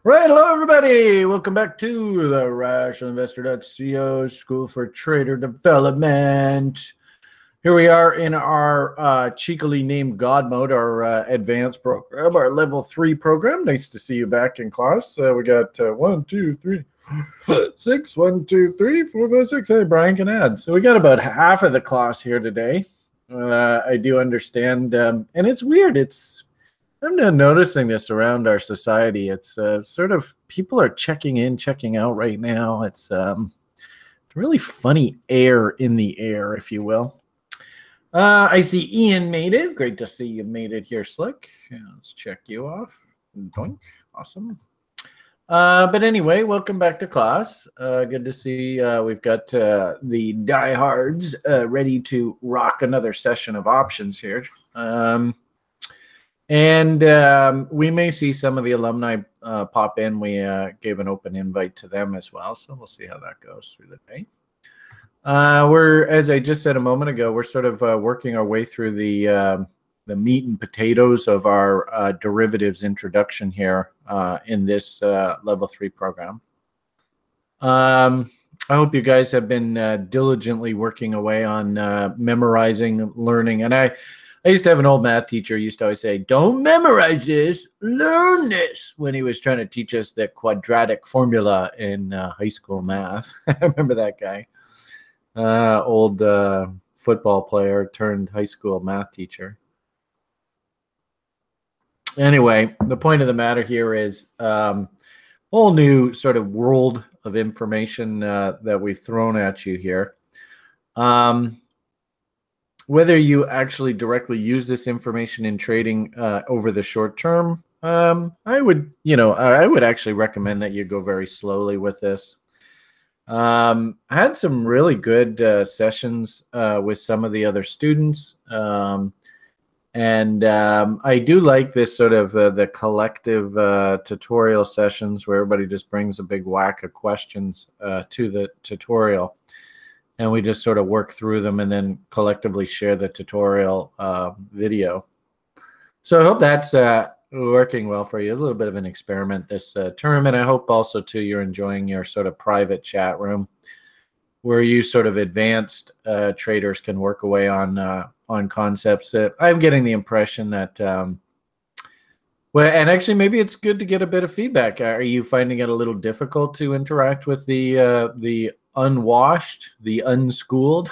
Right, hello everybody. Welcome back to the RationalInvestor.co School for Trader Development. Here we are in our cheekily named God Mode, our advanced program, our level 3 program. Nice to see you back in class. We got 1, 2, 3, 4, 6. 1, 2, 3, 4, 5, 6. Hey, Brian can add. So we got about half of the class here today. I do understand, and it's weird. I'm not noticing this around our society. It's sort of people are checking in, checking out right now. It's really funny air in the air, if you will. I see Ian made it. Great to see you made it here, Slick. Yeah, let's check you off. Doink. Awesome. But anyway, welcome back to class. Good to see we've got the diehards ready to rock another session of options here. And we may see some of the alumni pop in. We gave an open invite to them as well, so we'll see how that goes through the day. We're, as I just said a moment ago, we're sort of working our way through the meat and potatoes of our derivatives introduction here in this level 3 program. I hope you guys have been diligently working away on memorizing, learning, and I used to have an old math teacher who used to always say, don't memorize this, learn this, when he was trying to teach us the quadratic formula in high school math. I remember that guy. Old football player turned high school math teacher. Anyway, the point of the matter here is whole new sort of world of information that we've thrown at you here. Whether you actually directly use this information in trading over the short term, I would actually recommend that you go very slowly with this. I had some really good sessions with some of the other students, and I do like this sort of the collective tutorial sessions where everybody just brings a big whack of questions to the tutorial. And we just sort of work through them and then collectively share the tutorial video. So I hope that's working well for you. A little bit of an experiment this term. And I hope also, too, you're enjoying your sort of private chat room where you sort of advanced traders can work away on concepts that I'm getting the impression that well, and actually, maybe it's good to get a bit of feedback. Are you finding it a little difficult to interact with the unwashed, the unschooled?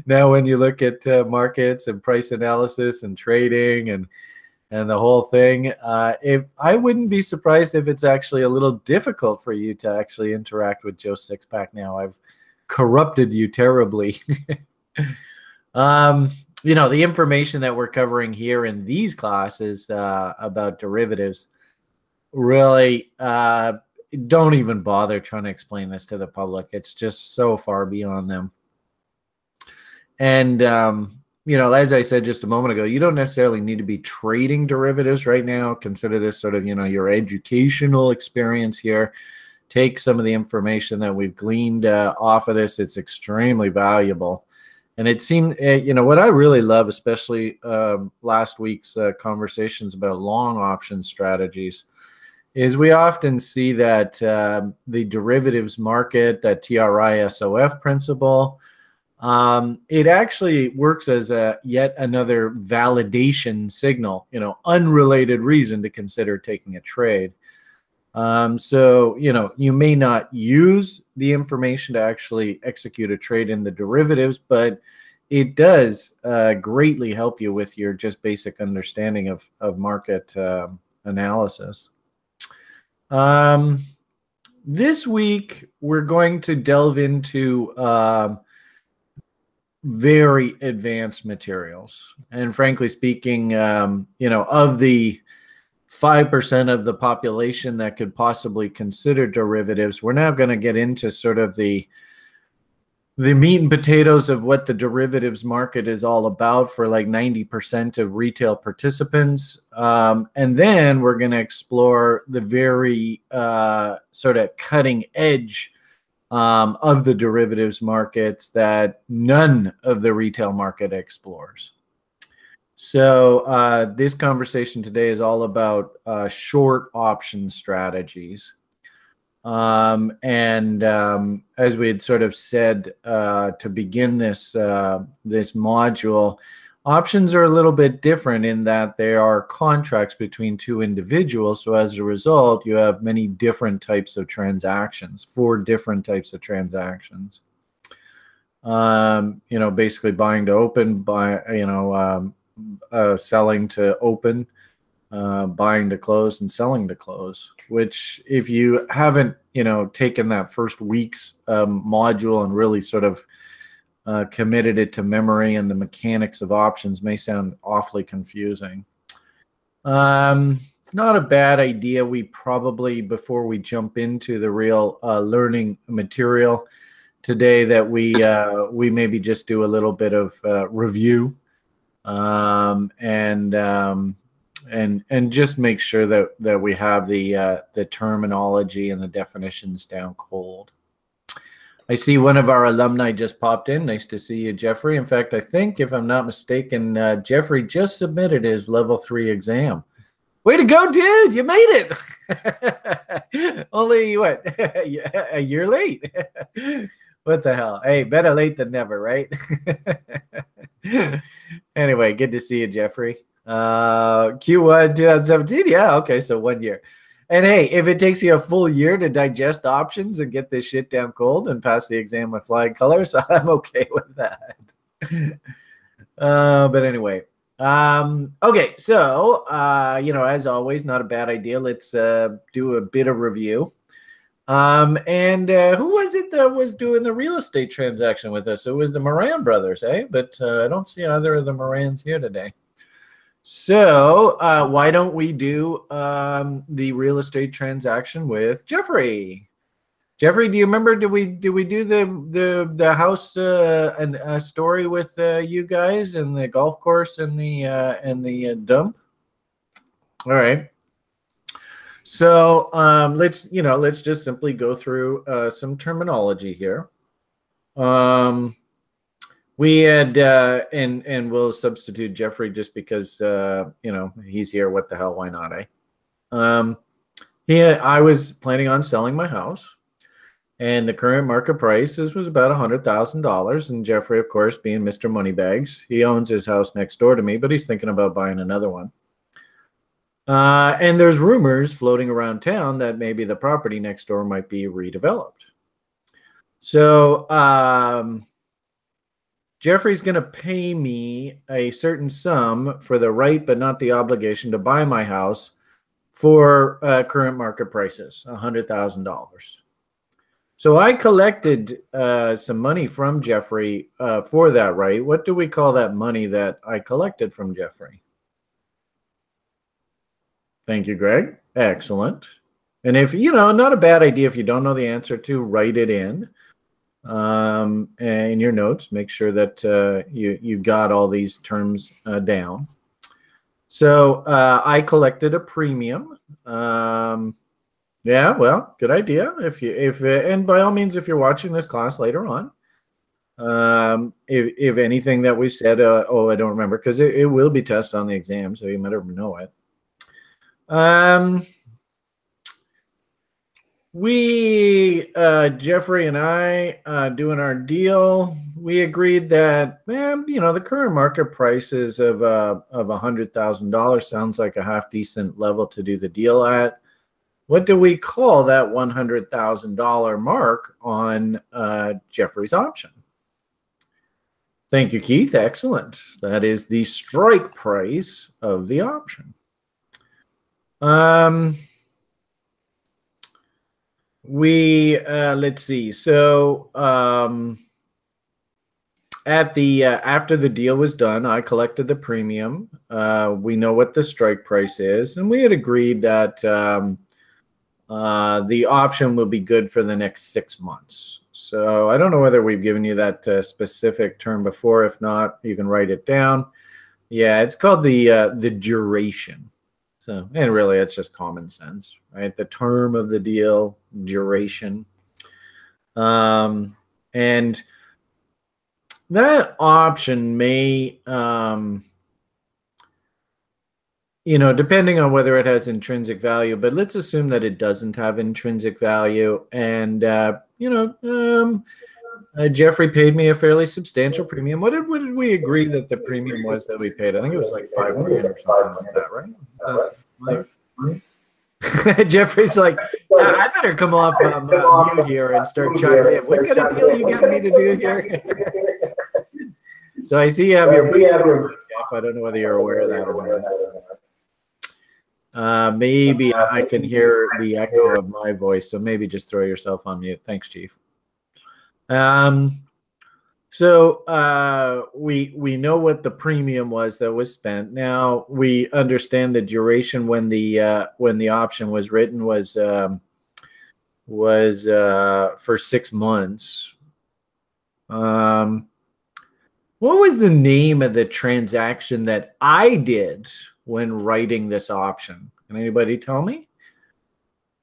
Now, when you look at markets and price analysis and trading and the whole thing, if I wouldn't be surprised if it's actually a little difficult for you to actually interact with Joe Sixpack now. I've corrupted you terribly. The information that we're covering here in these classes about derivatives, really don't even bother trying to explain this to the public. It's just so far beyond them. And, as I said just a moment ago, you don't necessarily need to be trading derivatives right now. Consider this sort of, your educational experience here. Take some of the information that we've gleaned off of this. It's extremely valuable. And it seemed, what I really love, especially last week's conversations about long option strategies, is we often see that the derivatives market, that TRISOF principle, it actually works as yet another validation signal, unrelated reason to consider taking a trade. So, you may not use the information to actually execute a trade in the derivatives, but it does greatly help you with your just basic understanding of market analysis. This week, we're going to delve into very advanced materials. And frankly speaking, of the 5% of the population that could possibly consider derivatives, we're now going to get into sort of the meat and potatoes of what the derivatives market is all about for like 90% of retail participants. And then we're going to explore the very sort of cutting edge of the derivatives markets that none of the retail market explores. So this conversation today is all about short option strategies. And as we had sort of said to begin this module, options are a little bit different in that they are contracts between two individuals. So as a result, you have many different types of transactions, 4 different types of transactions. Basically buying to open, selling to open, buying to close, and selling to close. Which, if you haven't, taken that first week's module and really sort of committed it to memory and the mechanics of options, may sound awfully confusing. It's not a bad idea. We probably, before we jump into the real learning material today, that we maybe just do a little bit of review and just make sure that we have the terminology and the definitions down cold. I see one of our alumni just popped in. Nice to see you, Jeffrey. In fact, I think, if I'm not mistaken, Jeffrey just submitted his level 3 exam. Way to go, dude! You made it. Only what? A year late. What the hell? Hey, better late than never, right? Anyway, good to see you, Jeffrey. Q1 2017. Yeah, okay, so 1 year. And hey, if it takes you a full year to digest options and get this shit down cold and pass the exam with flying colors, I'm okay with that. But anyway, okay, so as always, not a bad idea. Let's do a bit of review. And who was it that was doing the real estate transaction with us? It was the Moran brothers, eh? But I don't see either of the Morans here today. So why don't we do the real estate transaction with Jeffrey? Jeffrey, do you remember? Did we do the house and a story with you guys, and the golf course and the dump? All right. So let's just simply go through some terminology here. We had and we'll substitute Jeffrey just because he's here. What the hell? Why not? I was planning on selling my house, and the current market price was about $100,000. And Jeffrey, of course, being Mr. Moneybags, he owns his house next door to me, but he's thinking about buying another one. And there's rumors floating around town that maybe the property next door might be redeveloped. So Jeffrey's going to pay me a certain sum for the right but not the obligation to buy my house for current market prices, $100,000. So I collected some money from Jeffrey for that right. What do we call that money that I collected from Jeffrey? Thank you, Greg. Excellent. And if, not a bad idea, if you don't know the answer to, write it in your notes. Make sure that you got all these terms down. So I collected a premium. Yeah, well, good idea. And by all means, if you're watching this class later on, if anything that we said, I don't remember, because it will be tested on the exam, so you might never know it. Jeffrey and I, doing our deal, we agreed that, the current market prices of $100,000 sounds like a half decent level to do the deal at. What do we call that $100,000 mark on Jeffrey's option? Thank you, Keith. Excellent. That is the strike price of the option. Let's see. So after the deal was done, I collected the premium. We know what the strike price is, and we had agreed that the option will be good for the next 6 months. So I don't know whether we've given you that specific term before. If not, you can write it down. Yeah, it's called the duration. So, and really, it's just common sense, right? The term of the deal, duration. And that option may you know, depending on whether it has intrinsic value, but let's assume that it doesn't have intrinsic value. And, you know, Jeffrey paid me a fairly substantial premium. What did we agree that the premium was that we paid? I think it was like $5 grand or something like that, right? Jeffrey's like, I better come off mute here and start chiming in. What kind of deal you got me to do here? So I see you have your Jeff. I don't know whether you're aware of that or not. Maybe I can hear the echo of my voice, so maybe just throw yourself on mute. Thanks, Chief. So we know what the premium was that was spent. Now we understand the duration when the option was written was for 6 months. What was the name of the transaction that I did when writing this option? Can anybody tell me?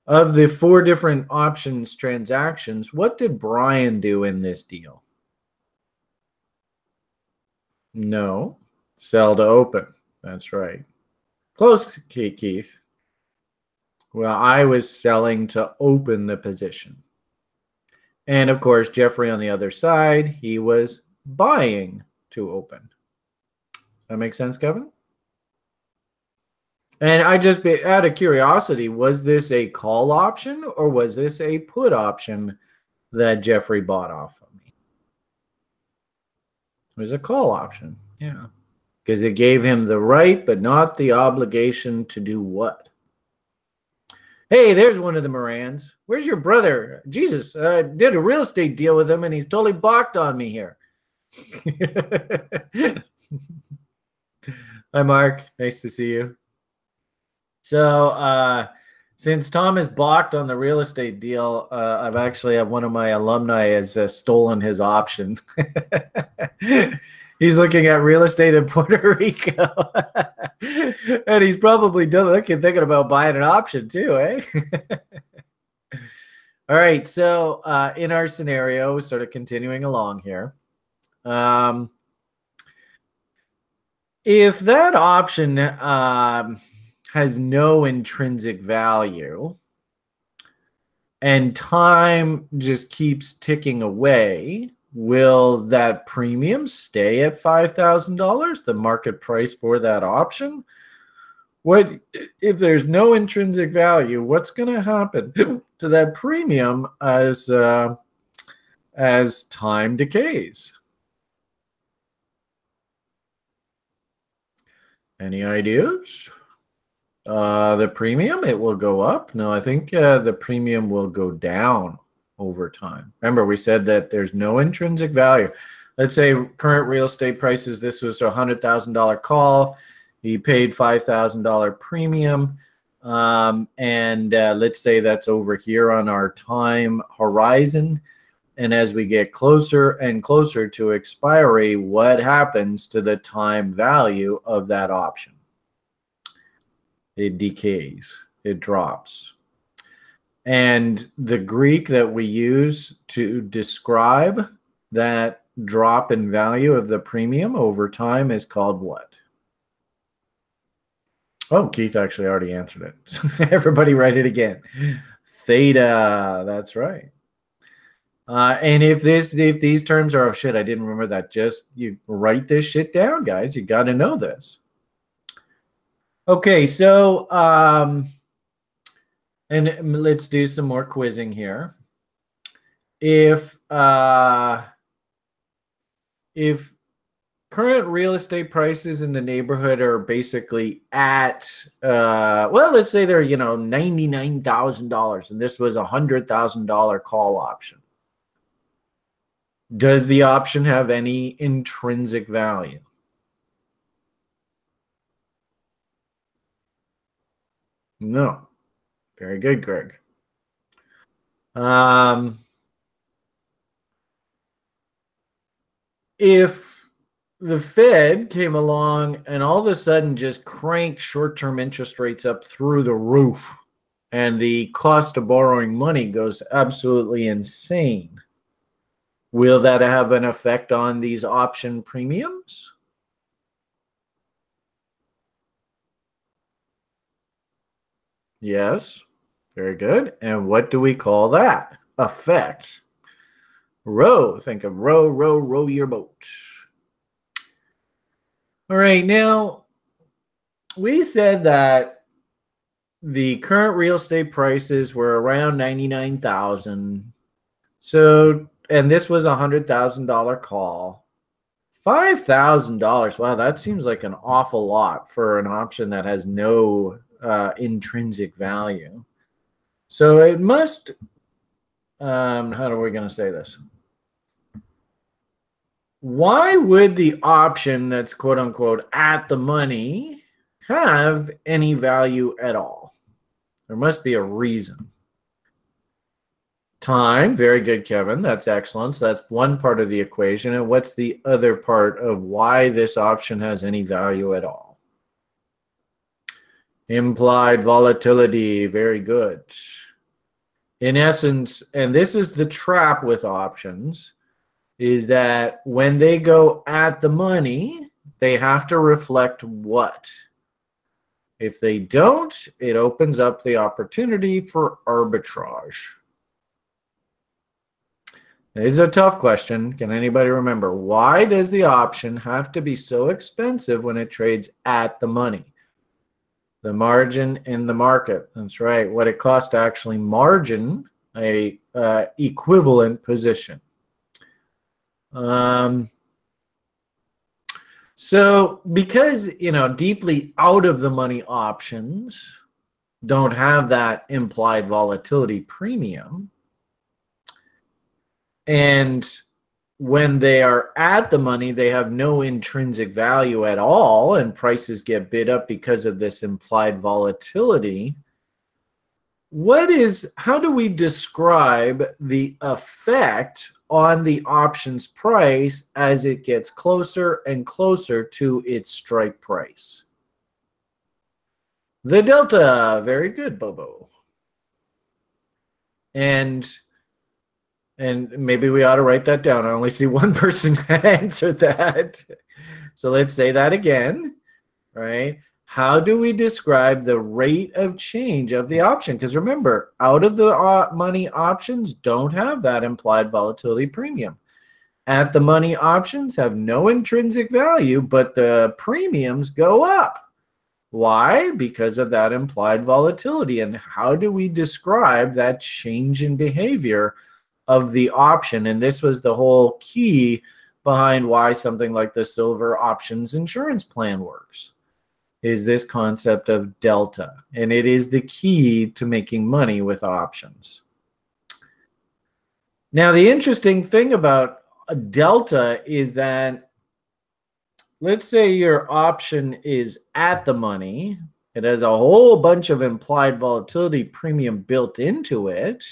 Of the 4 different options transactions, what did Brian do in this deal? No. Sell to open. That's right. Close, Keith. Well, I was selling to open the position. And of course, Jeffrey on the other side, he was buying to open. That make sense, Kevin? And I just, out of curiosity, was this a call option or was this a put option that Jeffrey bought off of me? It was a call option, yeah. Because it gave him the right but not the obligation to do what? Hey, there's one of the Morans. Where's your brother? Jesus, I did a real estate deal with him and he's totally balked on me here. Hi, Mark. Nice to see you. So since Tom is balked on the real estate deal, I've actually have one of my alumni has stolen his option. He's looking at real estate in Puerto Rico. And he's probably thinking about buying an option too, eh? All right, so in our scenario, sort of continuing along here, if that option has no intrinsic value and time just keeps ticking away, will that premium stay at $5,000, the market price for that option? What if there's no intrinsic value? What's going to happen to that premium as time decays? Any ideas? The premium, it will go up. No, I think the premium will go down over time. Remember, we said that there's no intrinsic value. Let's say current real estate prices, this was a $100,000 call. He paid $5,000 premium. And let's say that's over here on our time horizon. And as we get closer and closer to expiry, what happens to the time value of that option? It decays, it drops. And the Greek that we use to describe that drop in value of the premium over time is called what? Oh, Keith actually already answered it. Everybody write it again. Theta, that's right. And if these terms are, oh shit, I didn't remember that. Just you write this shit down, guys. You got to know this. Okay, so and let's do some more quizzing here. If current real estate prices in the neighborhood are basically at well, let's say they're $99,000 and this was a $100,000 call option. Does the option have any intrinsic value? No. Very good, Greg. If the Fed came along and all of a sudden just cranked short-term interest rates up through the roof and the cost of borrowing money goes absolutely insane, will that have an effect on these option premiums? Yes. Very good. And what do we call that? Effect. Row. Think of row, row, row your boat. All right. Now, we said that the current real estate prices were around 99,000. So, and this was a $100,000 call. $5,000. Wow, that seems like an awful lot for an option that has no intrinsic value. So it must. How are we going to say this? Why would the option that's quote unquote at the money have any value at all? There must be a reason. Time, very good, Kevin. That's excellent. So that's one part of the equation. And what's the other part of why this option has any value at all? Implied volatility, very good. In essence, and this is the trap with options, is that when they go at the money, they have to reflect what? If they don't, it opens up the opportunity for arbitrage. This is a tough question. Can anybody remember? Why does the option have to be so expensive when it trades at the money? The margin in the market. That's right. What it costs to actually margin a equivalent position. So because, deeply out of the money options don't have that implied volatility premium, and when they are at the money, they have no intrinsic value at all, and prices get bid up because of this implied volatility. How do we describe the effect on the options price as it gets closer and closer to its strike price? The delta. Very good, Bobo. And maybe we ought to write that down. I only see one person answer that. So let's say that again, right? How do we describe the rate of change of the option? Because remember, out of the money options don't have that implied volatility premium. At the money options have no intrinsic value, but the premiums go up. Why? Because of that implied volatility. And how do we describe that change in behavior of the option? And this was the whole key behind why something like the silver options insurance plan works, is this concept of delta. And it is the key to making money with options. Now, the interesting thing about a delta is that, let's say your option is at the money. It has a whole bunch of implied volatility premium built into it.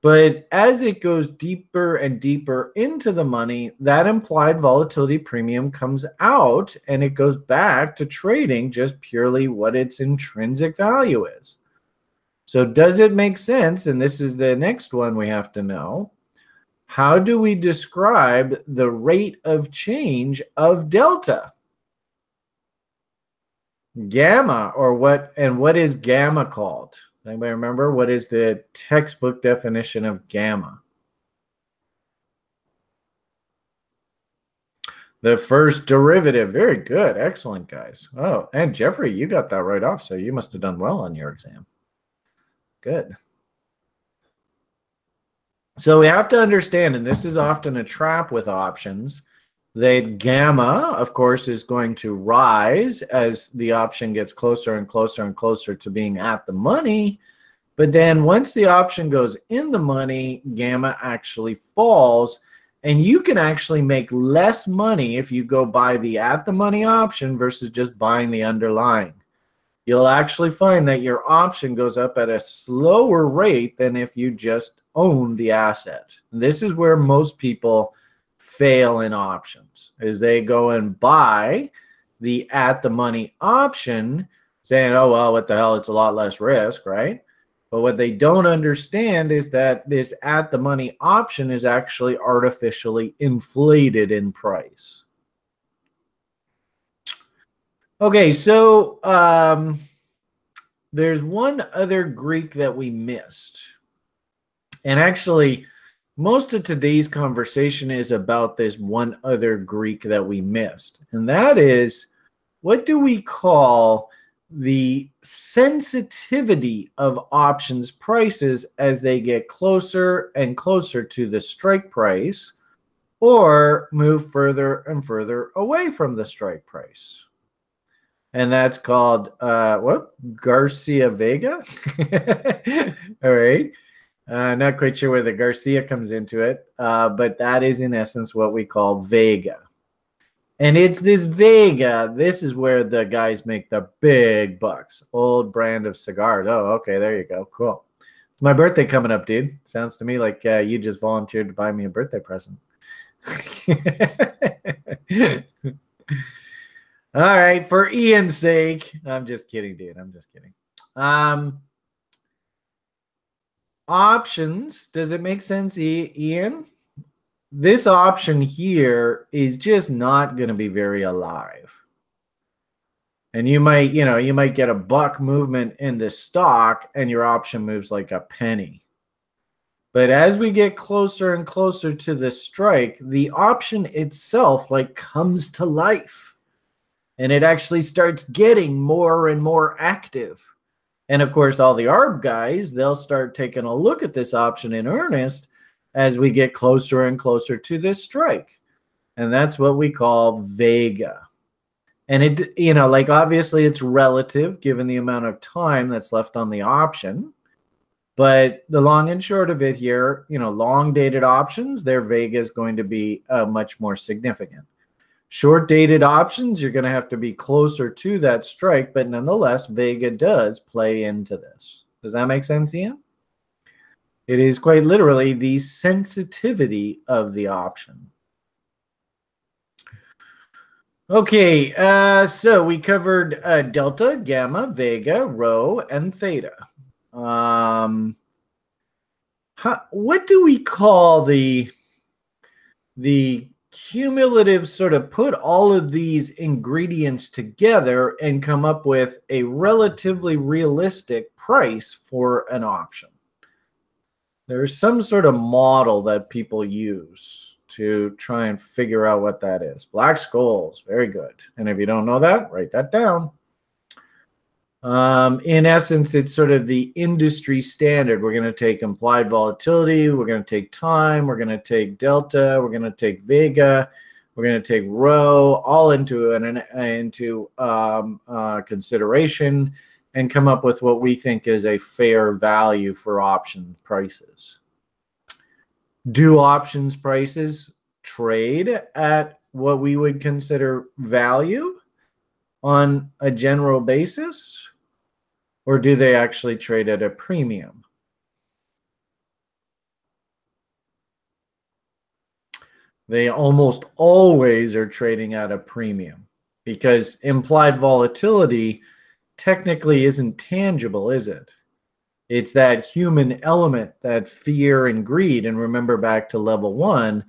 But as it goes deeper and deeper into the money, that implied volatility premium comes out and it goes back to trading just purely what its intrinsic value is. So does it make sense? And this is the next one we have to know. How do we describe the rate of change of delta? Gamma, or what? And what is gamma called? Anybody remember? What is the textbook definition of gamma? The first derivative. Very good. Excellent, guys. Oh, and Jeffrey, you got that right off, so you must have done well on your exam. Good. So we have to understand, and this is often a trap with options, that gamma, of course, is going to rise as the option gets closer and closer and closer to being at the money. But then once the option goes in the money, gamma actually falls. And you can actually make less money if you go buy the at the money option versus just buying the underlying. You'll actually find that your option goes up at a slower rate than if you just own the asset. This is where most people fail in options, is they go and buy the at the money option saying, oh, well, what the hell, it's a lot less risk, right? But what they don't understand is that this at the money option is actually artificially inflated in price. Okay, so there's one other Greek that we missed. And actually, most of today's conversation is about this one other Greek that we missed. And that is, what do we call the sensitivity of options prices as they get closer and closer to the strike price or move further and further away from the strike price? And that's called what? Garcia Vega. All right. Not quite sure where the Garcia comes into it, but that is in essence what we call Vega. And it's this Vega. This is where the guys make the big bucks. Old brand of cigars. Oh, okay. There you go. Cool. It's my birthday coming up, dude. Sounds to me like you just volunteered to buy me a birthday present. All right. For Ian's sake. I'm just kidding, dude. I'm just kidding. Options. Does it make sense, Ian? This option here is just not going to be very alive. And you might get a buck movement in the stock and your option moves like a penny. But as we get closer and closer to the strike, the option itself like comes to life. And it actually starts getting more and more active. And of course, all the ARB guys, they'll start taking a look at this option in earnest as we get closer and closer to this strike. And that's what we call Vega. And it, like obviously it's relative given the amount of time that's left on the option. But the long and short of it here, long dated options, their Vega is going to be much more significant. Short dated options, you're going to have to be closer to that strike, but nonetheless, Vega does play into this. Does that make sense, Ian? It is quite literally the sensitivity of the option. Okay, so we covered delta, gamma, Vega, rho, and theta. What do we call the cumulative sort of put all of these ingredients together and come up with a relatively realistic price for an option? There's some sort of model that people use to try and figure out what that is. Black skulls, very good. And if you don't know that, write that down. In essence, it's sort of the industry standard. We're going to take implied volatility. We're going to take time. We're going to take delta. We're going to take Vega. We're going to take rho, all into consideration and come up with what we think is a fair value for option prices. Do options prices trade at what we would consider value on a general basis, or do they actually trade at a premium? They almost always are trading at a premium because implied volatility technically isn't tangible, is it? It's that human element, that fear and greed. And remember back to level 1,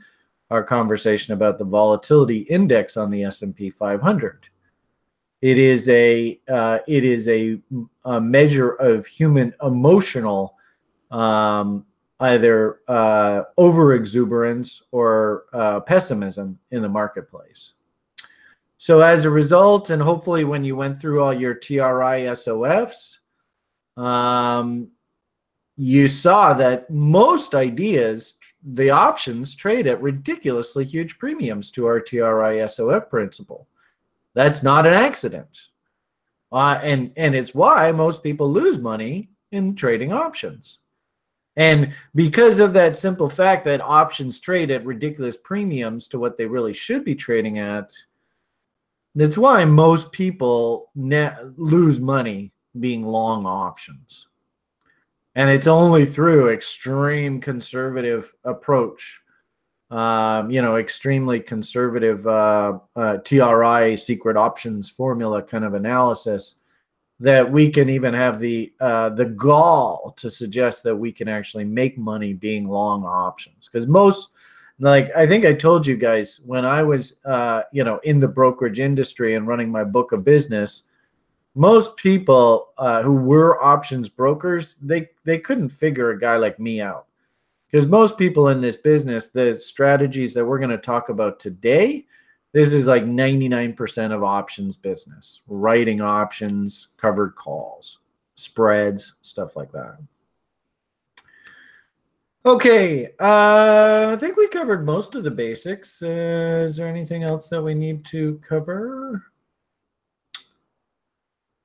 our conversation about the volatility index on the S&P 500. It is a measure of human emotional either overexuberance or pessimism in the marketplace. So as a result, and hopefully when you went through all your TRI SOFs, you saw that most ideas, the options trade at ridiculously huge premiums to our TRI SOF principle. That's not an accident. And it's why most people lose money in trading options. And because of that simple fact that options trade at ridiculous premiums to what they really should be trading at, that's why most people lose money being long options. And it's only through extreme conservative approach, extremely conservative TRI secret options formula kind of analysis that we can even have the gall to suggest that we can actually make money being long options. Because most, like I think I told you guys, when I was in the brokerage industry and running my book of business, most people who were options brokers, they couldn't figure a guy like me out. Because most people in this business, the strategies that we're going to talk about today, this is like 99% of options business, writing options, covered calls, spreads, stuff like that. Okay, I think we covered most of the basics. Is there anything else that we need to cover?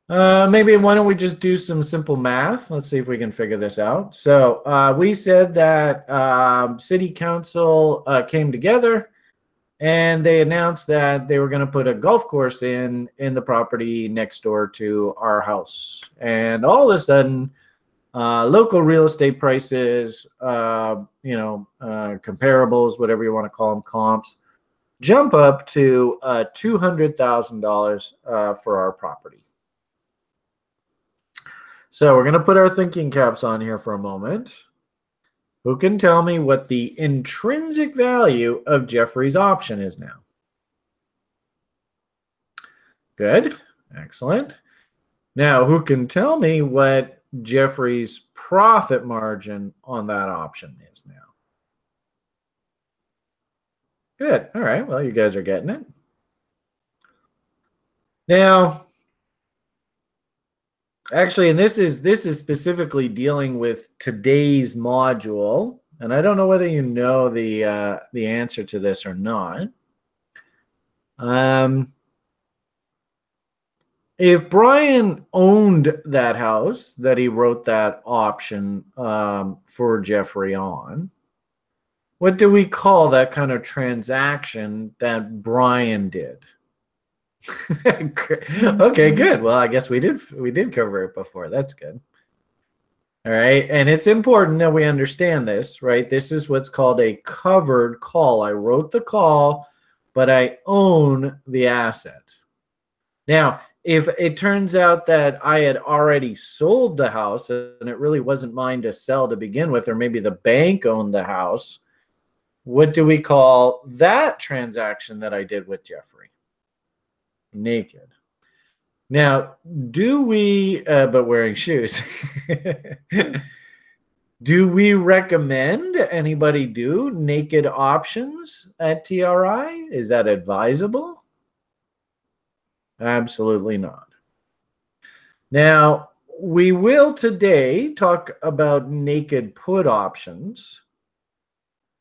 Maybe why don't we just do some simple math? Let's see if we can figure this out. So we said that city council came together and they announced that they were going to put a golf course in the property next door to our house. And all of a sudden, local real estate prices, comparables, whatever you want to call them, comps, jump up to $200,000 for our property. So we're going to put our thinking caps on here for a moment. Who can tell me what the intrinsic value of Jeffrey's option is now? Good. Excellent. Now, who can tell me what Jeffrey's profit margin on that option is now? Good. All right. Well, you guys are getting it. Now, actually, and this is specifically dealing with today's module, and I don't know whether you know the answer to this or not. If Brian owned that house that he wrote that option for Jeffrey on, what do we call that kind of transaction that Brian did? Okay, good. Well, I guess we did cover it before. That's good. All right, and it's important that we understand this, right? This is what's called a covered call. I wrote the call, but I own the asset. Now, if it turns out that I had already sold the house and it really wasn't mine to sell to begin with, or maybe the bank owned the house, what do we call that transaction that I did with Jeffrey? Naked. Now, do we, but wearing shoes, do we recommend anybody do naked options at TRI? Is that advisable? Absolutely not. Now, we will today talk about naked put options.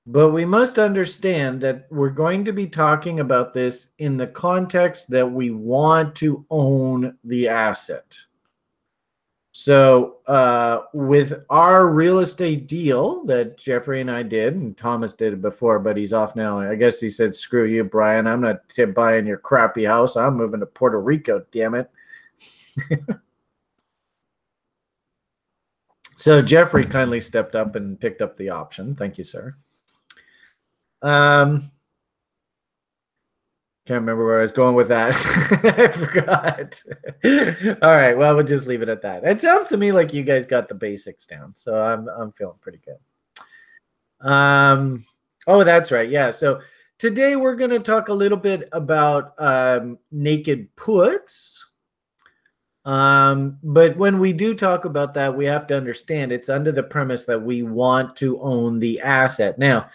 But we must understand that we're going to be talking about this in the context that we want to own the asset. So with our real estate deal that Jeffrey and I did, and Thomas did it before, but he's off now. I guess he said, screw you, Brian. I'm not buying your crappy house. I'm moving to Puerto Rico, damn it. So Jeffrey kindly stepped up and picked up the option. Thank you, sir. Can't remember where I was going with that. I forgot. All right. Well, we'll just leave it at that. It sounds to me like you guys got the basics down, so I'm feeling pretty good. Oh, that's right. Yeah. So today we're going to talk a little bit about naked puts. But when we do talk about that, we have to understand it's under the premise that we want to own the asset. Now,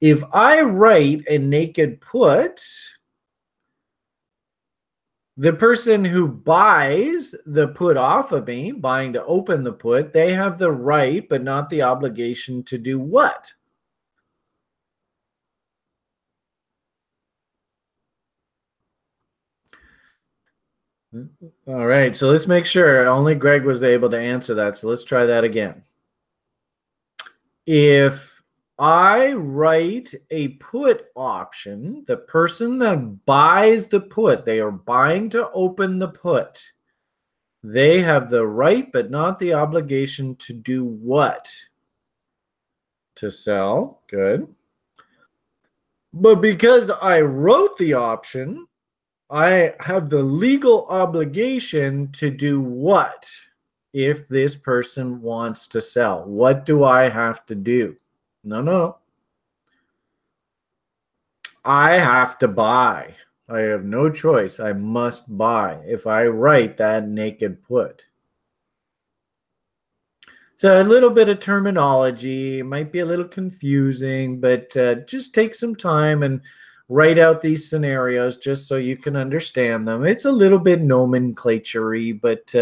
if I write a naked put, the person who buys the put off of me, buying to open the put, they have the right but not the obligation to do what? All right, so let's make sure only Greg was able to answer that. So let's try that again. If I write a put option, the person that buys the put, they are buying to open the put. They have the right but not the obligation to do what? To sell. Good. But because I wrote the option, I have the legal obligation to do what if this person wants to sell? What do I have to do? No. I have to buy. I have no choice. I must buy if I write that naked put. So a little bit of terminology might be a little confusing, but just take some time and write out these scenarios just so you can understand them. It's a little bit nomenclature-y, but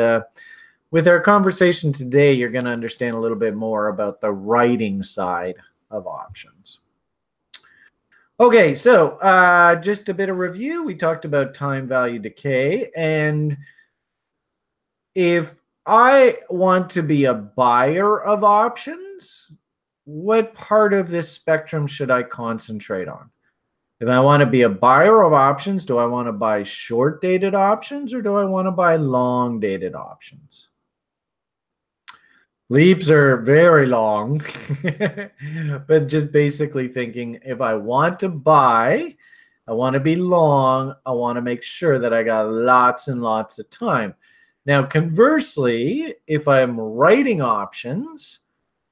with our conversation today, you're going to understand a little bit more about the writing side of options. Okay, so just a bit of review. We talked about time value decay, and if I want to be a buyer of options, what part of this spectrum should I concentrate on? If I want to be a buyer of options, do I want to buy short dated options or do I want to buy long dated options? Leaps are very long, but just basically thinking if I want to buy, I want to be long, I want to make sure that I got lots and lots of time. Now, conversely, if I'm writing options,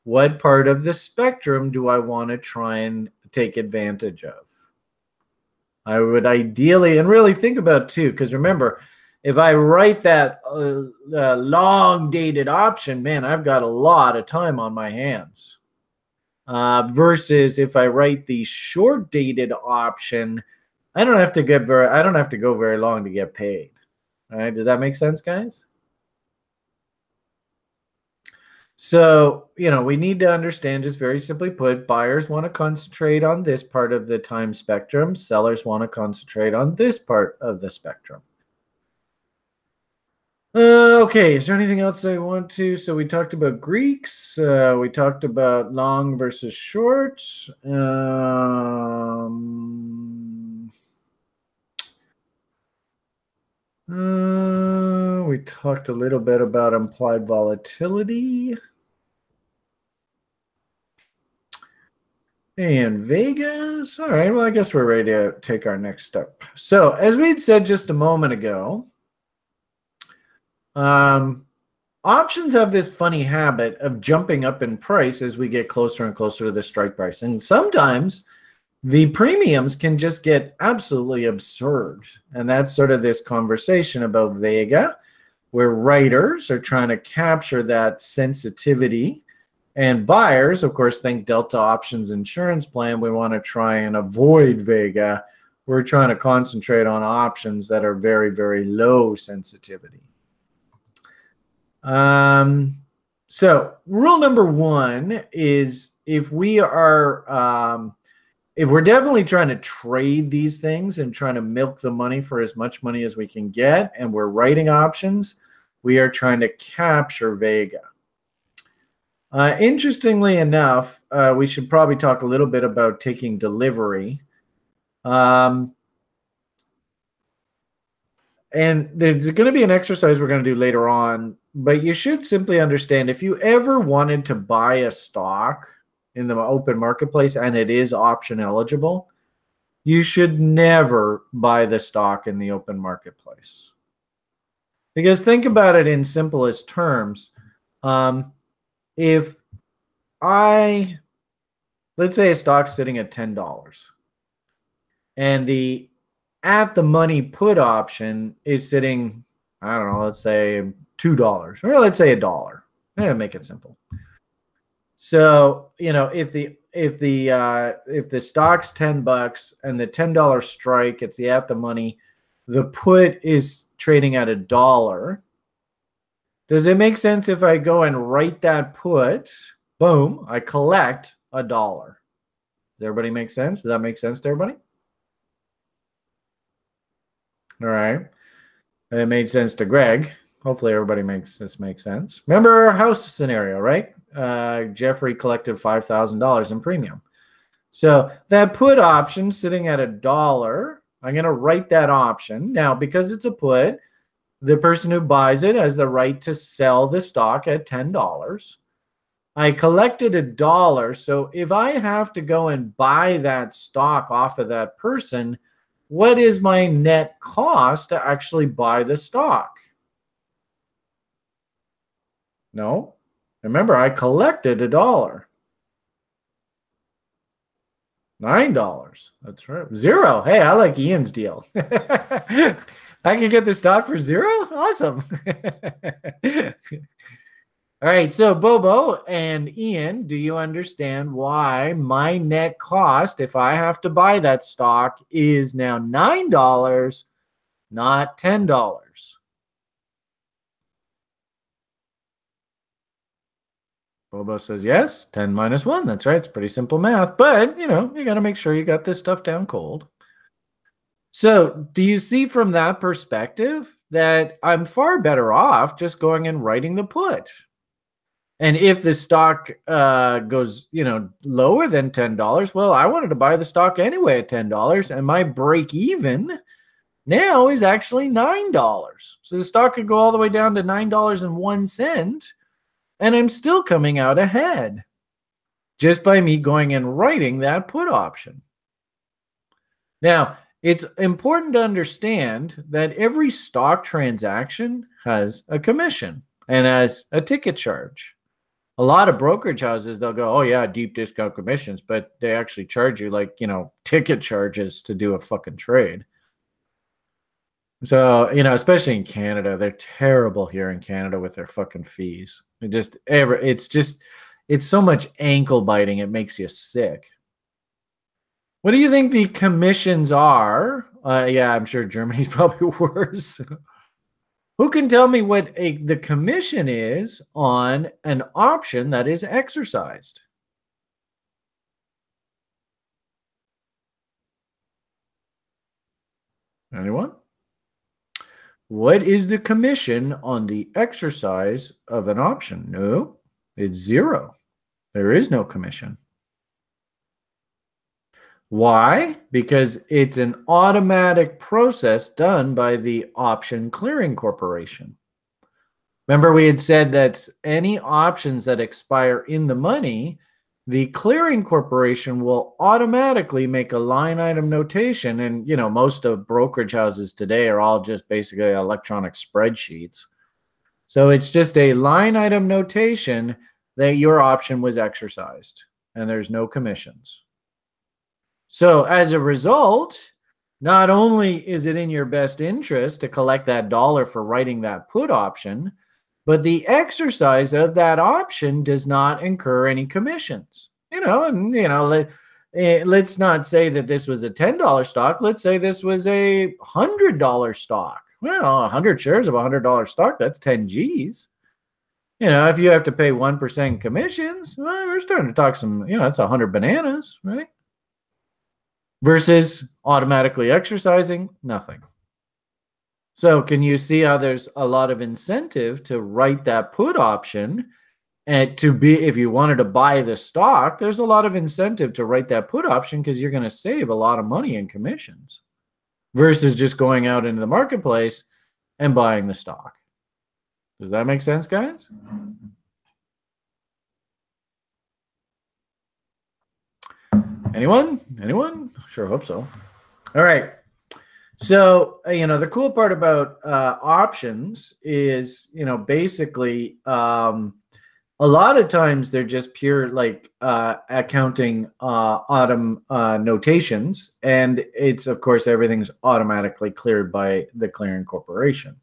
what part of the spectrum do I want to try and take advantage of? I would ideally, and really think about too, because remember, if I write that long dated option, man, I've got a lot of time on my hands. Versus if I write the short dated option, I don't have to go very long to get paid. All right, does that make sense, guys? So, we need to understand, just very simply put, buyers want to concentrate on this part of the time spectrum. Sellers want to concentrate on this part of the spectrum. Okay, is there anything else I want to? So we talked about Greeks. We talked about long versus short. We talked a little bit about implied volatility. And Vegas. All right, well, I guess we're ready to take our next step. So as we'd said just a moment ago, options have this funny habit of jumping up in price as we get closer and closer to the strike price. And sometimes the premiums can just get absolutely absurd. And that's sort of this conversation about Vega, where writers are trying to capture that sensitivity. And buyers, of course, think Delta Options Insurance Plan. We want to try and avoid Vega. We're trying to concentrate on options that are very, very low sensitivity. So rule number one is if we're definitely trying to trade these things and trying to milk the money for as much money as we can get, and we're writing options, we are trying to capture Vega. Interestingly enough, we should probably talk a little bit about taking delivery. And there's going to be an exercise we're going to do later on, but you should simply understand if you ever wanted to buy a stock in the open marketplace and it is option eligible, you should never buy the stock in the open marketplace. Because think about it in simplest terms. If let's say a stock's sitting at $10 and the at the money put option is sitting, I don't know, let's say $2 or let's say $1. Make it simple. So, if the stock's $10 and the $10 strike, it's the at the money, the put is trading at $1. Does it make sense if I go and write that put? Boom, I collect $1. Does everybody make sense? Does that make sense to everybody? All right. It made sense to Greg. Hopefully everybody makes sense. Remember our house scenario, right? Jeffrey collected $5,000 in premium. So that put option sitting at $1, I'm going to write that option. Now, because it's a put, the person who buys it has the right to sell the stock at $10. I collected $1. So if I have to go and buy that stock off of that person, what is my net cost to actually buy the stock? No. Remember, I collected $1. $9. That's right. Zero. Hey, I like Ian's deal. I can get the stock for zero? Awesome. All right, so Bobo and Ian, do you understand why my net cost, if I have to buy that stock, is now $9, not $10? Bobo says yes, 10 minus 1. That's right. It's pretty simple math, but, you got to make sure you got this stuff down cold. So do you see from that perspective that I'm far better off just going and writing the put? And if the stock goes, lower than $10, well, I wanted to buy the stock anyway at $10, and my break even now is actually $9. So the stock could go all the way down to $9.01, and I'm still coming out ahead just by me going and writing that put option. Now, it's important to understand that every stock transaction has a commission and has a ticket charge. A lot of brokerage houses, they'll go, oh, yeah, deep discount commissions, but they actually charge you like, ticket charges to do a fucking trade. So, especially in Canada, they're terrible here in Canada with their fucking fees. It's so much ankle biting, it makes you sick. What do you think the commissions are? Yeah, I'm sure Germany's probably worse. Who can tell me what the commission is on an option that is exercised? Anyone? What is the commission on the exercise of an option? No, it's zero. There is no commission. Why? Because it's an automatic process done by the Option Clearing Corporation. Remember, we had said that any options that expire in the money, the clearing corporation will automatically make a line item notation. And, most of brokerage houses today are all just basically electronic spreadsheets. So it's just a line item notation that your option was exercised, and there's no commissions. So as a result, not only is it in your best interest to collect that dollar for writing that put option, but the exercise of that option does not incur any commissions. Let's not say that this was a $10 stock. Let's say this was a $100 stock. Well, 100 shares of $100 stock, that's 10 G's. If you have to pay 1% commissions, well, we're starting to talk some, that's 100 bananas, right? Versus automatically exercising, nothing. So can you see how there's a lot of incentive to write that put option, and if you wanted to buy the stock, there's a lot of incentive to write that put option because you're going to save a lot of money in commissions versus just going out into the marketplace and buying the stock. Does that make sense, guys? Anyone? Sure hope so. All right. So, the cool part about options is, basically a lot of times they're just pure accounting notations. And it's, of course, everything's automatically cleared by the clearing corporation.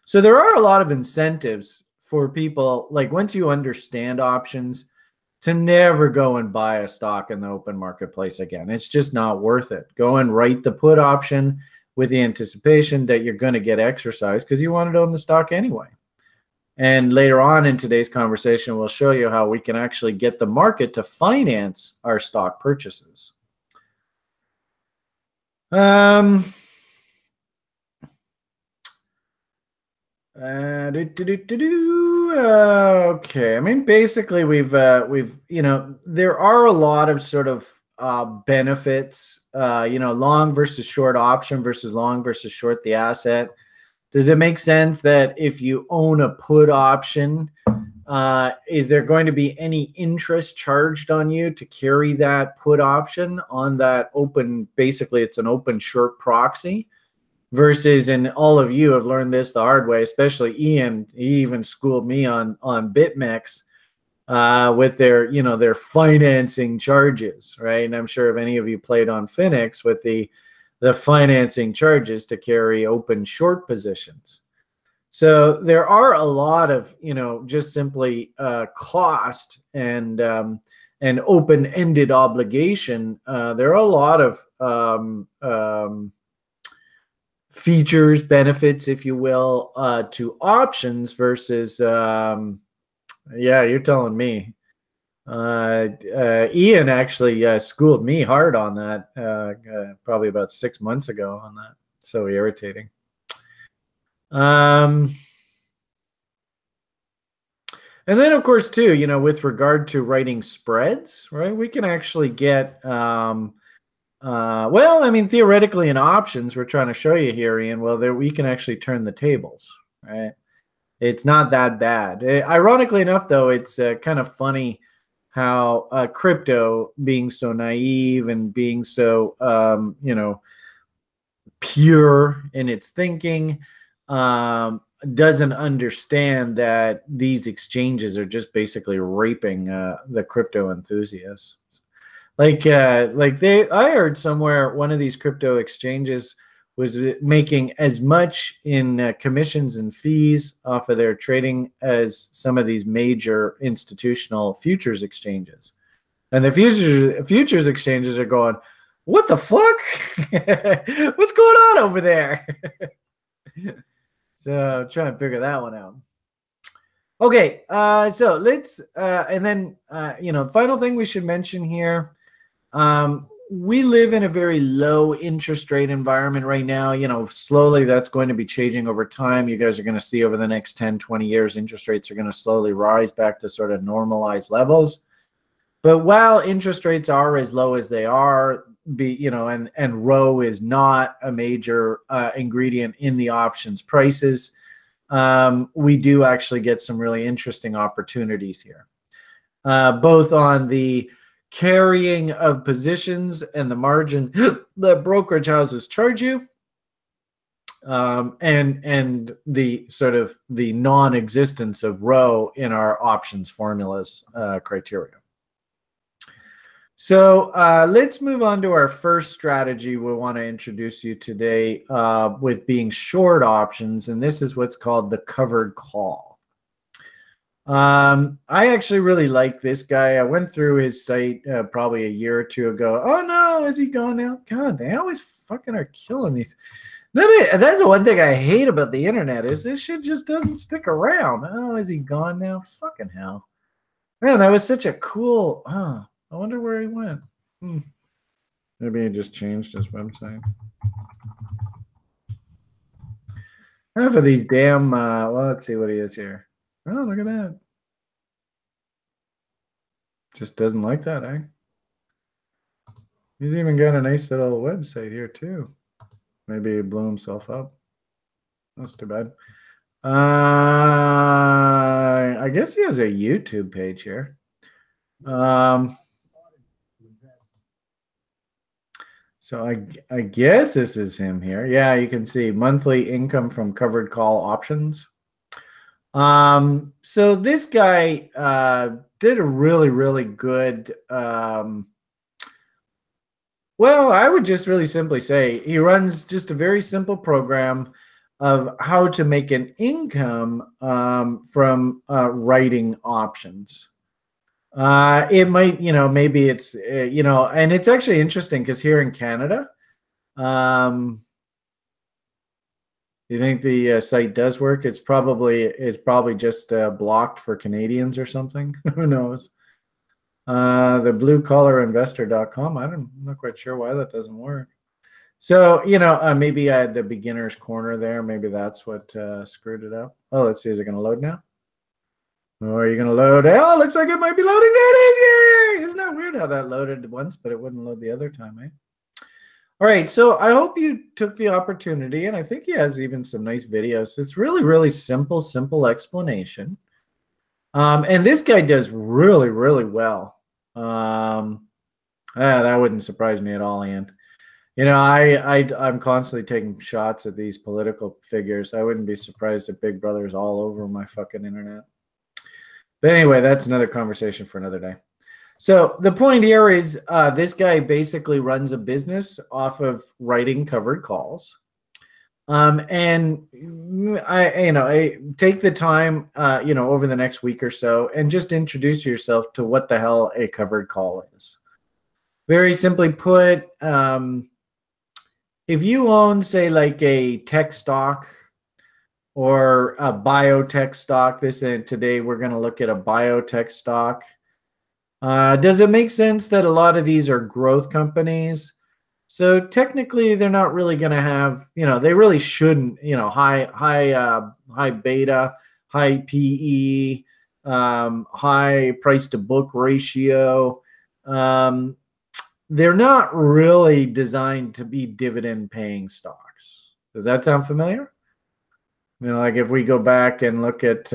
So there are a lot of incentives for people, like once you understand options, to never go and buy a stock in the open marketplace again. It's just not worth it. Go and write the put option with the anticipation that you're going to get exercise because you wanted to own the stock anyway. And later on in today's conversation, we'll show you how we can actually get the market to finance our stock purchases. Okay. I mean, basically, we've there are a lot of sort of benefits. Long versus short option versus long versus short the asset. Does it make sense that if you own a put option, is there going to be any interest charged on you to carry that put option on that open? Basically, it's an open short proxy. Versus, and all of you have learned this the hard way, especially Ian. He even schooled me on BitMEX. with their, their financing charges, right? And I'm sure if any of you played on Phoenix with the financing charges to carry open short positions. So there are a lot of, just simply cost and open-ended obligation. There are a lot of features, benefits, if you will, to options versus, yeah, you're telling me. Ian actually schooled me hard on that probably about 6 months ago on that. So irritating. And then, of course, too, with regard to writing spreads, right, we can actually get, well, I mean, theoretically in options, we're trying to show you here, Ian, well, there we can actually turn the tables, right? It's not that bad. Ironically enough, though, it's kind of funny how crypto, being so naive and being so, pure in its thinking, doesn't understand that these exchanges are just basically raping the crypto enthusiasts. I heard somewhere one of these crypto exchanges was making as much in commissions and fees off of their trading as some of these major institutional futures exchanges. And the futures exchanges are going, what the fuck? What's going on over there? So try and figure that one out. Okay, so let's, and then, final thing we should mention here, we live in a very low interest rate environment right now. Slowly that's going to be changing over time. You guys are going to see over the next 10, 20 years, interest rates are going to slowly rise back to sort of normalized levels. But while interest rates are as low as they are, and ROE is not a major ingredient in the options prices, we do actually get some really interesting opportunities here, both on the carrying of positions and the margin that brokerage houses charge you, and the sort of the non-existence of ROE in our options formulas criteria. So let's move on to our first strategy we want to introduce you today with being short options, and this is what's called the covered call. I actually really like this guy. I went through his site probably a year or two ago. Oh no, is he gone now? God, they always fucking are killing these. That's the one thing I hate about the internet is this shit just doesn't stick around. Oh, is he gone now? Fucking hell. Man, that was such a cool... I wonder where he went. Maybe he just changed his website. Enough of these damn, well, let's see what he is here. Oh, look at that. Just doesn't like that, eh? He's even got a nice little website here, too. Maybe he blew himself up. That's too bad. I guess he has a YouTube page here. So I guess this is him here. Yeah, you can see monthly income from covered call options. So this guy did a really, really good, well, I would just really simply say he runs just a very simple program of how to make an income from writing options. It might, maybe it's, and it's actually interesting because here in Canada, you think the site does work? It's probably just blocked for Canadians or something. Who knows? The bluecollarinvestor.com. I'm not quite sure why that doesn't work. So, maybe I had the beginner's corner there. Maybe that's what screwed it up. Oh, let's see. Is it going to load now? Or are you going to load? Oh, looks like it might be loading. There it is. Yay! Isn't that weird how that loaded once, but it wouldn't load the other time, eh? All right. So I hope you took the opportunity, and I think he has even some nice videos. It's really, really simple explanation. And this guy does really, really well. That wouldn't surprise me at all, Ian. I'm constantly taking shots at these political figures. I wouldn't be surprised if Big Brother's all over my fucking internet. But anyway, that's another conversation for another day. So the point here is this guy basically runs a business off of writing covered calls. And I take the time, over the next week or so and just introduce yourself to what the hell a covered call is. Very simply put, if you own, say, like a tech stock or a biotech stock, today we're going to look at a biotech stock. Does it make sense that a lot of these are growth companies? So technically, they're not really going to have, they really shouldn't, high beta, high PE, high price to book ratio. They're not really designed to be dividend paying stocks. Does that sound familiar? Like if we go back and look at,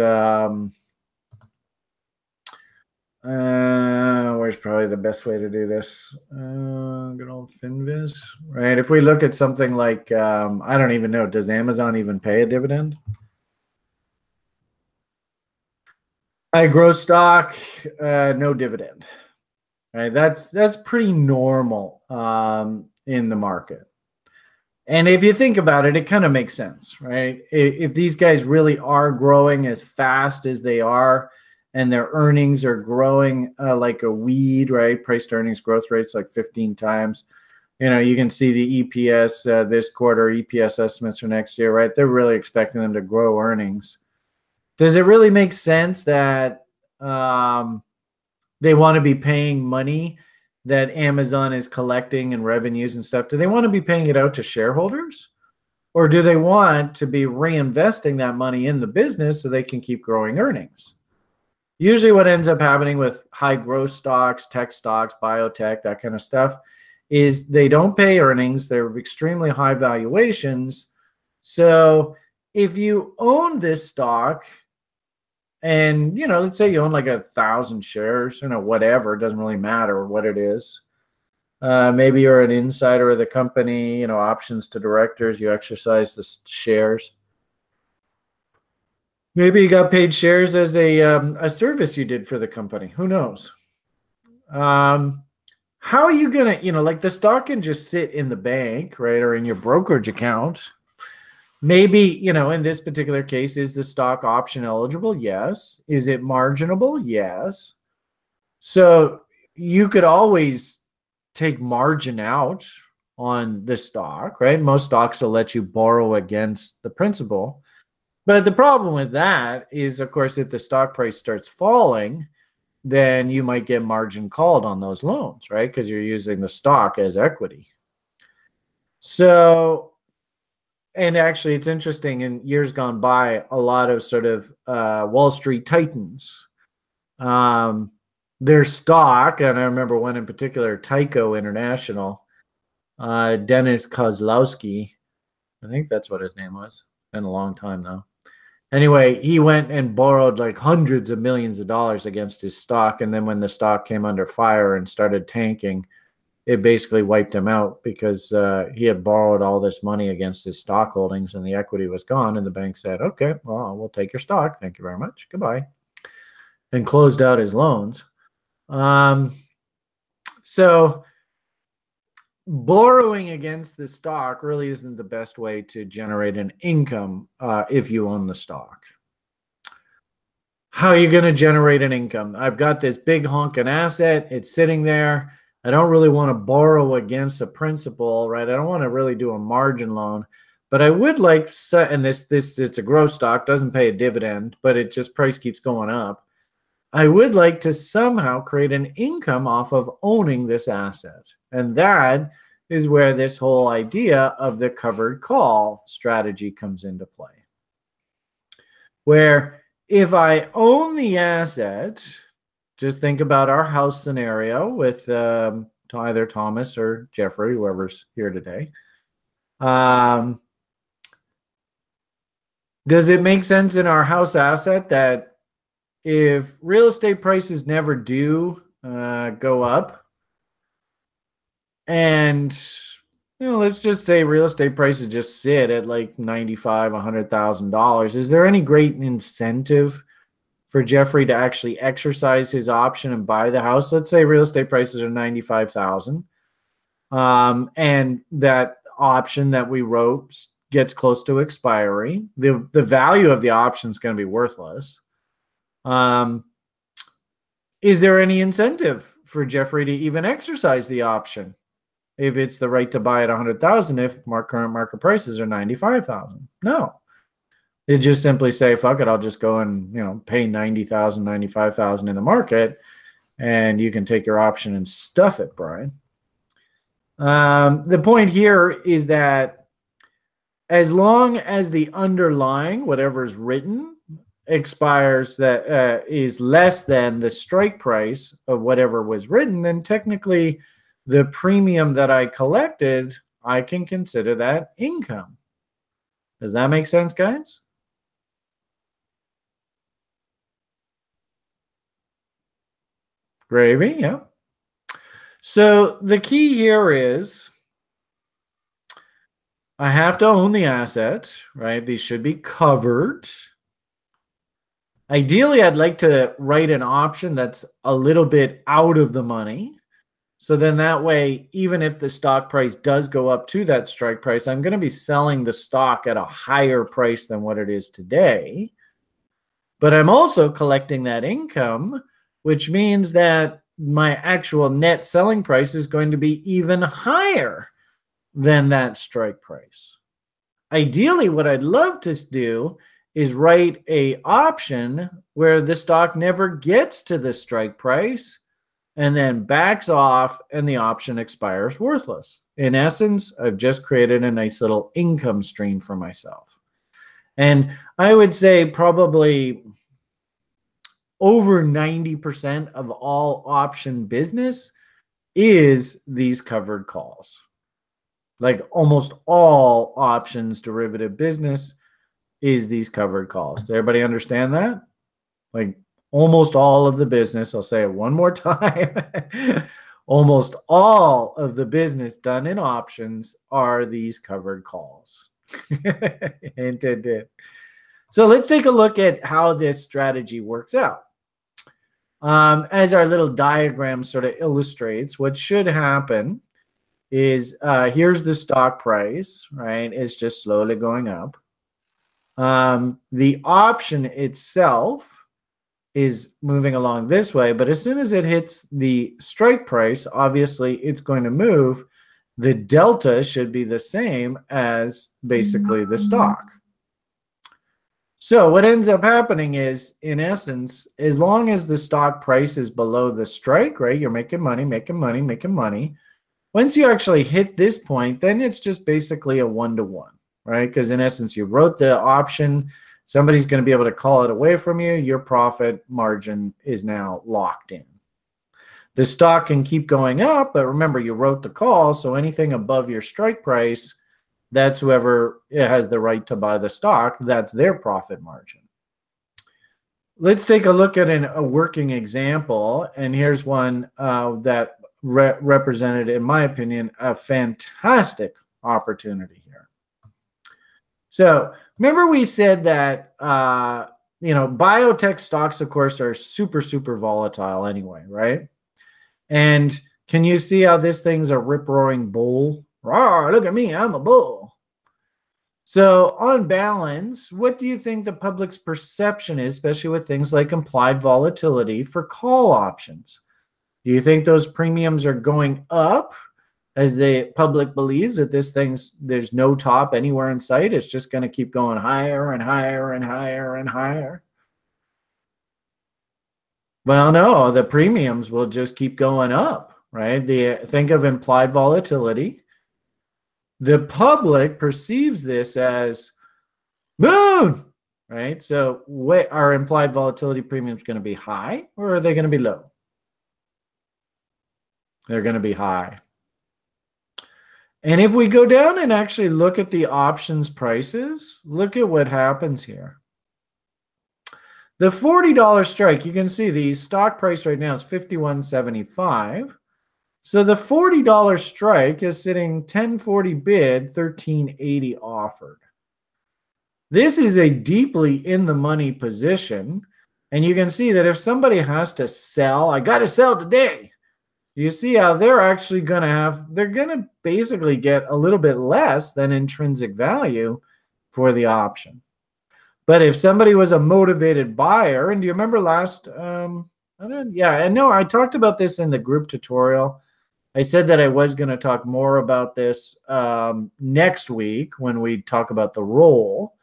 where's probably the best way to do this? Good old FinViz, right? If we look at something like, I don't even know, does Amazon even pay a dividend? High growth stock, no dividend. Right, that's pretty normal in the market. And if you think about it, it kind of makes sense, right? If these guys really are growing as fast as they are, and their earnings are growing like a weed, right? Price to earnings growth rates like 15 times. You can see the EPS this quarter, EPS estimates for next year, right? They're really expecting them to grow earnings. Does it really make sense that they want to be paying money that Amazon is collecting and revenues and stuff? Do they want to be paying it out to shareholders? Or do they want to be reinvesting that money in the business so they can keep growing earnings? Usually what ends up happening with high growth stocks, tech stocks, biotech, that kind of stuff, is they don't pay earnings. They're extremely high valuations. So if you own this stock, and, let's say you own like 1,000 shares, whatever, it doesn't really matter what it is. Maybe you're an insider of the company, options to directors, you exercise the shares. Maybe you got paid shares as a service you did for the company. Who knows? How are you going to, like the stock can just sit in the bank, right, or in your brokerage account. Maybe, in this particular case, is the stock option eligible? Yes. Is it marginable? Yes. So you could always take margin out on the stock, right? Most stocks will let you borrow against the principal. But the problem with that is, of course, if the stock price starts falling, then you might get margin called on those loans, right? Because you're using the stock as equity. So, and actually, it's interesting, in years gone by, a lot of sort of Wall Street titans, their stock, and I remember one in particular, Tyco International, Dennis Kozlowski, I think that's what his name was. Been a long time though. Anyway, he went and borrowed like hundreds of millions of dollars against his stock, and then when the stock came under fire and started tanking, it basically wiped him out because he had borrowed all this money against his stock holdings and the equity was gone. And the bank said, okay, well, we'll take your stock. Thank you very much. Goodbye. And closed out his loans. So borrowing against the stock really isn't the best way to generate an income if you own the stock. How are you going to generate an income? I've got this big honking asset. It's sitting there. I don't really want to borrow against a principal, right? I don't want to really do a margin loan, but I would like, and this it's a growth stock, doesn't pay a dividend, but it just price keeps going up. I would like to somehow create an income off of owning this asset. And that is where this whole idea of the covered call strategy comes into play. Where if I own the asset, just think about our house scenario with either Thomas or Jeffrey, whoever's here today. Does it make sense in our house asset that if real estate prices never do go up, and let's just say real estate prices just sit at like $95,000, $100,000, is there any great incentive for Jeffrey to actually exercise his option and buy the house. Let's say real estate prices are $95,000, and that option that we wrote gets close to expiry. The value of the option is going to be worthless. Is there any incentive for Jeffrey to even exercise the option if it's the right to buy at $100,000 if current market prices are $95,000? No. They just simply say, fuck it, I'll just go and pay $90,000, $95,000 in the market, and you can take your option and stuff it, Brian. The point here is that as long as the underlying, whatever is written, expires that is less than the strike price of whatever was written, then technically the premium that I collected, I can consider that income. Does that make sense, guys? Gravy, yeah. So the key here is I have to own the asset, right? These should be covered. Ideally, I'd like to write an option that's a little bit out of the money. So then that way, even if the stock price does go up to that strike price, I'm going to be selling the stock at a higher price than what it is today. But I'm also collecting that income, which means that my actual net selling price is going to be even higher than that strike price. Ideally, what I'd love to do is write an option where the stock never gets to the strike price and then backs off and the option expires worthless. In essence, I've just created a nice little income stream for myself. And I would say probably over 90% of all option business is these covered calls. Like almost all options derivative business is these covered calls. Does everybody understand that? Like almost all of the business, I'll say it one more time, almost all of the business done in options are these covered calls. So let's take a look at how this strategy works out. As our little diagram sort of illustrates, what should happen is here's the stock price, right? It's just slowly going up. The option itself is moving along this way, but as soon as it hits the strike price, obviously it's going to move. The delta should be the same as basically the stock. So what ends up happening is, in essence, as long as the stock price is below the strike, right, you're making money, making money, making money. Once you actually hit this point, then it's just basically a one-to-one, right? Because in essence, you wrote the option. Somebody's going to be able to call it away from you. Your profit margin is now locked in. The stock can keep going up, but remember, you wrote the call, so anything above your strike price, that's whoever has the right to buy the stock. That's their profit margin. Let's take a look at a working example. And here's one that represented, in my opinion, a fantastic opportunity here. So remember we said that, biotech stocks, of course, are super, super volatile anyway, right? And can you see how this thing's a rip-roaring bull? Rawr, look at me, I'm a bull. So on balance, what do you think the public's perception is, especially with things like implied volatility for call options? Do you think those premiums are going up as the public believes that there's no top anywhere in sight? It's just going to keep going higher and higher and higher and higher. Well, no, the premiums will just keep going up, right? Think of implied volatility. The public perceives this as boom, right? So what are implied volatility premiums going to be, high or are they going to be low? They're going to be high. And if we go down and actually look at the options prices, look at what happens here. The $40 strike, you can see the stock price right now is $51.75. So the $40 strike is sitting $10.40 bid, $13.80 offered. This is a deeply in the money position. And you can see that if somebody has to sell, I got to sell today. You see how they're actually going to they're going to basically get a little bit less than intrinsic value for the option. But if somebody was a motivated buyer, and do you remember last, I talked about this in the group tutorial. I said that I was going to talk more about this next week when we talk about the role.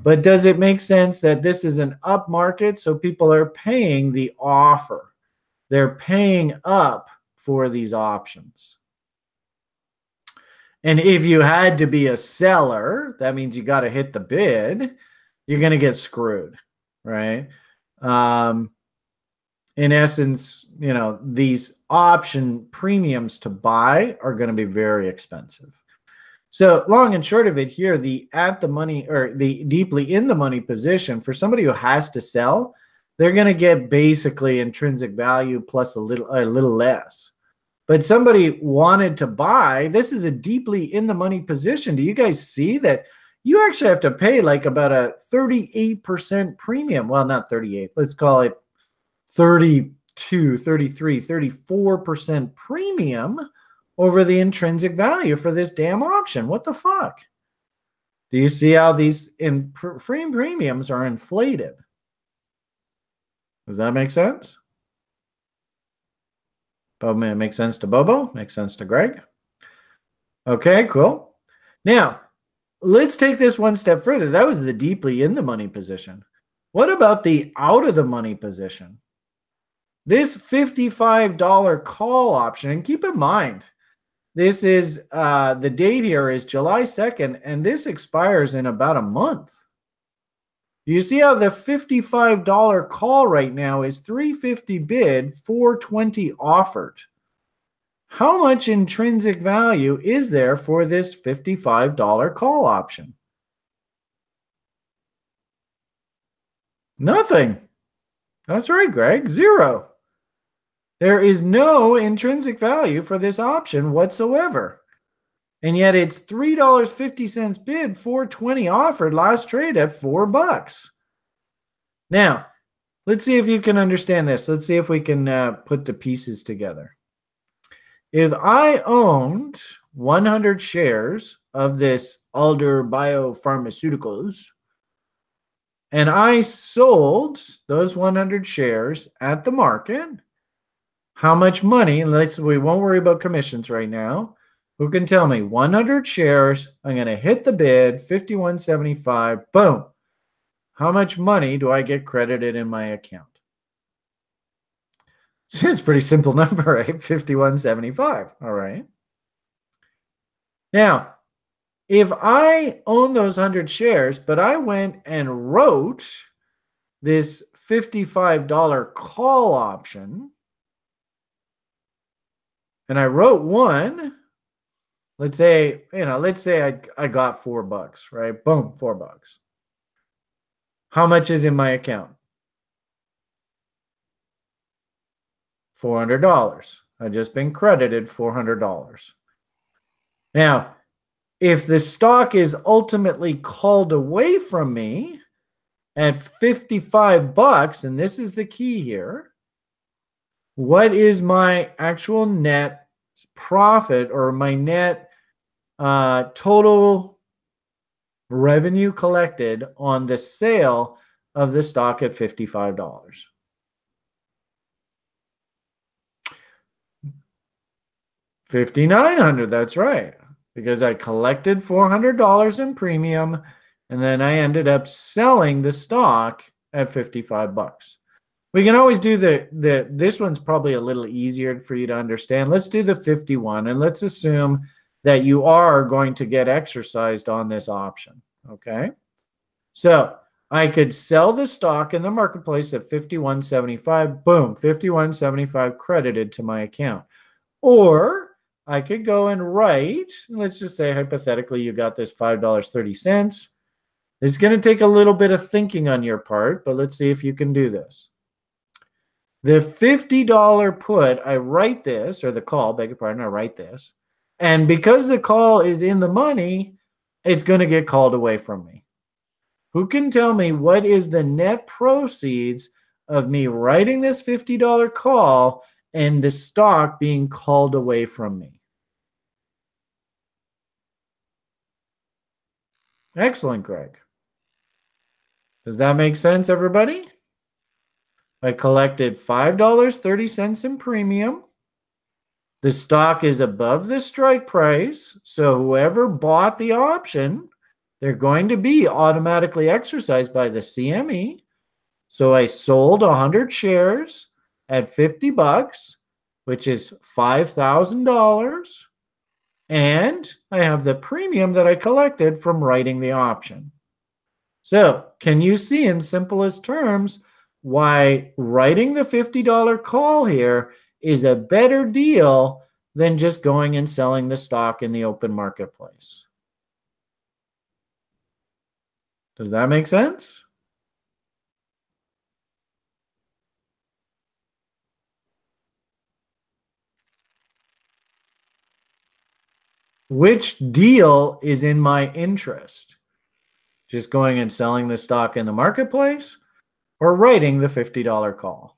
But does it make sense that this is an up market? So people are paying the offer. They're paying up for these options. And if you had to be a seller, that means you got to hit the bid. You're going to get screwed, right? In essence, these option premiums to buy are going to be very expensive. So long and short of it here, the at the money or the deeply in the money position for somebody who has to sell, they're going to get basically intrinsic value plus a little less. But somebody wanted to buy, this is a deeply in the money position. Do you guys see that you actually have to pay like about a 38% premium? Well, not 38. Let's call it 32, 33, 34% premium over the intrinsic value for this damn option. What the fuck? Do you see how these free premiums are inflated? Does that make sense? Bobo, makes sense to Bobo? Makes sense to Greg? Okay, cool. Now, let's take this one step further. That was the deeply in the money position. What about the out of the money position? This $55 call option, and keep in mind, this is the date here is July 2nd, and this expires in about a month. You see how the $55 call right now is $350 bid, $420 offered. How much intrinsic value is there for this $55 call option? Nothing. That's right, Greg. Zero. There is no intrinsic value for this option whatsoever. And yet it's $3.50 bid, $4.20 offered, last trade at $4. Now, let's see if you can understand this. Let's see if we can put the pieces together. If I owned 100 shares of this Alder Biopharmaceuticals, and I sold those 100 shares at the market, how much money, we won't worry about commissions right now. Who can tell me 100 shares, I'm going to hit the bid, $51.75, boom. How much money do I get credited in my account? It's a pretty simple number, right? $51.75, all right. Now, if I own those 100 shares, but I went and wrote this $55 call option, and I wrote one, let's say I got $4, right? Boom, $4. How much is in my account? $400. I've just been credited $400. Now, if the stock is ultimately called away from me at $55, and this is the key here, what is my actual net profit or my net total revenue collected on the sale of the stock at $55? $5,900, that's right. Because I collected $400 in premium, and then I ended up selling the stock at $55. We can always do this one's probably a little easier for you to understand. Let's do the 51, and let's assume that you are going to get exercised on this option, okay? So I could sell the stock in the marketplace at $51.75, boom, $51.75 credited to my account. Or I could go and write, let's just say hypothetically you got this $5.30. It's going to take a little bit of thinking on your part, but let's see if you can do this. The $50 put, I write this, or the call, beg your pardon, I write this. And because the call is in the money, it's going to get called away from me. Who can tell me what is the net proceeds of me writing this $50 call and the stock being called away from me. Excellent, Greg. Does that make sense, everybody? I collected $5.30 in premium. The stock is above the strike price, so whoever bought the option, they're going to be automatically exercised by the CME. So I sold 100 shares at 50 bucks, which is $5,000. And I have the premium that I collected from writing the option. So can you see in simplest terms why writing the $50 call here is a better deal than just going and selling the stock in the open marketplace? Does that make sense? Which deal is in my interest? Just going and selling the stock in the marketplace or writing the $50 call?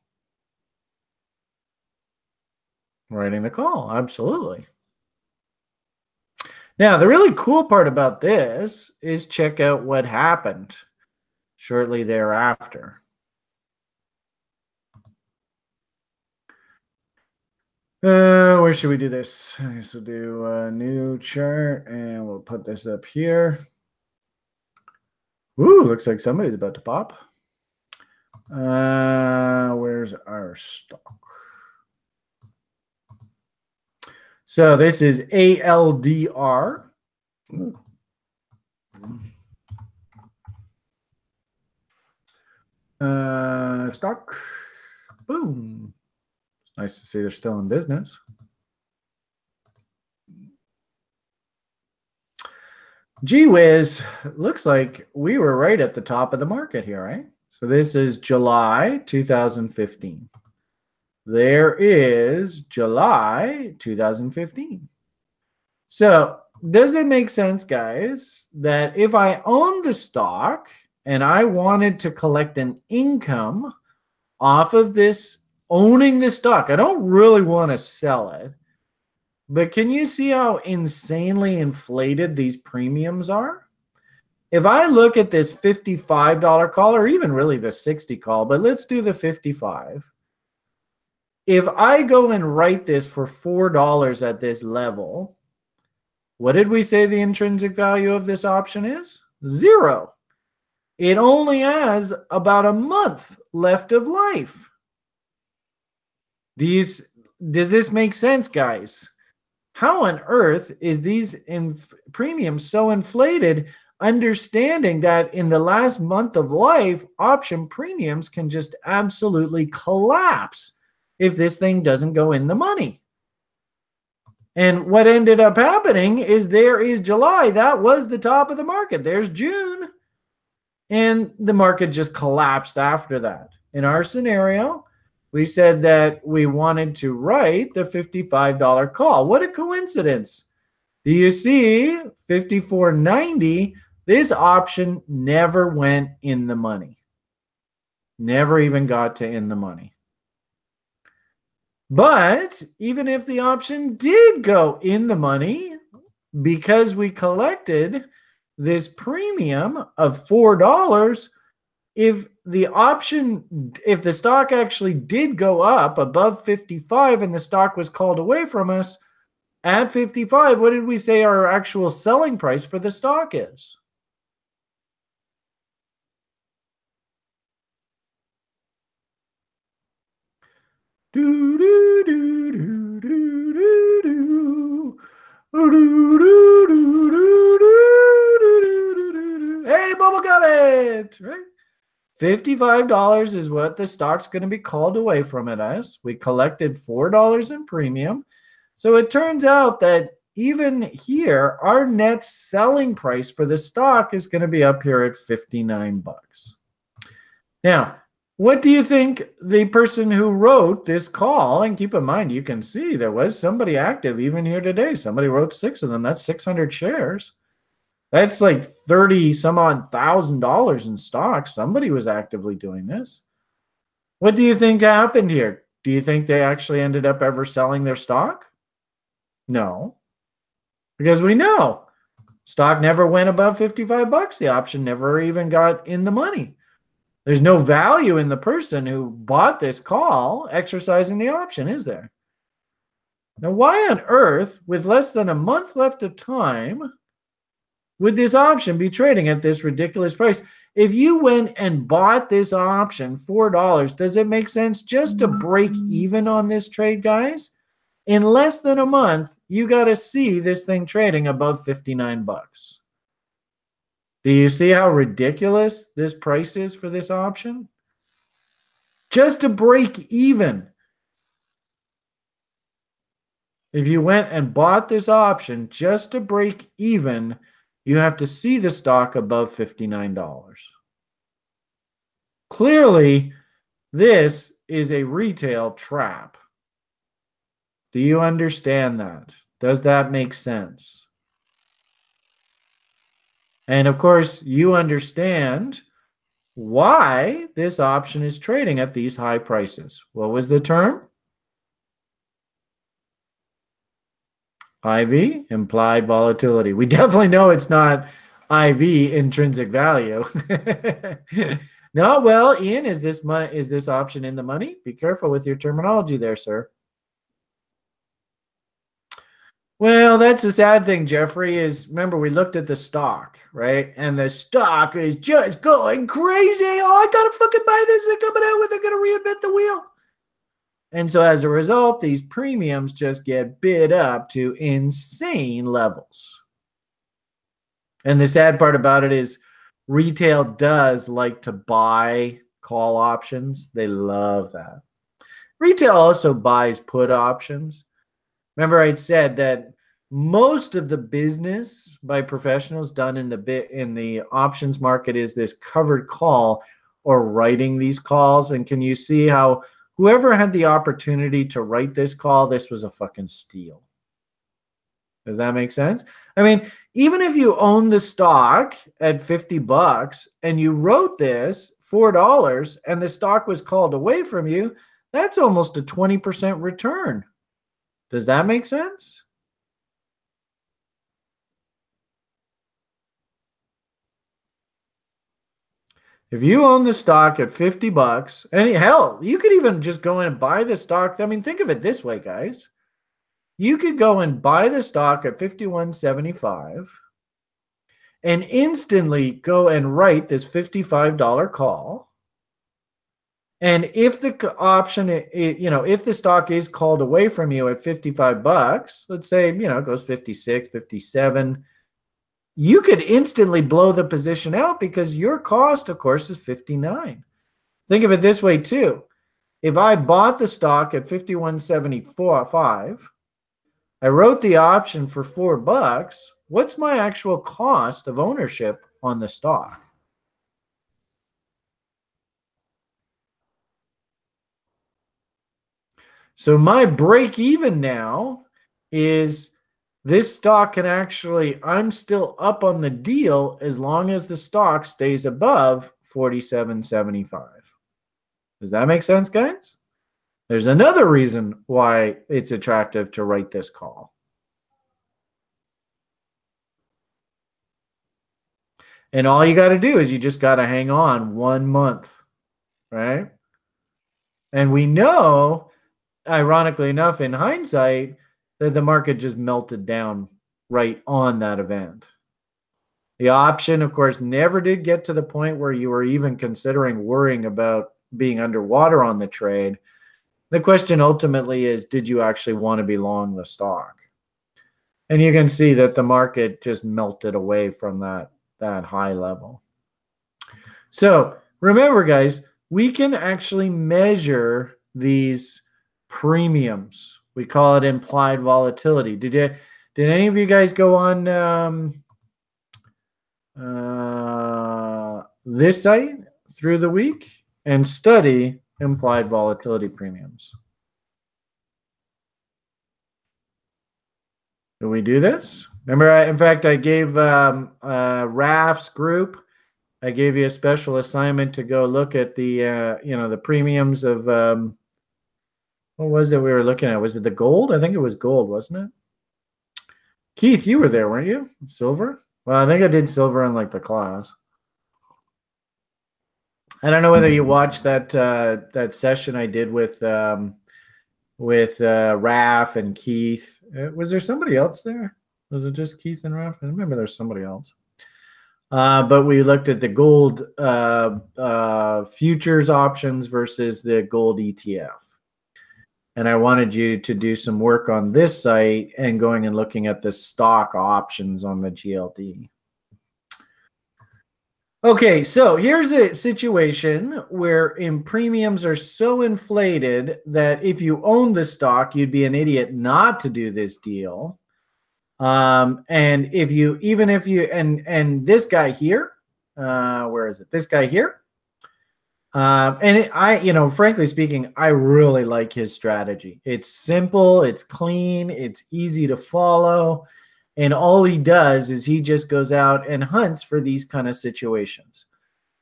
Writing the call, absolutely. Now, the really cool part about this is check out what happened shortly thereafter. Where should we do this? So do a new chart and we'll put this up here. Ooh, looks like somebody's about to pop. Where's our stock? So this is ALDR. Stock. Boom. It's nice to see they're still in business. Gee whiz, looks like we were right at the top of the market here, right? So this is July 2015. There is July 2015. So does it make sense, guys, that if I owned the stock and I wanted to collect an income off of this, owning the stock, I don't really want to sell it, but can you see how insanely inflated these premiums are? If I look at this $55 call, or even really the 60 call, but let's do the 55. If I go and write this for $4 at this level, what did we say the intrinsic value of this option is? 0. It only has about a month left of life. Does this make sense, guys? How on earth is these premiums so inflated, understanding that in the last month of life, option premiums can just absolutely collapse if this thing doesn't go in the money? And what ended up happening is there is July. That was the top of the market. There's June. And the market just collapsed after that. In our scenario, we said that we wanted to write the $55 call. What a coincidence. Do you see $54.90? This option never went in the money. Never even got to in the money. But even if the option did go in the money, because we collected this premium of $4, if the stock actually did go up above 55 and the stock was called away from us at 55, what did we say our actual selling price for the stock is? Do, do, do, do, do, do, do. Hey, Bubba got it, right? $55 is what the stock's going to be called away from it as. We collected $4 in premium. So it turns out that even here, our net selling price for the stock is going to be up here at 59 bucks. Now, what do you think the person who wrote this call, and keep in mind, you can see there was somebody active even here today. Somebody wrote 6 of them. That's 600 shares. That's like 30 some odd $1,000 in stock. Somebody was actively doing this. What do you think happened here? Do you think they actually ended up ever selling their stock? No, because we know stock never went above 55 bucks. The option never even got in the money. There's no value in the person who bought this call exercising the option, is there? Now, why on earth, with less than a month left of time, would this option be trading at this ridiculous price? If you went and bought this option, $4, does it make sense just to break even on this trade, guys? In less than a month, you got to see this thing trading above 59 bucks. Do you see how ridiculous this price is for this option? Just to break even. If you went and bought this option just to break even, you have to see the stock above $59. Clearly, this is a retail trap. Do you understand that? Does that make sense? And of course, you understand why this option is trading at these high prices. What was the term? IV, implied volatility. We definitely know it's not IV, intrinsic value. No, well, Ian, is this option in the money? Be careful with your terminology there, sir. Well, that's the sad thing, Jeffrey, is remember we looked at the stock, right? And the stock is just going crazy. Oh, I gotta fucking buy this. They're coming out with, they're gonna reinvent the wheel. And so as a result, these premiums just get bid up to insane levels. And the sad part about it is retail does like to buy call options. They love that. Retail also buys put options. Remember, I said that most of the business by professionals done in the options market is this covered call or writing these calls. And can you see how whoever had the opportunity to write this call, this was a fucking steal? Does that make sense? I mean, even if you own the stock at 50 bucks and you wrote this $4 and the stock was called away from you, that's almost a 20% return. Does that make sense? If you own the stock at 50 bucks, and hell, you could even just go in and buy the stock. I mean, think of it this way, guys. You could go and buy the stock at 51.75 and instantly go and write this $55 call. And if the option, if the stock is called away from you at 55 bucks, let's say, it goes 56, 57, you could instantly blow the position out because your cost, of course, is 59. Think of it this way, too. If I bought the stock at 51.75, I wrote the option for $4, what's my actual cost of ownership on the stock? So my break even now is this stock can actually, I'm still up on the deal as long as the stock stays above 47.75. Does that make sense, guys? There's another reason why it's attractive to write this call. And all you got to do is you just got to hang on 1 month, right? And we know, ironically enough, in hindsight, that the market just melted down right on that event. The option, of course, never did get to the point where you were even considering worrying about being underwater on the trade. The question ultimately is, did you actually want to be long the stock? And you can see that the market just melted away from that high level. So remember, guys, we can actually measure these premiums. We call it implied volatility. Did any of you guys go on this site through the week and study implied volatility premiums? Did we do this? Remember, in fact, I gave Raf's group I gave you a special assignment to go look at the, the premiums of, what was it we were looking at? Was it the gold? I think it was gold, wasn't it? Keith, you were there, weren't you? Silver? Well, I think I did silver in like the class. I don't know whether you watched that session I did with Raph and Keith. Was there somebody else there? Was it just Keith and Raph? I remember there's somebody else. But we looked at the gold futures options versus the gold ETF. And I wanted you to do some work on this site and going and looking at the stock options on the GLD. Okay, so here's a situation where premiums are so inflated that if you own the stock, you'd be an idiot not to do this deal. And if you, and this guy here, where is it? This guy here. Frankly speaking, I really like his strategy. It's simple, it's clean, it's easy to follow. And all he does is he just goes out and hunts for these kind of situations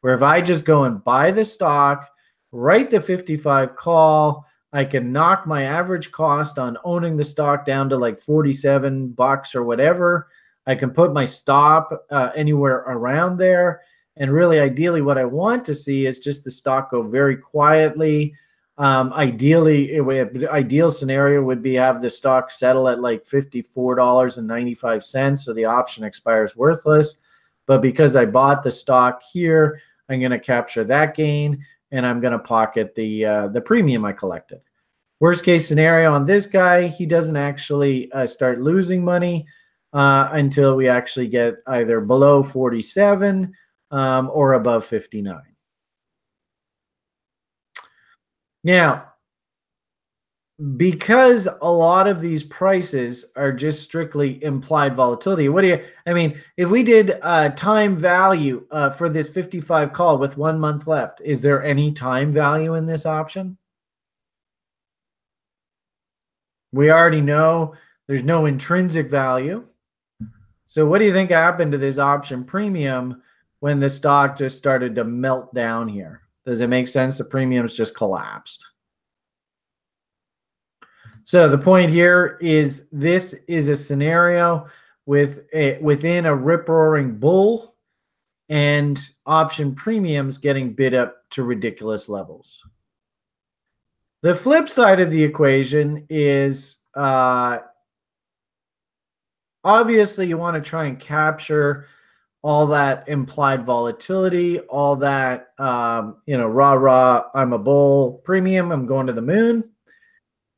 where if I just go and buy the stock, write the 55 call, I can knock my average cost on owning the stock down to like $47 or whatever. I can put my stop anywhere around there. And really, ideally, what I want to see is just the stock go very quietly. Ideal scenario would be have the stock settle at like $54.95, so the option expires worthless. But because I bought the stock here, I'm going to capture that gain, and I'm going to pocket the premium I collected. Worst case scenario on this guy, he doesn't actually start losing money until we actually get either below 47 or above 59. Now, because a lot of these prices are just strictly implied volatility, if we did time value for this 55 call with 1 month left, is there any time value in this option? We already know there's no intrinsic value. So what do you think happened to this option premium when the stock just started to melt down here? Does it make sense? The premiums just collapsed. So the point here is this is a scenario within a rip-roaring bull and option premiums getting bid up to ridiculous levels. The flip side of the equation is obviously you want to try and capture all that implied volatility, all that, rah, I'm a bull premium, I'm going to the moon.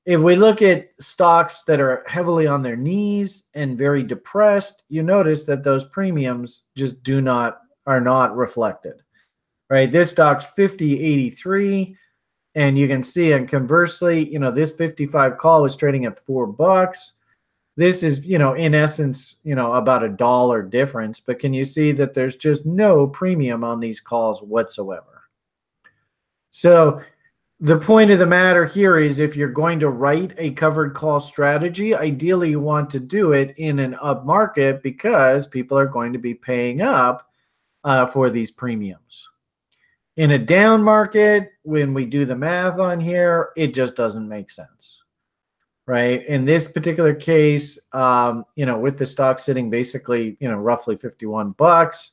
If we look at stocks that are heavily on their knees and very depressed, you notice that those premiums just are not reflected, right? This stock's 50.83, and you can see, and conversely, this 55 call was trading at $4. This is, in essence, about $1 difference, but can you see that there's just no premium on these calls whatsoever? So the point of the matter here is if you're going to write a covered call strategy, ideally you want to do it in an up market because people are going to be paying up for these premiums. In a down market, when we do the math on here, it just doesn't make sense, right? In this particular case, with the stock sitting basically, roughly $51,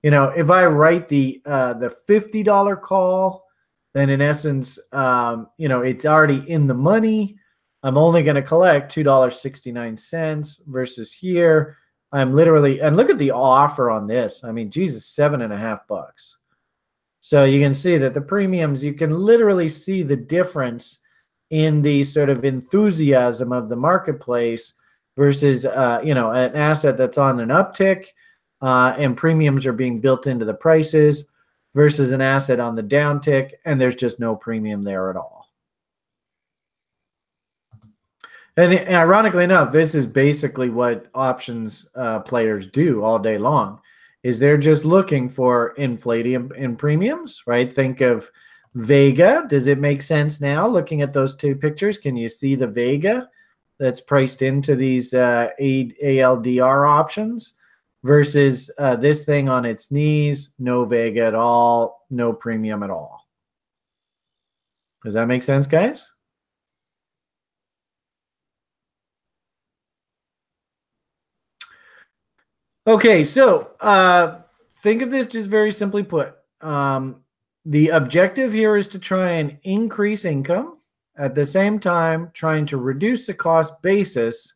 if I write the $50 call, then in essence, it's already in the money. I'm only going to collect $2.69 versus here. I'm literally, and look at the offer on this. I mean, Jesus, $7.50. So you can see that the premiums, you can literally see the difference in the sort of enthusiasm of the marketplace versus, an asset that's on an uptick and premiums are being built into the prices versus an asset on the downtick, and there's just no premium there at all. And ironically enough, this is basically what options players do all day long, is they're just looking for inflating in premiums, right? Think of Vega. Does it make sense now looking at those two pictures? Can you see the Vega that's priced into these ALDR options? versus this thing on its knees, no vega at all, no premium at all. Does that make sense, guys? Okay, so think of this just very simply put. The objective here is to try and increase income at the same time trying to reduce the cost basis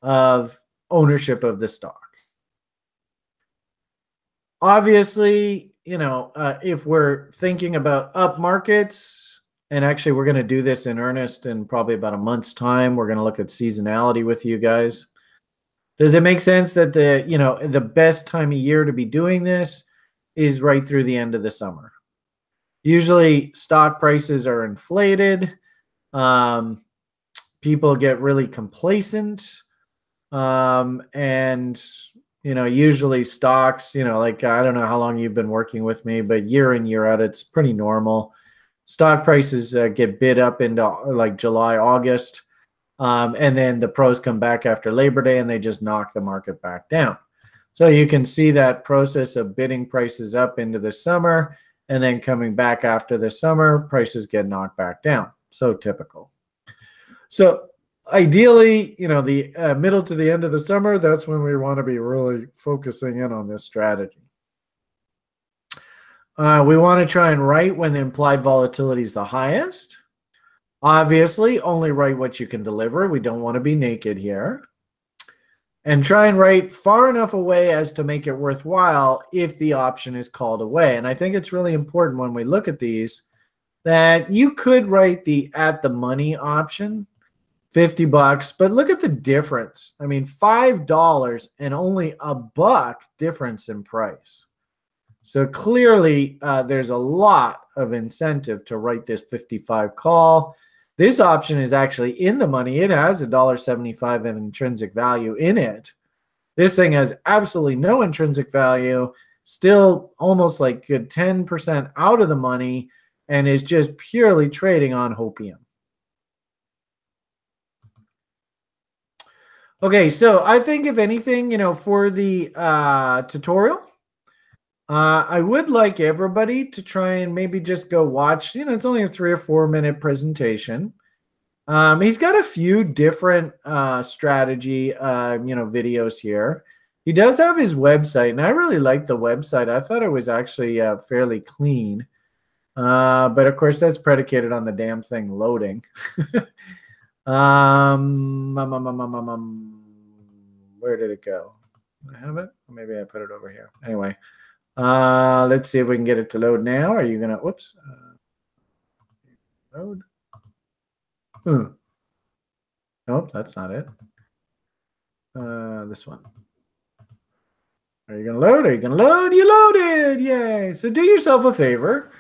of ownership of the stock. Obviously, if we're thinking about up markets, and actually we're going to do this in earnest in probably about a month's time, we're going to look at seasonality with you guys. Does it make sense that the best time of year to be doing this is right through the end of the summer? Usually stock prices are inflated. People get really complacent. And usually stocks, like I don't know how long you've been working with me, but year in, year out, it's pretty normal. Stock prices get bid up into like July, August. And then the pros come back after Labor Day and they just knock the market back down. So you can see that process of bidding prices up into the summer and then coming back after the summer, prices get knocked back down. So typical. So ideally, the middle to the end of the summer, that's when we want to be really focusing in on this strategy. We want to try and write when the implied volatility is the highest. Obviously, only write what you can deliver. We don't want to be naked here. And try and write far enough away as to make it worthwhile if the option is called away. And I think it's really important when we look at these that you could write the at the money option, $50, but look at the difference. I mean, $5 and only $1 difference in price. So clearly, there's a lot of incentive to write this 55 call. This option is actually in the money. It has $1.75 of intrinsic value in it. This thing has absolutely no intrinsic value, still almost like good 10% out of the money, and is just purely trading on hopium. Okay, so I think if anything, for the tutorial, I would like everybody to try and maybe just go watch, it's only a 3 or 4 minute presentation. He's got a few different strategy, videos here. He does have his website, and I really like the website. I thought it was actually fairly clean. But of course, that's predicated on the damn thing loading. Where did it go? Do I have it? Maybe I put it over here. Anyway. Let's see if we can get it to load now. Are you gonna? Whoops. Load. Nope, that's not it. This one. Are you gonna load? Are you gonna load? You loaded! Yay! So do yourself a favor,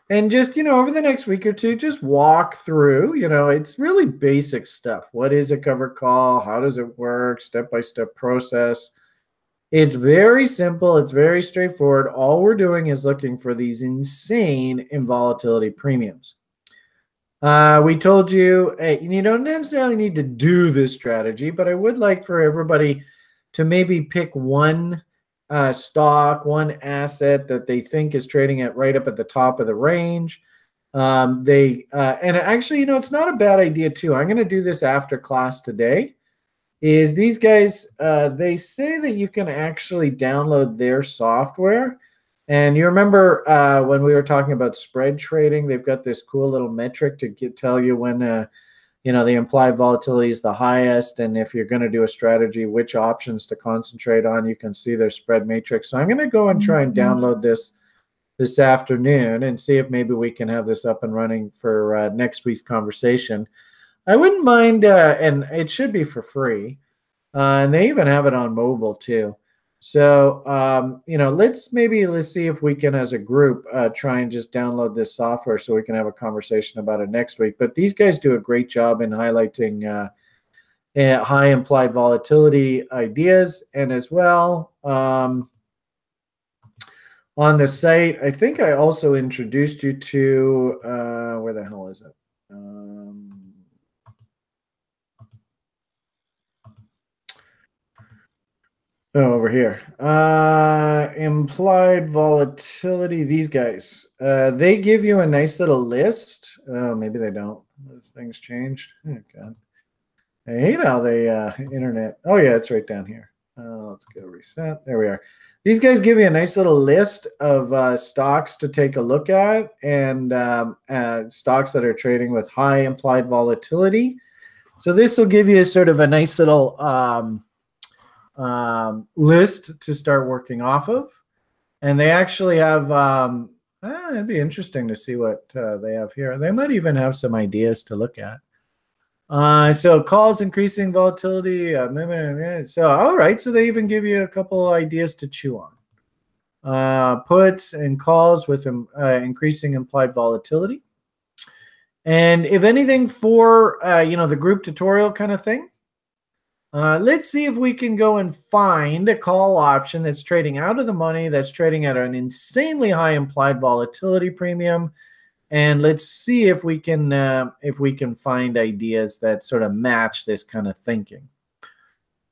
and just over the next week or two, just walk through. It's really basic stuff. What is a covered call? How does it work? Step-by-step process. It's very simple. It's very straightforward. All we're doing is looking for these insane in volatility premiums. We told you, you don't necessarily need to do this strategy, but I would like for everybody to maybe pick one stock, one asset that they think is trading at right up at the top of the range. And actually, it's not a bad idea too. I'm going to do this after class today. Is these guys, they say that you can actually download their software. And you remember when we were talking about spread trading, they've got this cool little metric to tell you when, the implied volatility is the highest. And if you're going to do a strategy, which options to concentrate on, you can see their spread matrix. So I'm going to go and try and download this afternoon and see if maybe we can have this up and running for next week's conversation. I wouldn't mind, and it should be for free. And they even have it on mobile too. So, let's see if we can, as a group, try and just download this software so we can have a conversation about it next week. But these guys do a great job in highlighting high implied volatility ideas. And as well, on the site, I think I also introduced you to, where the hell is it? Oh, over here. Implied volatility. These guys. They give you a nice little list. Oh, maybe they don't. Those things changed. Oh, God. I hate how they internet. Oh yeah, it's right down here. Let's go reset. There we are. These guys give you a nice little list of stocks to take a look at, and stocks that are trading with high implied volatility. So this will give you sort of a nice little list to start working off of. And they actually have. It'd be interesting to see what they have here. They might even have some ideas to look at. So calls increasing volatility. So all right, so they even give you a couple ideas to chew on. Puts and calls with increasing implied volatility. And if anything for the group tutorial kind of thing, let's see if we can go and find a call option that's trading out of the money, that's trading at an insanely high implied volatility premium. And let's see if we can find ideas that sort of match this kind of thinking.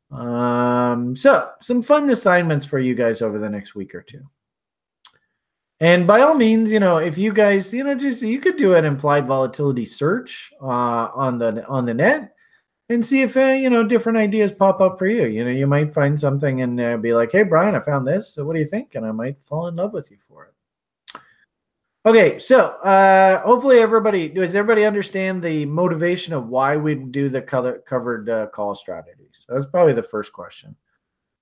So some fun assignments for you guys over the next week or two. And by all means, if you guys, just you could do an implied volatility search on the net and see if different ideas pop up for you. You might find something and be like, "Hey, Brian, I found this. So what do you think?" And I might fall in love with you for it. Okay, so hopefully does everybody understand the motivation of why we do the covered call strategies? So that's probably the first question.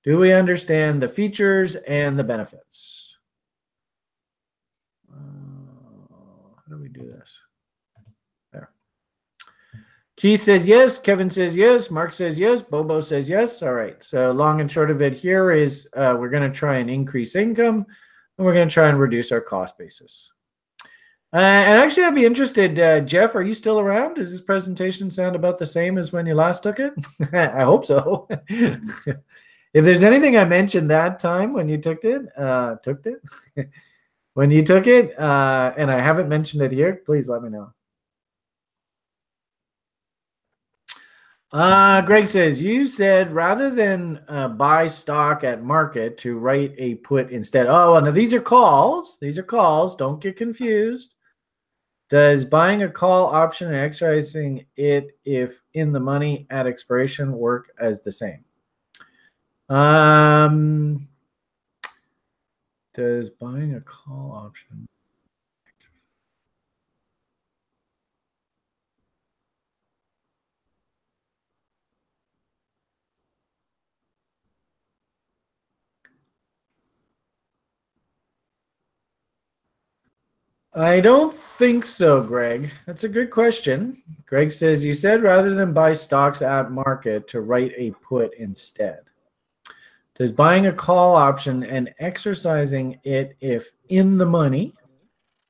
Do we understand the features and the benefits? How do we do this? There. Keith says yes. Kevin says yes. Mark says yes. Bobo says yes. All right. So long and short of it here is we're going to try and increase income, and we're going to try and reduce our cost basis. And actually, I'd be interested, Jeff, are you still around? Does this presentation sound about the same as when you last took it? I hope so. If there's anything I mentioned that time when you took it, when you took it, and I haven't mentioned it here, please let me know. Greg says, you said rather than buy stock at market to write a put instead. Oh, well, now these are calls. These are calls. Don't get confused. Does buying a call option and exercising it if in the money at expiration work as the same? Does buying a call option? I don't think so, Greg. That's a good question. Greg says, you said rather than buy stocks at market to write a put instead. Does buying a call option and exercising it if in the money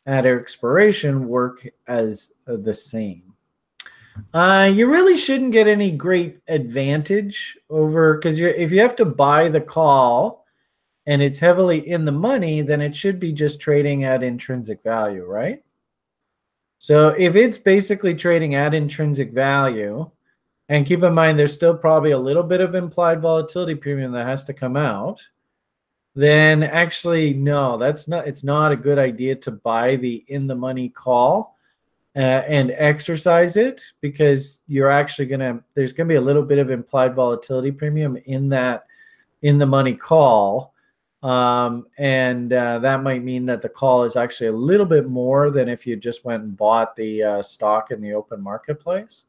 at expiration work as the same? You really shouldn't get any great advantage over, because if you have to buy the call and it's heavily in the money, then it should be just trading at intrinsic value, right? So if it's basically trading at intrinsic value, and keep in mind there's still probably a little bit of implied volatility premium that has to come out, then actually no, it's not a good idea to buy the in the money call and exercise it, because you're actually there's gonna be a little bit of implied volatility premium in the money call. And that might mean that the call is actually a little bit more than if you just went and bought the stock in the open marketplace.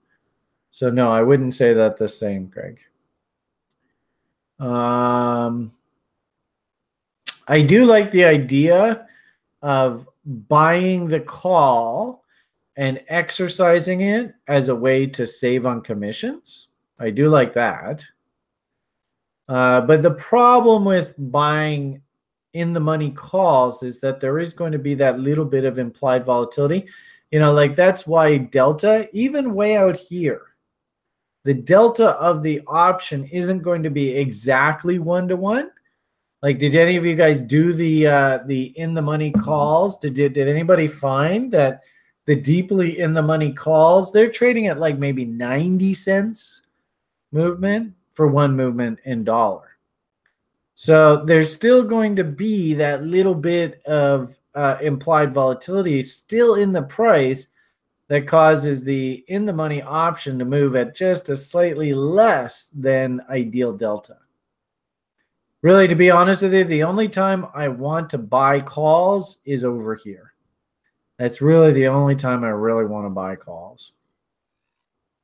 So no, I wouldn't say that the same, Greg. I do like the idea of buying the call and exercising it as a way to save on commissions. I do like that. But the problem with buying in the money calls is that there is going to be that little bit of implied volatility. Like that's why delta, even way out here, the delta of the option isn't going to be exactly 1-to-1. Like, did any of you guys do the in the money calls? Did anybody find that the deeply in the money calls, they're trading at like maybe 90 cents movement for one movement in dollar? So there's still going to be that little bit of implied volatility still in the price that causes the in the money option to move at just a slightly less than ideal delta. Really, to be honest with you, the only time I want to buy calls is over here. That's really the only time I really want to buy calls.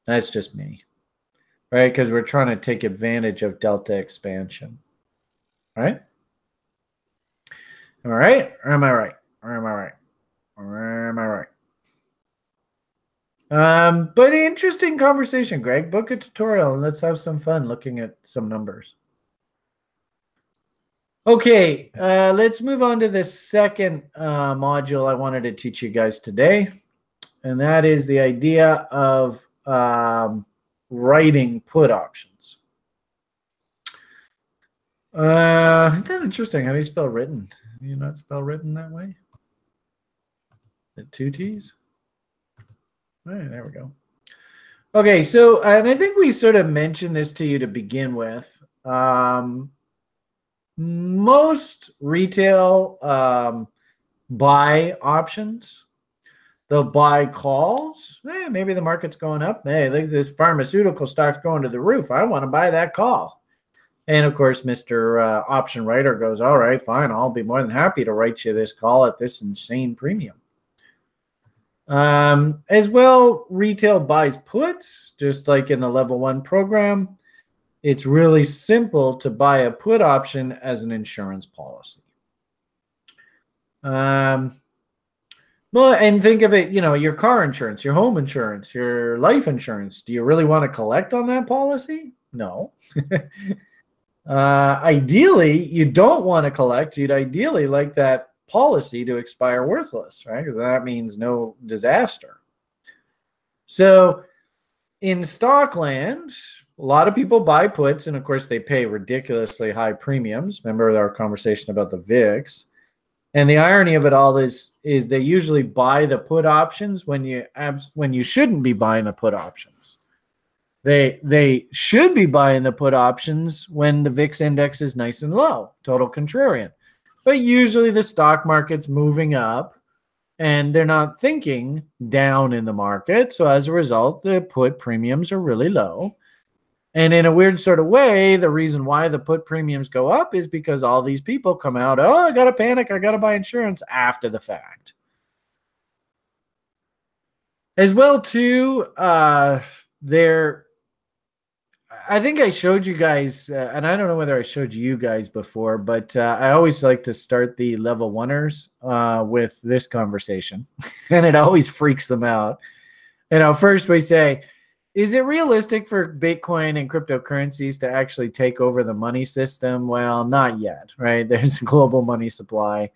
That's just me, right? Because we're trying to take advantage of delta expansion, right? Am I right? Or am I right? Or am I right? Or am I right? But interesting conversation, Greg. Book a tutorial and let's have some fun looking at some numbers. Okay, let's move on to the second module I wanted to teach you guys today, and that is the idea of writing put options. Isn't that interesting? How do you spell written? Do you not spell written that way? The two T's? All right, there we go. Okay, so, and I think we sort of mentioned this to you to begin with. Most retail buy options, they'll buy calls. Maybe the market's going up. Hey, look, this pharmaceutical stock's going to the roof. I want to buy that call. And of course, Mr. Option Writer goes, all right, fine. I'll be more than happy to write you this call at this insane premium. As well, retail buys puts, just like in the level 1 program. It's really simple to buy a put option as an insurance policy. Well, and think of it, your car insurance, your home insurance, your life insurance. Do you really want to collect on that policy? No. Ideally, you don't want to collect. You'd ideally like that policy to expire worthless, right? Because that means no disaster. So in stockland, a lot of people buy puts, and of course they pay ridiculously high premiums. Remember our conversation about the VIX. And the irony of it all is they usually buy the put options when you shouldn't be buying the put options. They should be buying the put options when the VIX index is nice and low, total contrarian. But usually the stock market's moving up and they're not thinking down in the market. So as a result, the put premiums are really low. And in a weird sort of way, the reason why the put premiums go up is because all these people come out, oh, I got to panic, I got to buy insurance after the fact. As well, too, I think I showed you guys, and I don't know whether I showed you guys before, but I always like to start the level 1ers with this conversation, and it always freaks them out. First we say, is it realistic for Bitcoin and cryptocurrencies to actually take over the money system? Well, not yet, right? There's a global money supply,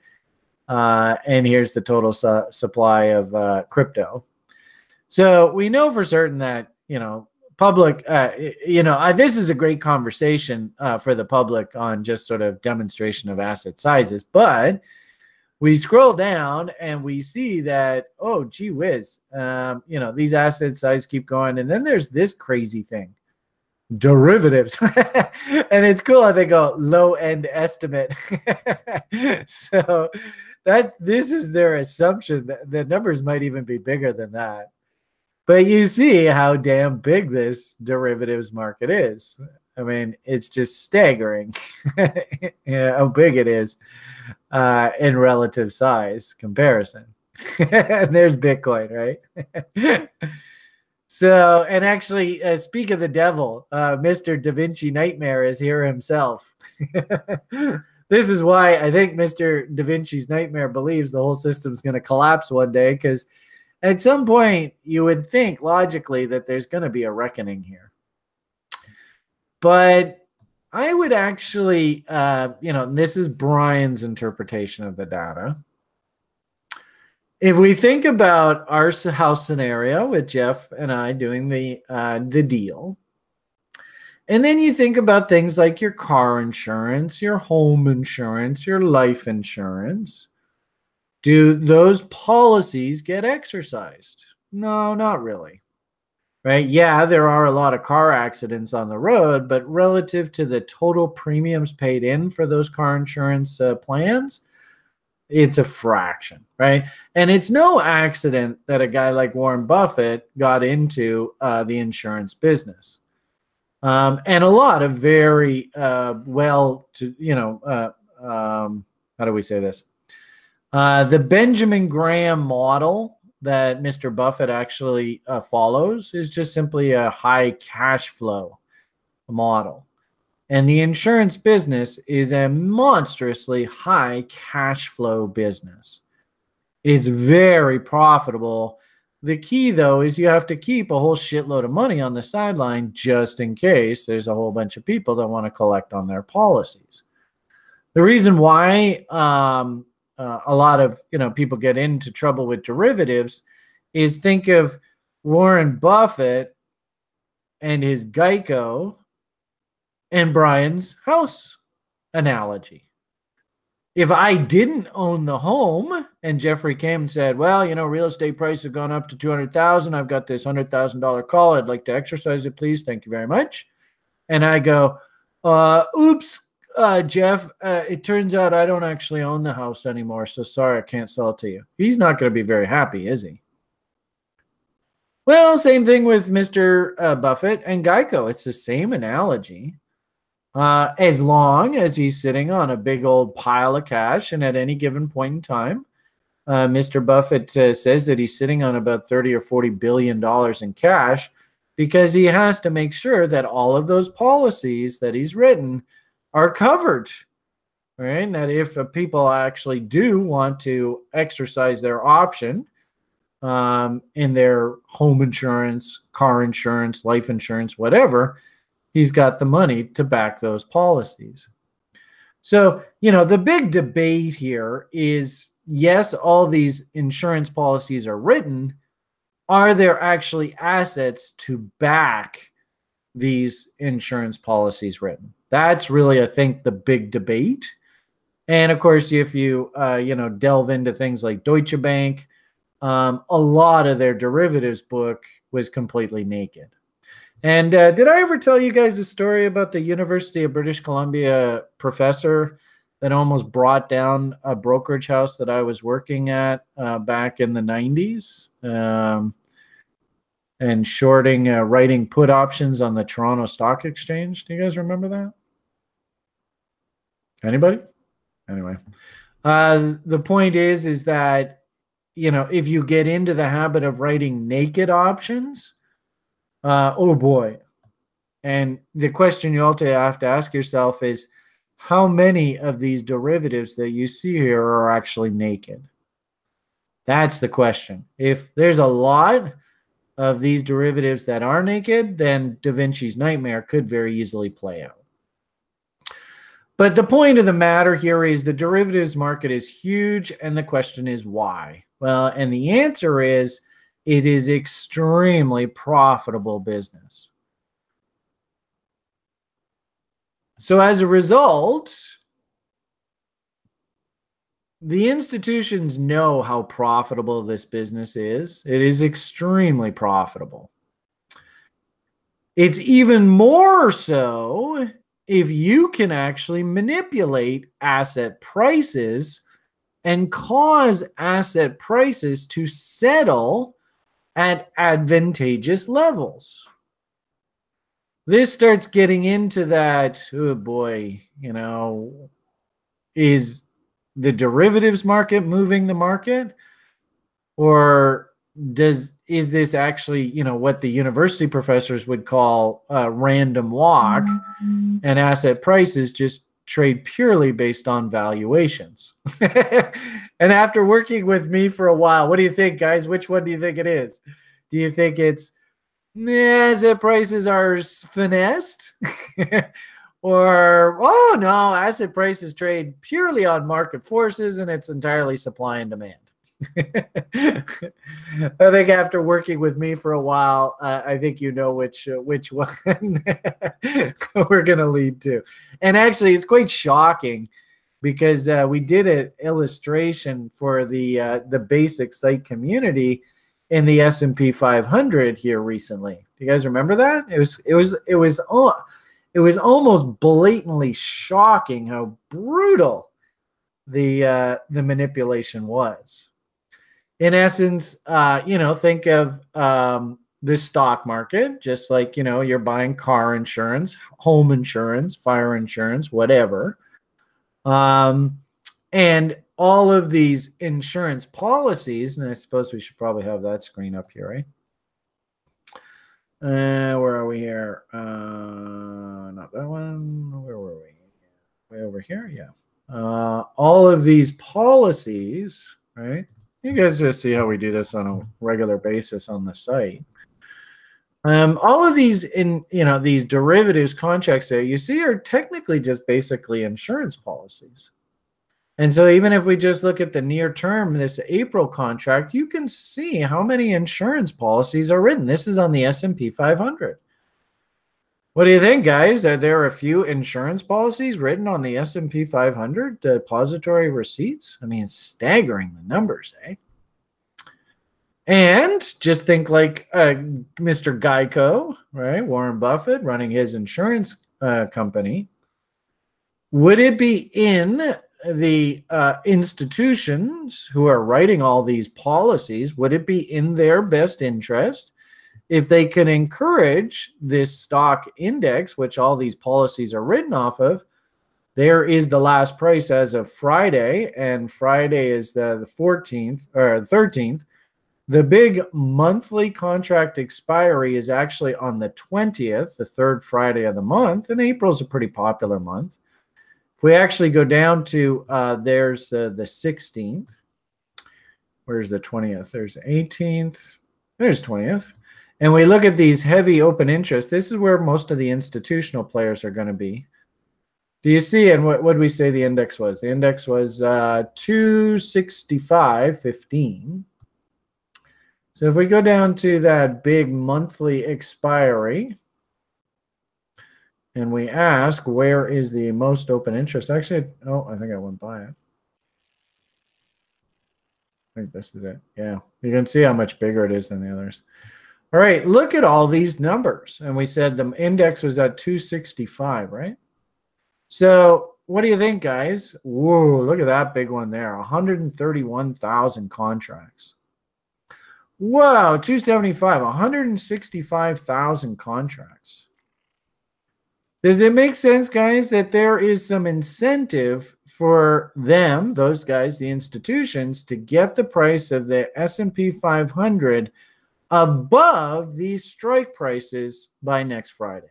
and here's the total supply of crypto. So we know for certain that, public, this is a great conversation for the public on just sort of demonstration of asset sizes. But we scroll down and we see that, oh, gee whiz, these asset sizes keep going. And then there's this crazy thing, derivatives. And it's cool how they go low end estimate. So this is their assumption that the numbers might even be bigger than that. But you see how damn big this derivatives market is. I mean, it's just staggering how big it is in relative size comparison. And there's Bitcoin, right? So, and actually, speak of the devil, Mr. Da Vinci Nightmare is here himself. This is why I think Mr. Da Vinci's Nightmare believes the whole system's going to collapse one day, because at some point, you would think logically that there's going to be a reckoning here. But I would actually, this is Brian's interpretation of the data. If we think about our house scenario with Jeff and I doing the deal, and then you think about things like your car insurance, your home insurance, your life insurance, do those policies get exercised? No, not really. right? Yeah, there are a lot of car accidents on the road, but relative to the total premiums paid in for those car insurance plans, it's a fraction, right? And it's no accident that a guy like Warren Buffett got into the insurance business. And a lot of very how do we say this? The Benjamin Graham model that Mr. Buffett actually follows is just simply a high cash flow model. And the insurance business is a monstrously high cash flow business. It's very profitable. The key, though, is you have to keep a whole shitload of money on the sideline just in case there's a whole bunch of people that want to collect on their policies. The reason why a lot of people get into trouble with derivatives is think of Warren Buffett and his Geico and Brian's house analogy. If I didn't own the home and Jeffrey came and said, well, real estate prices have gone up to $200,000. I've got this $100,000 call. I'd like to exercise it, please. Thank you very much. And I go, oops, Jeff, it turns out I don't actually own the house anymore. So sorry, I can't sell it to you. He's not going to be very happy, is he? Well, same thing with Mr. Buffett and Geico. It's the same analogy. As long as he's sitting on a big old pile of cash, and at any given point in time, Mr. Buffett says that he's sitting on about 30 or 40 billion dollars in cash because he has to make sure that all of those policies that he's written are covered, right? And that if people actually do want to exercise their option in their home insurance, car insurance, life insurance, whatever, he's got the money to back those policies. So, the big debate here is, yes, all these insurance policies are written. Are there actually assets to back these insurance policies written? That's really, I think, the big debate. And of course, if you, delve into things like Deutsche Bank, a lot of their derivatives book was completely naked. And did I ever tell you guys a story about the University of British Columbia professor that almost brought down a brokerage house that I was working at back in the 90s and shorting, writing put options on the Toronto Stock Exchange? Do you guys remember that? Anybody? Anyway, the point is that, if you get into the habit of writing naked options, oh boy. And the question you also have to ask yourself is, how many of these derivatives that you see here are actually naked? That's the question. If there's a lot of these derivatives that are naked, then Da Vinci's nightmare could very easily play out. But the point of the matter here is the derivatives market is huge, and the question is why? Well, and the answer is, it is extremely profitable business. So as a result, the institutions know how profitable this business is. It is extremely profitable. It's even more so if you can actually manipulate asset prices and cause asset prices to settle at advantageous levels. This starts getting into that, oh boy, is the derivatives market moving the market? Or is this actually, what the university professors would call a random walk, and asset prices just trade purely based on valuations? And after working with me for a while, what do you think, guys? Which one do you think it is? Do you think it's asset prices are finessed? Or, oh no, asset prices trade purely on market forces and it's entirely supply and demand? I think after working with me for a while, I think you know which one we're going to lead to. And actually, it's quite shocking because we did an illustration for the basic site community in the S&P 500 here recently. Do you guys remember that? It was almost blatantly shocking how brutal the manipulation was. In essence, think of the stock market, just like, you're buying car insurance, home insurance, fire insurance, whatever. And all of these insurance policies, and I suppose we should probably have that screen up here, right? Where are we here? Not that one. Where were we? Way over here, yeah. All of these policies, right? You guys just see how we do this on a regular basis on the site. All of these these derivatives contracts that you see are technically just basically insurance policies. And so even if we just look at the near term, this April contract, you can see how many insurance policies are written. This is on the S&P 500. What do you think, guys? Are there a few insurance policies written on the S&P 500 depository receipts? I mean, it's staggering, the numbers, eh? And just think like Mr. Geico, right? Warren Buffett running his insurance company. Would it be in the institutions who are writing all these policies, would it be in their best interest if they can encourage this stock index, which all these policies are written off of? There is the last price as of Friday, and Friday is the 14th or 13th. The big monthly contract expiry is actually on the 20th, the third Friday of the month, and April's a pretty popular month. If we actually go down to, there's the 16th. Where's the 20th? There's 18th. There's 20th. And we look at these heavy open interest. This is where most of the institutional players are going to be. Do you see? And what did we say the index was? The index was 265.15. So if we go down to that big monthly expiry, and we ask, where is the most open interest? Actually, I think I went by it. I think this is it. Yeah, you can see how much bigger it is than the others. All right, look at all these numbers. And we said the index was at 265, right? So what do you think, guys? Whoa, look at that big one there. 131,000 contracts. Wow, 275, 165,000 contracts. Does it make sense, guys, that there is some incentive for them, those guys, the institutions, to get the price of the S&P 500 above these strike prices by next Friday?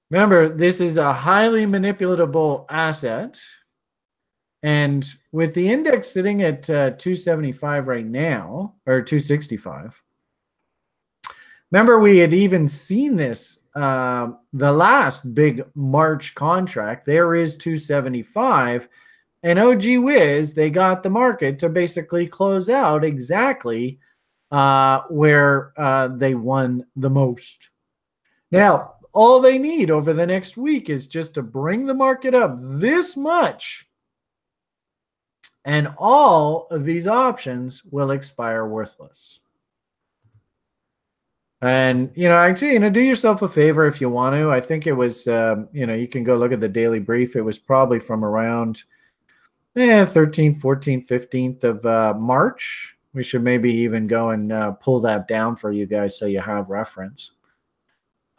Remember, this is a highly manipulatable asset. And with the index sitting at 275 right now, or 265, remember we had even seen this, the last big March contract, there is 275, and oh gee whiz, they got the market to basically close out exactly where they won the most. Now, all they need over the next week is just to bring the market up this much, and all of these options will expire worthless. And, actually, do yourself a favor if you want to. I think it was, you can go look at the daily brief. It was probably from around 13th, 14th, 15th of March. We should maybe even go and pull that down for you guys so you have reference.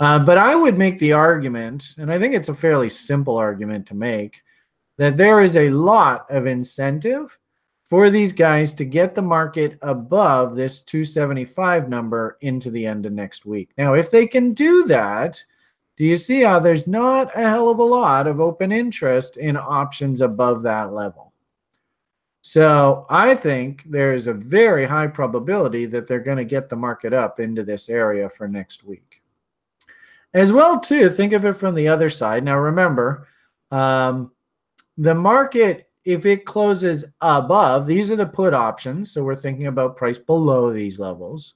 But I would make the argument, and I think it's a fairly simple argument to make, that there is a lot of incentive for these guys to get the market above this 275 number into the end of next week. Now, if they can do that, do you see how there's not a hell of a lot of open interest in options above that level? So I think there's a very high probability that they're going to get the market up into this area for next week. As well, too, think of it from the other side. Now, remember, the market, if it closes above, these are the put options. So we're thinking about price below these levels.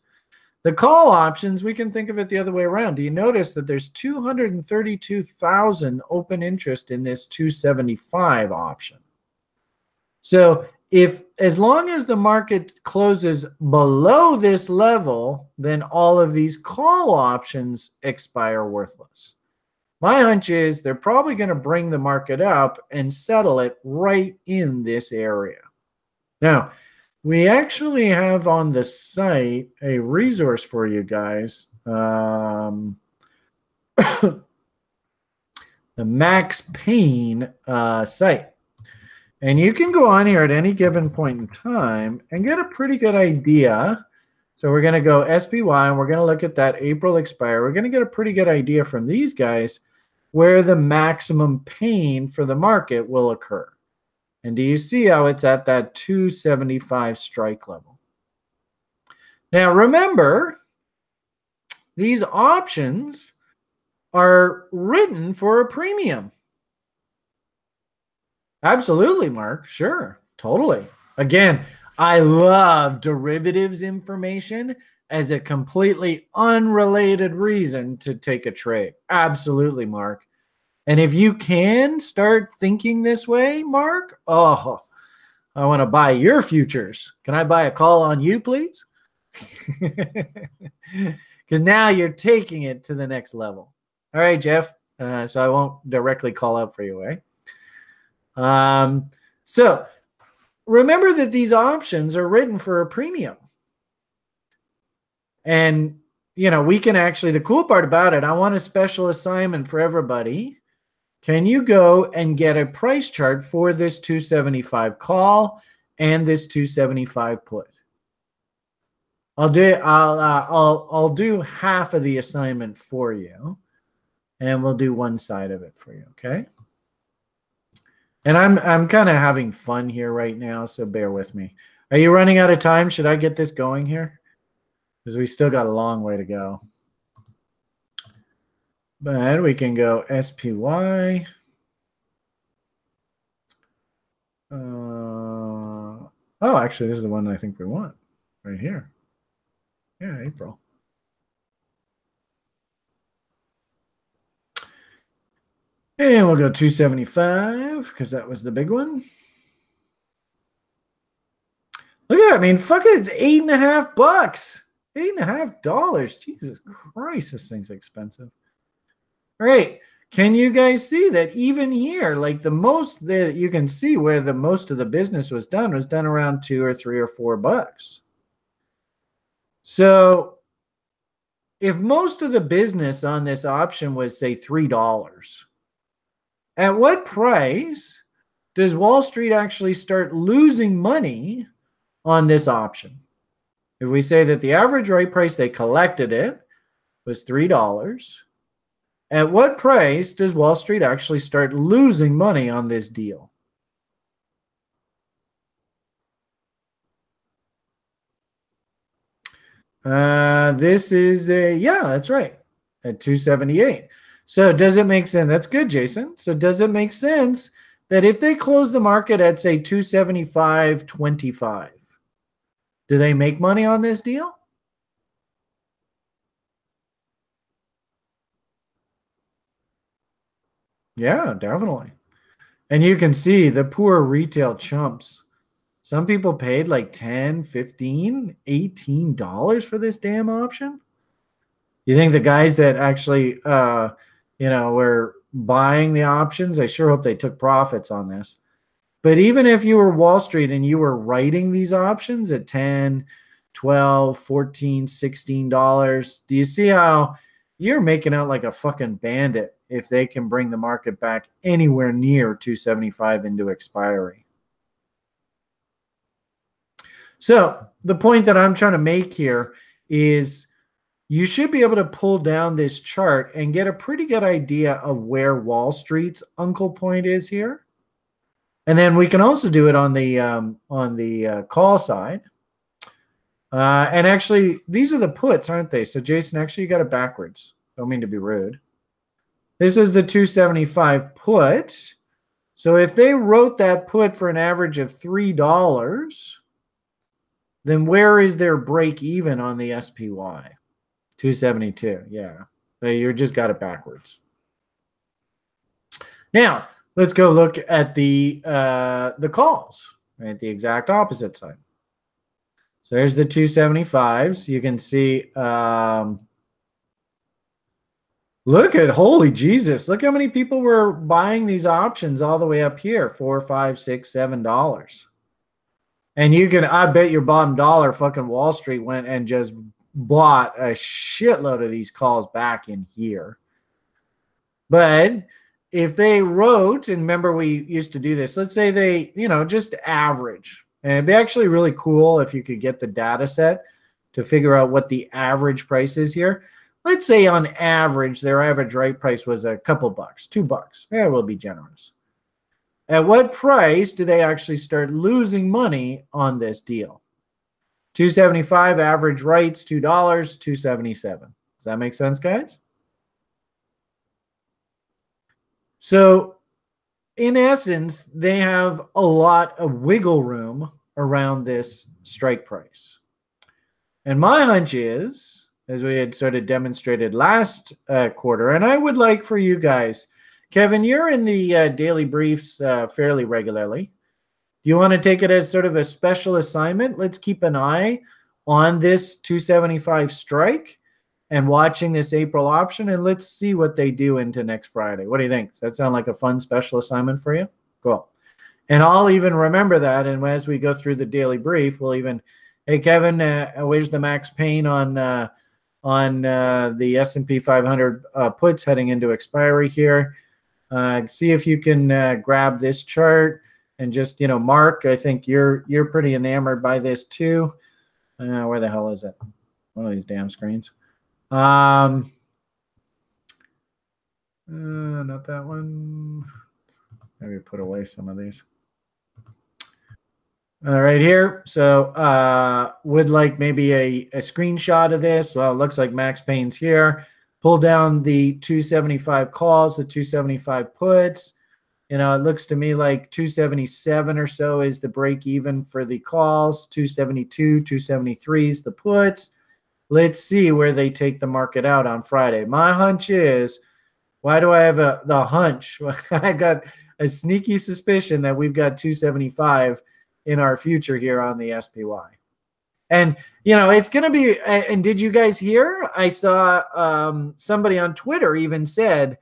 The call options, we can think of it the other way around. Do you notice that there's 232,000 open interest in this 275 option? So if as long as the market closes below this level, then all of these call options expire worthless. My hunch is they're probably going to bring the market up and settle it right in this area. Now, we actually have on the site a resource for you guys. The Max Payne site. And you can go on here at any given point in time and get a pretty good idea. So we're going to go SPY and we're going to look at that April expire. We're going to get a pretty good idea from these guys where the maximum pain for the market will occur. And do you see how it's at that 275 strike level? Now remember, these options are written for a premium. Absolutely, Mark. Sure. Totally. Again, I love derivatives information as a completely unrelated reason to take a trade. Absolutely, Mark. And if you can start thinking this way, Mark, oh, I want to buy your futures. Can I buy a call on you, please? Because now you're taking it to the next level. All right, Jeff. So I won't directly call out for you, eh? So remember that these options are written for a premium. And, you know, we can actually, the cool part about it, I want a special assignment for everybody. Can you go and get a price chart for this 275 call and this 275 put? I'll do half of the assignment for you, and we'll do one side of it for you, okay? And I'm kind of having fun here right now, so bear with me. Are you running out of time? Should I get this going here? Because we still got a long way to go. But we can go SPY. Oh, actually, this is the one I think we want right here. Yeah, April. And we'll go 275 because that was the big one. Look at that. I mean, fuck it. It's $8.50. $8.50. Jesus Christ, this thing's expensive. All right. Can you guys see that even here, like the most that you can see where the most of the business was done around $2 or $3 or $4. So if most of the business on this option was, say, $3, at what price does Wall Street actually start losing money on this option? If we say that the average right price they collected it was $3, at what price does Wall Street actually start losing money on this deal? This is yeah, that's right, at 278. So does it make sense? That's good, Jason. So does it make sense that if they close the market at, say, 275.25, do they make money on this deal? Yeah, definitely. And you can see the poor retail chumps. Some people paid like $10, $15, $18 for this damn option. You think the guys that actually, were buying the options, I sure hope they took profits on this. But even if you were Wall Street and you were writing these options at $10, $12, $14, $16, do you see how you're making out like a fucking bandit if they can bring the market back anywhere near 275 into expiry? So the point that I'm trying to make here is you should be able to pull down this chart and get a pretty good idea of where Wall Street's uncle point is here. And then we can also do it on the call side. And actually, these are the puts, aren't they? So, Jason, actually, you got it backwards. Don't mean to be rude. This is the 275 put. So if they wrote that put for an average of $3, then where is their break even on the SPY? 272, yeah. But you just got it backwards. Now, let's go look at the calls. right? The exact opposite side. So there's the 275s. You can see, look at, holy Jesus, look how many people were buying these options all the way up here, $4, $5, $6, $7. And you can, I bet your bottom dollar, fucking Wall Street went and just bought a shitload of these calls back in here. But if they wrote, and remember we used to do this, let's say they, just average. And it'd be actually really cool if you could get the data set to figure out what the average price is here. Let's say on average, their average right price was a couple bucks, $2. Yeah, we'll be generous. At what price do they actually start losing money on this deal? 275 average rights, $2, 277. Does that make sense, guys? So in essence, they have a lot of wiggle room around this strike price. And my hunch is, as we had sort of demonstrated last quarter, and I would like for you guys, Kevin, you're in the daily briefs fairly regularly. Do you want to take it as sort of a special assignment? Let's keep an eye on this 275 strike and watching this April option, and let's see what they do into next Friday. What do you think? Does that sound like a fun special assignment for you? Cool. And I'll even remember that, and as we go through the daily brief, we'll even, hey, Kevin, where's the max pain on the S&P 500 puts heading into expiry here? See if you can grab this chart and just, Mark, I think you're pretty enamored by this too. Where the hell is it? One of these damn screens. Not that one. Maybe put away some of these. Right here. So would like maybe a screenshot of this. Well, it looks like max pain's here. Pull down the 275 calls, the 275 puts. It looks to me like 277 or so is the break even for the calls, 272, 273 is the puts. Let's see where they take the market out on Friday. My hunch is, why do I have the hunch? I got a sneaky suspicion that we've got 275 in our future here on the SPY. And, it's going to be, and did you guys hear? I saw somebody on Twitter even said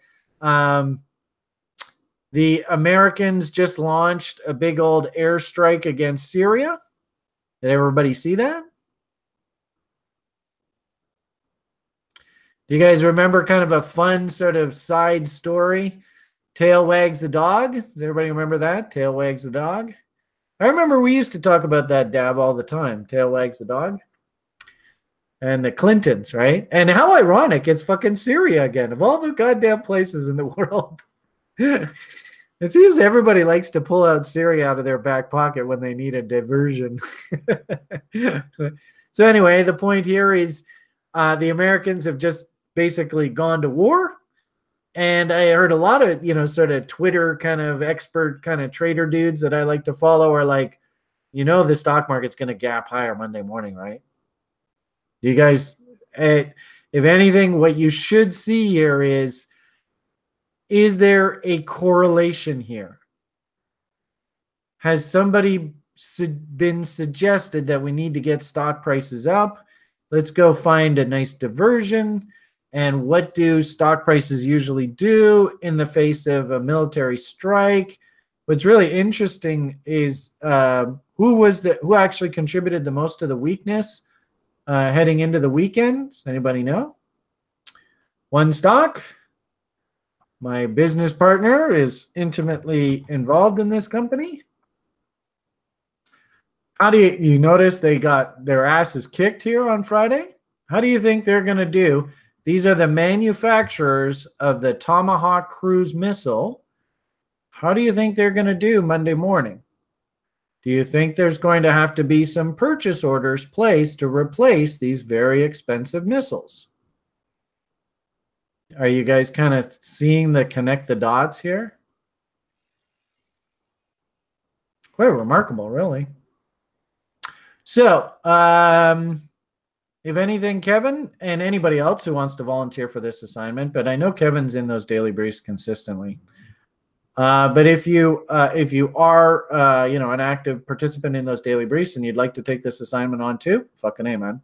the Americans just launched a big old airstrike against Syria. Did everybody see that? Do you guys remember kind of a fun sort of side story? Tail wags the dog. Does everybody remember that? Tail wags the dog. I remember we used to talk about that, Dav, all the time. Tail wags the dog. And the Clintons, right? And how ironic, it's fucking Syria again. Of all the goddamn places in the world. It seems everybody likes to pull out Syria out of their back pocket when they need a diversion. So anyway, the point here is the Americans have just basically gone to war. And I heard a lot of, sort of Twitter kind of expert kind of trader dudes that I like to follow are like, the stock market's going to gap higher Monday morning, right? Do you guys, if anything, what you should see here is there a correlation here? Has somebody been suggested that we need to get stock prices up? Let's go find a nice diversion. And what do stock prices usually do in the face of a military strike? What's really interesting is who actually contributed the most to the weakness heading into the weekend? Does anybody know? One stock. My business partner is intimately involved in this company. How do you notice they got their asses kicked here on Friday? How do you think they're going to do? These are the manufacturers of the Tomahawk cruise missile. How do you think they're going to do Monday morning? Do you think there's going to have to be some purchase orders placed to replace these very expensive missiles? Are you guys kind of seeing the connect the dots here? Quite remarkable, really. So, if anything, Kevin, and anybody else who wants to volunteer for this assignment, but I know Kevin's in those daily briefs consistently. But if you are an active participant in those daily briefs and you'd like to take this assignment on too, fucking A, man.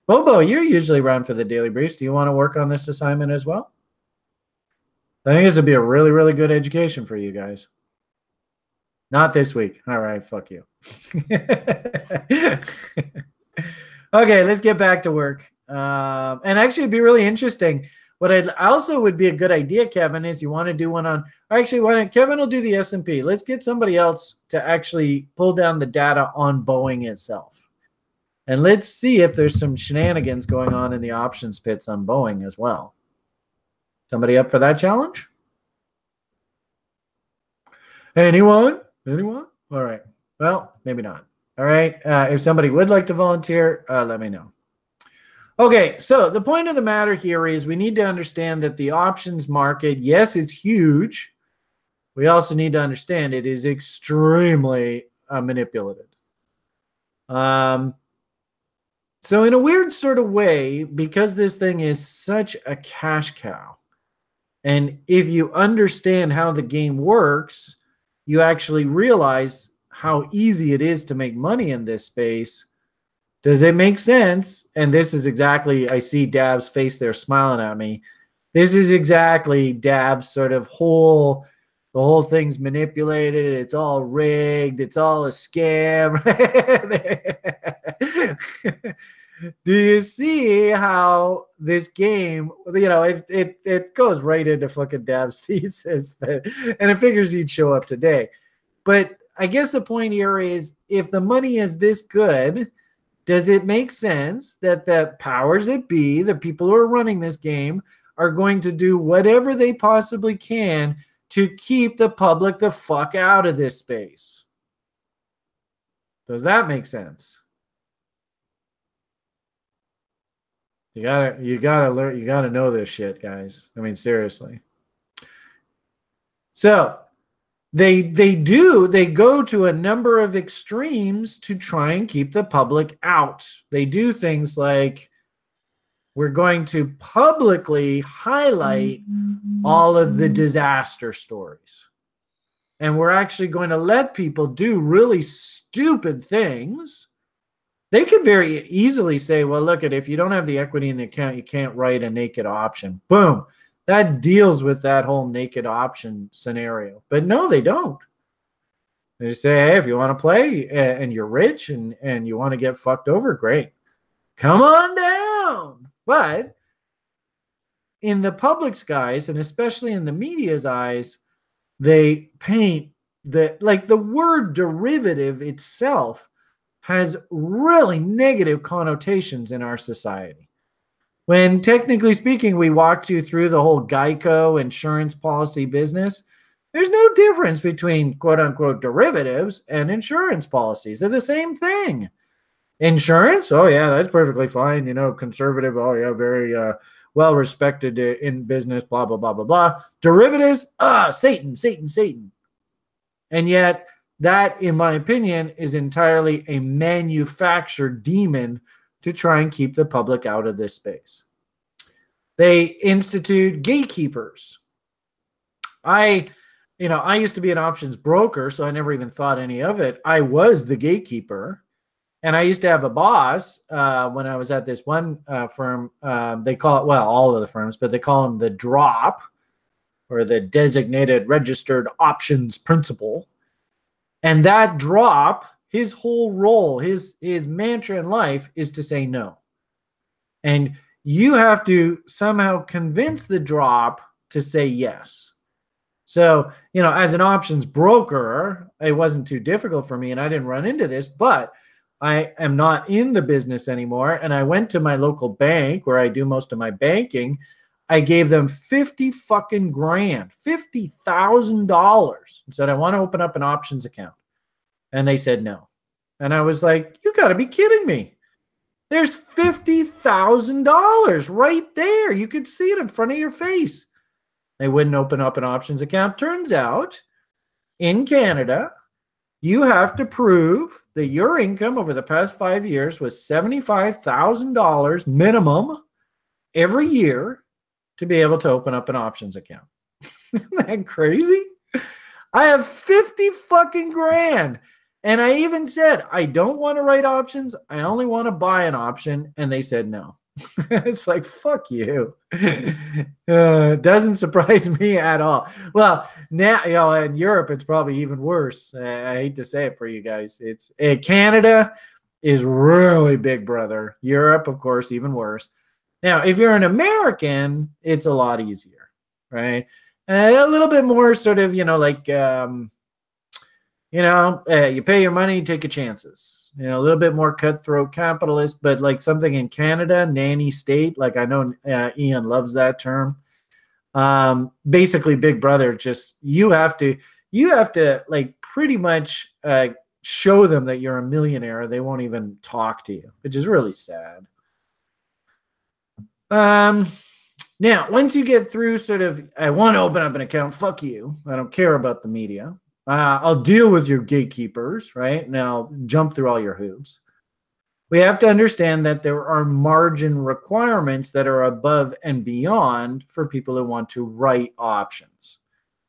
Bobo, you're usually around for the daily briefs. Do you want to work on this assignment as well? I think this would be a really, really good education for you guys. Not this week. All right, fuck you. Okay, let's get back to work. And actually, it'd be really interesting. What I also would be a good idea, Kevin, is you want to do one on. Actually, why don't Kevin will do the S&P. Let's get somebody else to actually pull down the data on Boeing itself, and let's see if there's some shenanigans going on in the options pits on Boeing as well. Somebody up for that challenge? Anyone? Anyone? All right. Well, maybe not. All right. If somebody would like to volunteer, let me know. Okay, so the point of the matter here is we need to understand that the options market, yes, it's huge. We also need to understand it is extremely manipulative. So in a weird sort of way, because this thing is such a cash cow, and if you understand how the game works, you actually realize how easy it is to make money in this space. Does it make sense? And this is exactly, I see Dav's face there smiling at me. This is exactly Dav's sort of the whole thing's manipulated. It's all rigged. It's all a scam. Do you see how this game, it goes right into fucking Dav's thesis, and it figures he'd show up today. But I guess the point here is, if the money is this good, does it make sense that the powers that be, the people who are running this game, are going to do whatever they possibly can to keep the public the fuck out of this space? Does that make sense? You gotta learn, you gotta know this shit, guys. I mean, seriously. So they go to a number of extremes to try and keep the public out. They do things like, we're going to publicly highlight all of the disaster stories. And we're actually going to let people do really stupid things. They could very easily say, well, look, if you don't have the equity in the account, you can't write a naked option. Boom. That deals with that whole naked option scenario. But no, they don't. They just say, hey, if you want to play and you're rich and you want to get fucked over, great. Come on down. But in the public's eyes, and especially in the media's eyes, they paint the word derivative itself has really negative connotations in our society. When technically speaking, we walked you through the whole Geico insurance policy business, there's no difference between quote unquote derivatives and insurance policies. They're the same thing. Insurance, oh yeah, that's perfectly fine. Conservative, oh yeah, very well respected in business, blah, blah, blah, blah, blah. Derivatives, Satan, Satan, Satan. And yet, that, in my opinion, is entirely a manufactured demon to try and keep the public out of this space. They institute gatekeepers. I used to be an options broker, so I never even thought any of it. I was the gatekeeper. And I used to have a boss when I was at this one firm. They call it, well, all of the firms, but they call him the drop, or the designated registered options principal. And that drop, his whole role, his mantra in life is to say no. And you have to somehow convince the drop to say yes. So, as an options broker, it wasn't too difficult for me, and I didn't run into this, but I am not in the business anymore. And I went to my local bank where I do most of my banking. I gave them 50 fucking grand, $50,000, and said, I want to open up an options account. And they said no. And I was like, you got to be kidding me. There's $50,000 right there. You could see it in front of your face. They wouldn't open up an options account. Turns out, in Canada, you have to prove that your income over the past 5 years was $75,000 minimum every year to be able to open up an options account. Isn't that crazy? I have 50 fucking grand. And I even said, I don't want to write options. I only want to buy an option. And they said no. It's like, fuck you. Doesn't surprise me at all. Well, now, in Europe, it's probably even worse. I hate to say it for you guys. It's Canada is really big brother. Europe, of course, even worse. Now, if you're an American, it's a lot easier, right? A little bit more sort of, like, you pay your money, take your chances. A little bit more cutthroat capitalist, but like something in Canada, nanny state, like I know Ian loves that term. Basically, big brother, just you have to like pretty much show them that you're a millionaire. They won't even talk to you, which is really sad. Now, once you get through sort of, I want to open up an account, fuck you. I don't care about the media. I'll deal with your gatekeepers, right? Now, jump through all your hoops. We have to understand that there are margin requirements that are above and beyond for people who want to write options.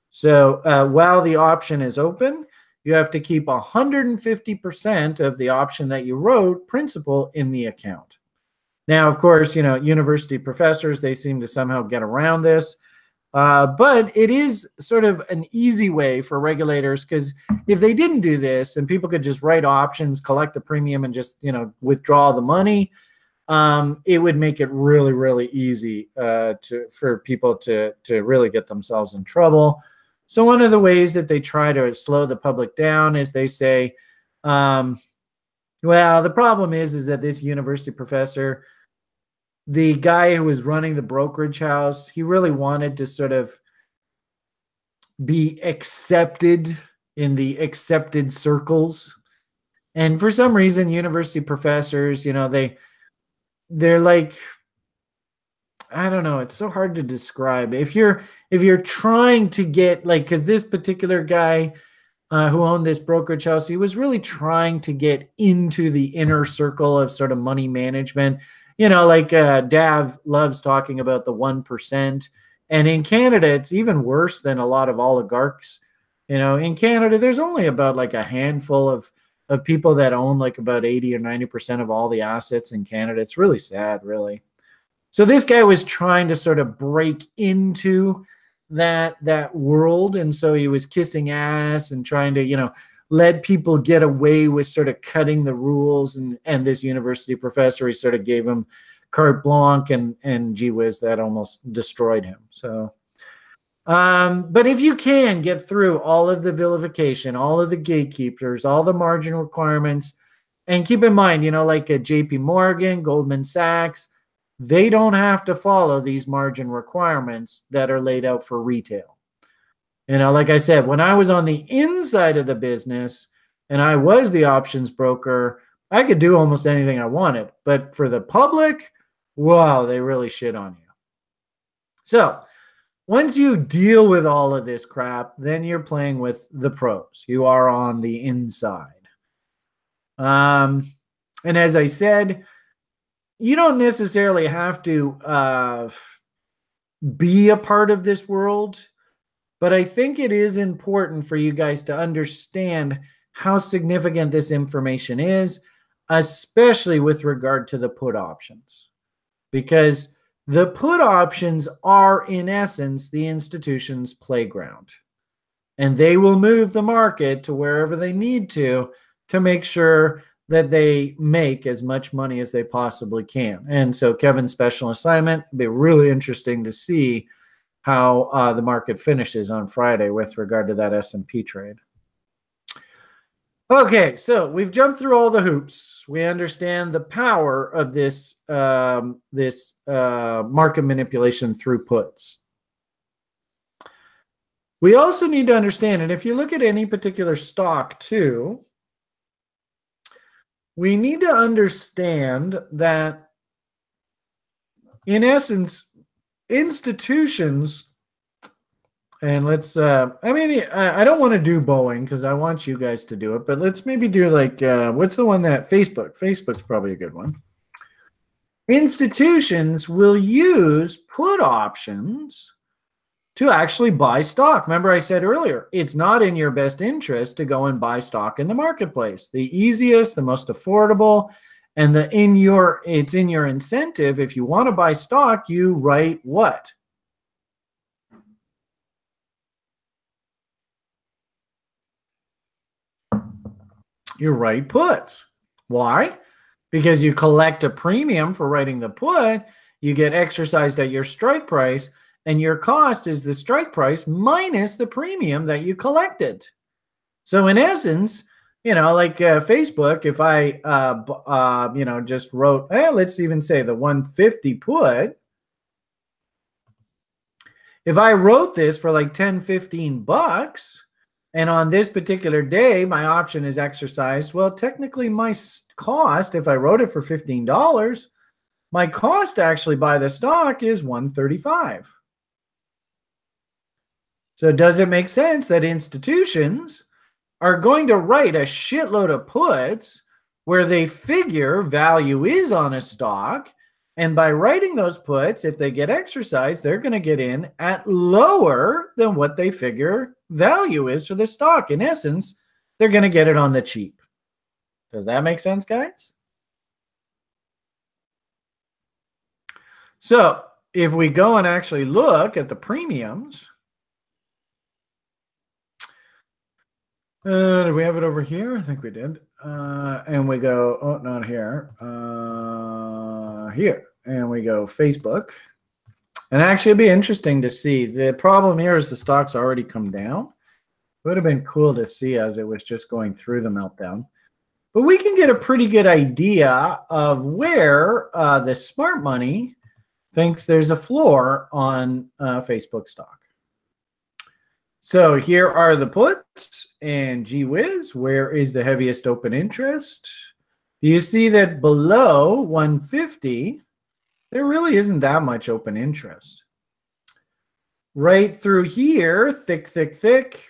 So while the option is open, you have to keep 150% of the option that you wrote principal in the account. Now, of course, university professors, they seem to somehow get around this. But it is sort of an easy way for regulators, because if they didn't do this and people could just write options, collect the premium, and just withdraw the money, it would make it really, really easy for people to really get themselves in trouble. So one of the ways that they try to slow the public down is they say, well, the problem is that this university professor, the guy who was running the brokerage house, he really wanted to sort of be accepted in the accepted circles. And for some reason, university professors, they're like, I don't know, it's so hard to describe. If you're trying to get, like, because this particular guy who owned this brokerage house, he was really trying to get into the inner circle of sort of money management. Like Dav loves talking about the 1%. And in Canada, it's even worse than a lot of oligarchs. In Canada, there's only about like a handful of people that own like about 80 or 90% of all the assets in Canada. It's really sad, really. So this guy was trying to sort of break into that world. And so he was kissing ass and trying to, let people get away with sort of cutting the rules, and this university professor, he sort of gave him carte blanche, and gee whiz, that almost destroyed him. So, but if you can get through all of the vilification, all of the gatekeepers, all the margin requirements, and keep in mind, like a JP Morgan, Goldman Sachs, they don't have to follow these margin requirements that are laid out for retail. Like I said, when I was on the inside of the business and I was the options broker, I could do almost anything I wanted. But for the public, wow, they really shit on you. So once you deal with all of this crap, then you're playing with the pros. You are on the inside. And as I said, you don't necessarily have to be a part of this world. But I think it is important for you guys to understand how significant this information is, especially with regard to the put options. Because the put options are, in essence, the institution's playground. And they will move the market to wherever they need to make sure that they make as much money as they possibly can. And so Kevin's special assignment will be really interesting to see how the market finishes on Friday with regard to that S&P trade. Okay, so we've jumped through all the hoops. We understand the power of this market manipulation through puts. We also need to understand, and if you look at any particular stock too, we need to understand that, in essence, institutions, and let's I don't want to do Boeing because I want you guys to do it, but let's maybe do like what's the one that Facebook's probably a good one. Institutions will use put options to actually buy stock. Remember I said earlier, it's not in your best interest to go and buy stock in the marketplace. The easiest, the most affordable, and it's in your incentive. If you want to buy stock, you write what? You write puts. Why? Because you collect a premium for writing the put, you get exercised at your strike price, and your cost is the strike price minus the premium that you collected. So in essence, like Facebook, if I, just wrote, let's even say the 150 put, if I wrote this for like 10, 15 bucks, and on this particular day, my option is exercised, well, technically my cost, if I wrote it for $15, my cost to actually buy the stock is $135. So does it make sense that institutions are going to write a shitload of puts where they figure value is on a stock, and by writing those puts, if they get exercised, they're going to get in at lower than what they figure value is for the stock. In essence, they're going to get it on the cheap. Does that make sense, guys? So if we go and actually look at the premiums, did we have it over here? I think we did. And we go, oh, not here. Here. And we go Facebook. And actually, it'd be interesting to see. The problem here is the stock's already come down. It would have been cool to see as it was just going through the meltdown. But we can get a pretty good idea of where the smart money thinks there's a floor on Facebook stock. So here are the puts, and gee whiz, where is the heaviest open interest? You see that below 150, there really isn't that much open interest. Right through here, thick,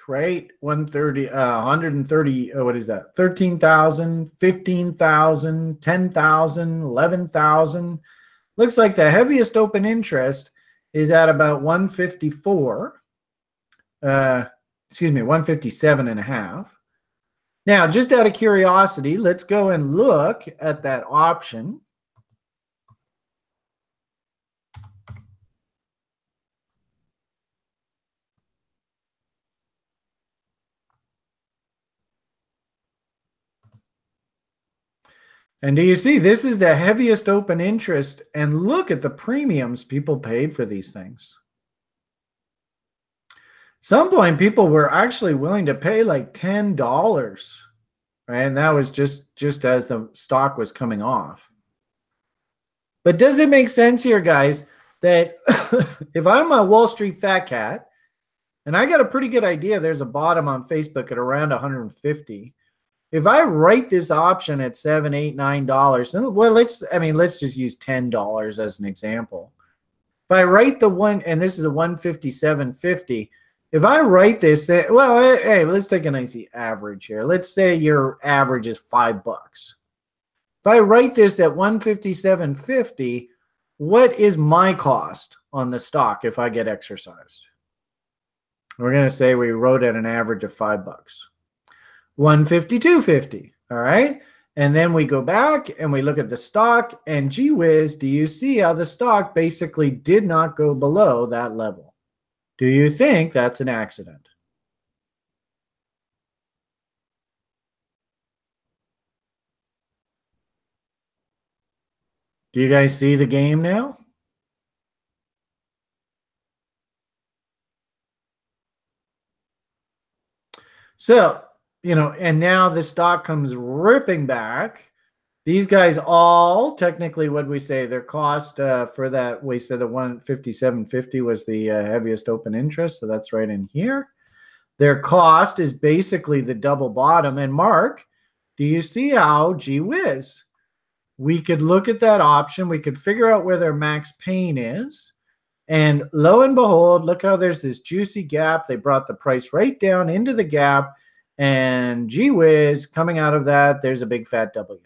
right? 130, 130, what is that? 13,000, 15,000, 10,000, 11,000. Looks like the heaviest open interest is at about 154. 157.5. Now, just out of curiosity, let's go and look at that option. And do you see, this is the heaviest open interest, and look at the premiums people paid for these things. Some point, people were actually willing to pay like $10, right? And that was just as the stock was coming off. But does it make sense here, guys, that if I'm a Wall Street fat cat, and I got a pretty good idea there's a bottom on Facebook at around 150, if I write this option at $7, $8, $9, well, let's just use $10 as an example. If I write the one, and this is a 157.50, if I write this, well, hey, let's take a nice average here. Let's say your average is $5. If I write this at 157.50, what is my cost on the stock if I get exercised? We're going to say we wrote at an average of $5. 152.50, all right? And then we go back and we look at the stock, and gee whiz, do you see how the stock basically did not go below that level? Do you think that's an accident? Do you guys see the game now? So, and now the stock comes ripping back. These guys all, technically, what we say, their cost for that, we said the 157.50 was the heaviest open interest. So that's right in here. Their cost is basically the double bottom. And Mark, do you see how, gee whiz, we could look at that option. We could figure out where their max pain is. And lo and behold, look how there's this juicy gap. They brought the price right down into the gap. And gee whiz, coming out of that, there's a big fat W.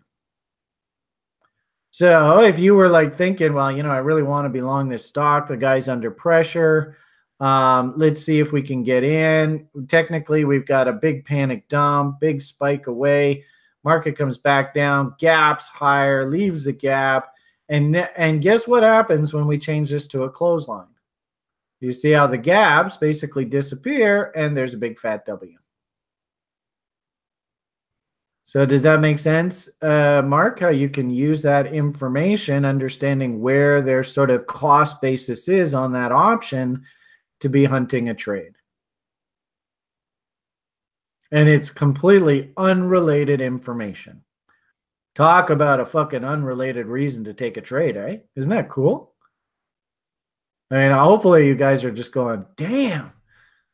So if you were like thinking, well, I really want to be long this stock, the guy's under pressure, Let's see if we can get in. Technically, we've got a big panic dump, big spike away. Market comes back down, gaps higher, leaves the gap. And guess what happens when we change this to a clothesline? You see how the gaps basically disappear and there's a big fat W. So does that make sense, Mark, how you can use that information, understanding where their sort of cost basis is on that option to be hunting a trade? And it's completely unrelated information. Talk about a fucking unrelated reason to take a trade, eh? Isn't that cool? I mean, hopefully you guys are just going, damn,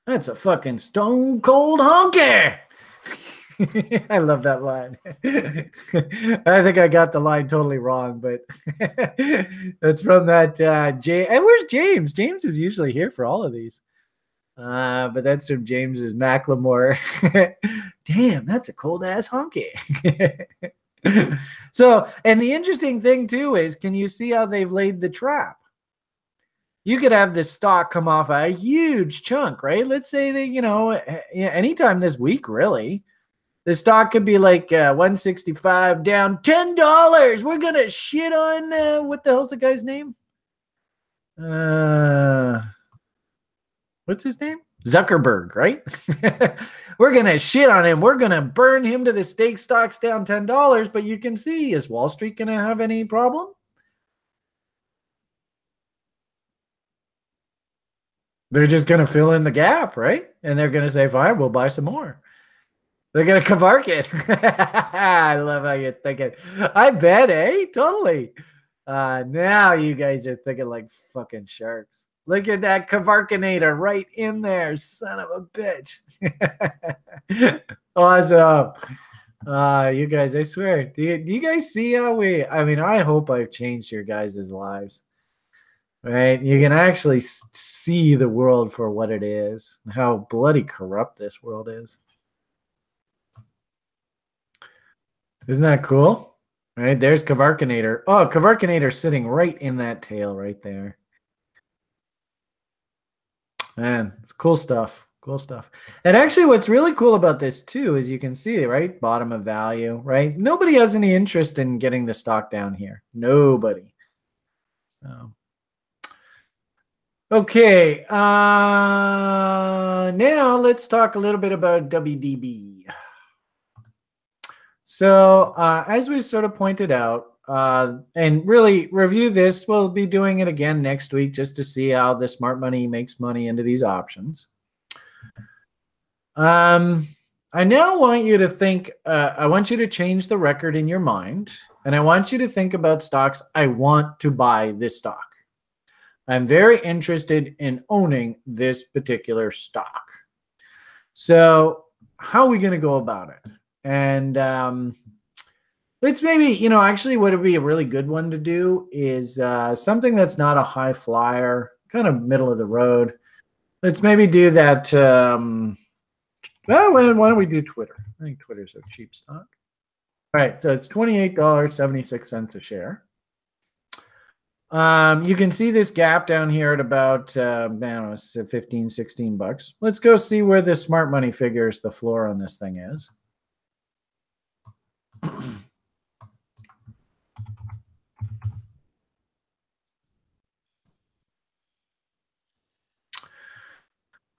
that's a fucking stone cold honky. I love that line. I think I got the line totally wrong, but that's from that James. And where's James? James is usually here for all of these. But that's from James's Macklemore. Damn, that's a cold ass honky. So, and the interesting thing too is, can you see how they've laid the trap? You could have this stock come off a huge chunk, right? Let's say that, anytime this week, really, the stock could be like 165 down $10. We're going to shit on, what the hell's the guy's name? What's his name? Zuckerberg, right? We're going to shit on him. We're going to burn him to the stake. Stock's down $10. But you can see, is Wall Street going to have any problem? They're just going to fill in the gap, right? And they're going to say, fine, we'll buy some more. They're going to Kavark it. I love how you're thinking. I bet, eh? Totally. Now you guys are thinking like fucking sharks. Look at that Kavarkinator right in there. Son of a bitch. Awesome. You guys, I swear. Do you guys see how I hope I've changed your guys' lives. Right? You can actually see the world for what it is. How bloody corrupt this world is. Isn't that cool? Right? There's Kavarkinator. Oh, Kavarkinator sitting right in that tail right there. Man, it's cool stuff. Cool stuff. And actually, what's really cool about this too is you can see, right? Bottom of value, right? Nobody has any interest in getting the stock down here. Nobody. Okay. Now let's talk a little bit about WDB. So as we sort of pointed out, and really review this, we'll be doing it again next week just to see how the smart money makes money into these options. I now want you to think, I want you to change the record in your mind, and I want you to think about stocks. I want to buy this stock. I'm very interested in owning this particular stock. So how are we going to go about it? And let's maybe, actually what would be a really good one to do is something that's not a high flyer, kind of middle of the road. Let's maybe do that. Well, why don't we do Twitter? I think Twitter's a cheap stock. All right, so it's $28.76 a share. You can see this gap down here at about, I don't know, 15, 16 bucks. Let's go see where the smart money figures the floor on this thing is.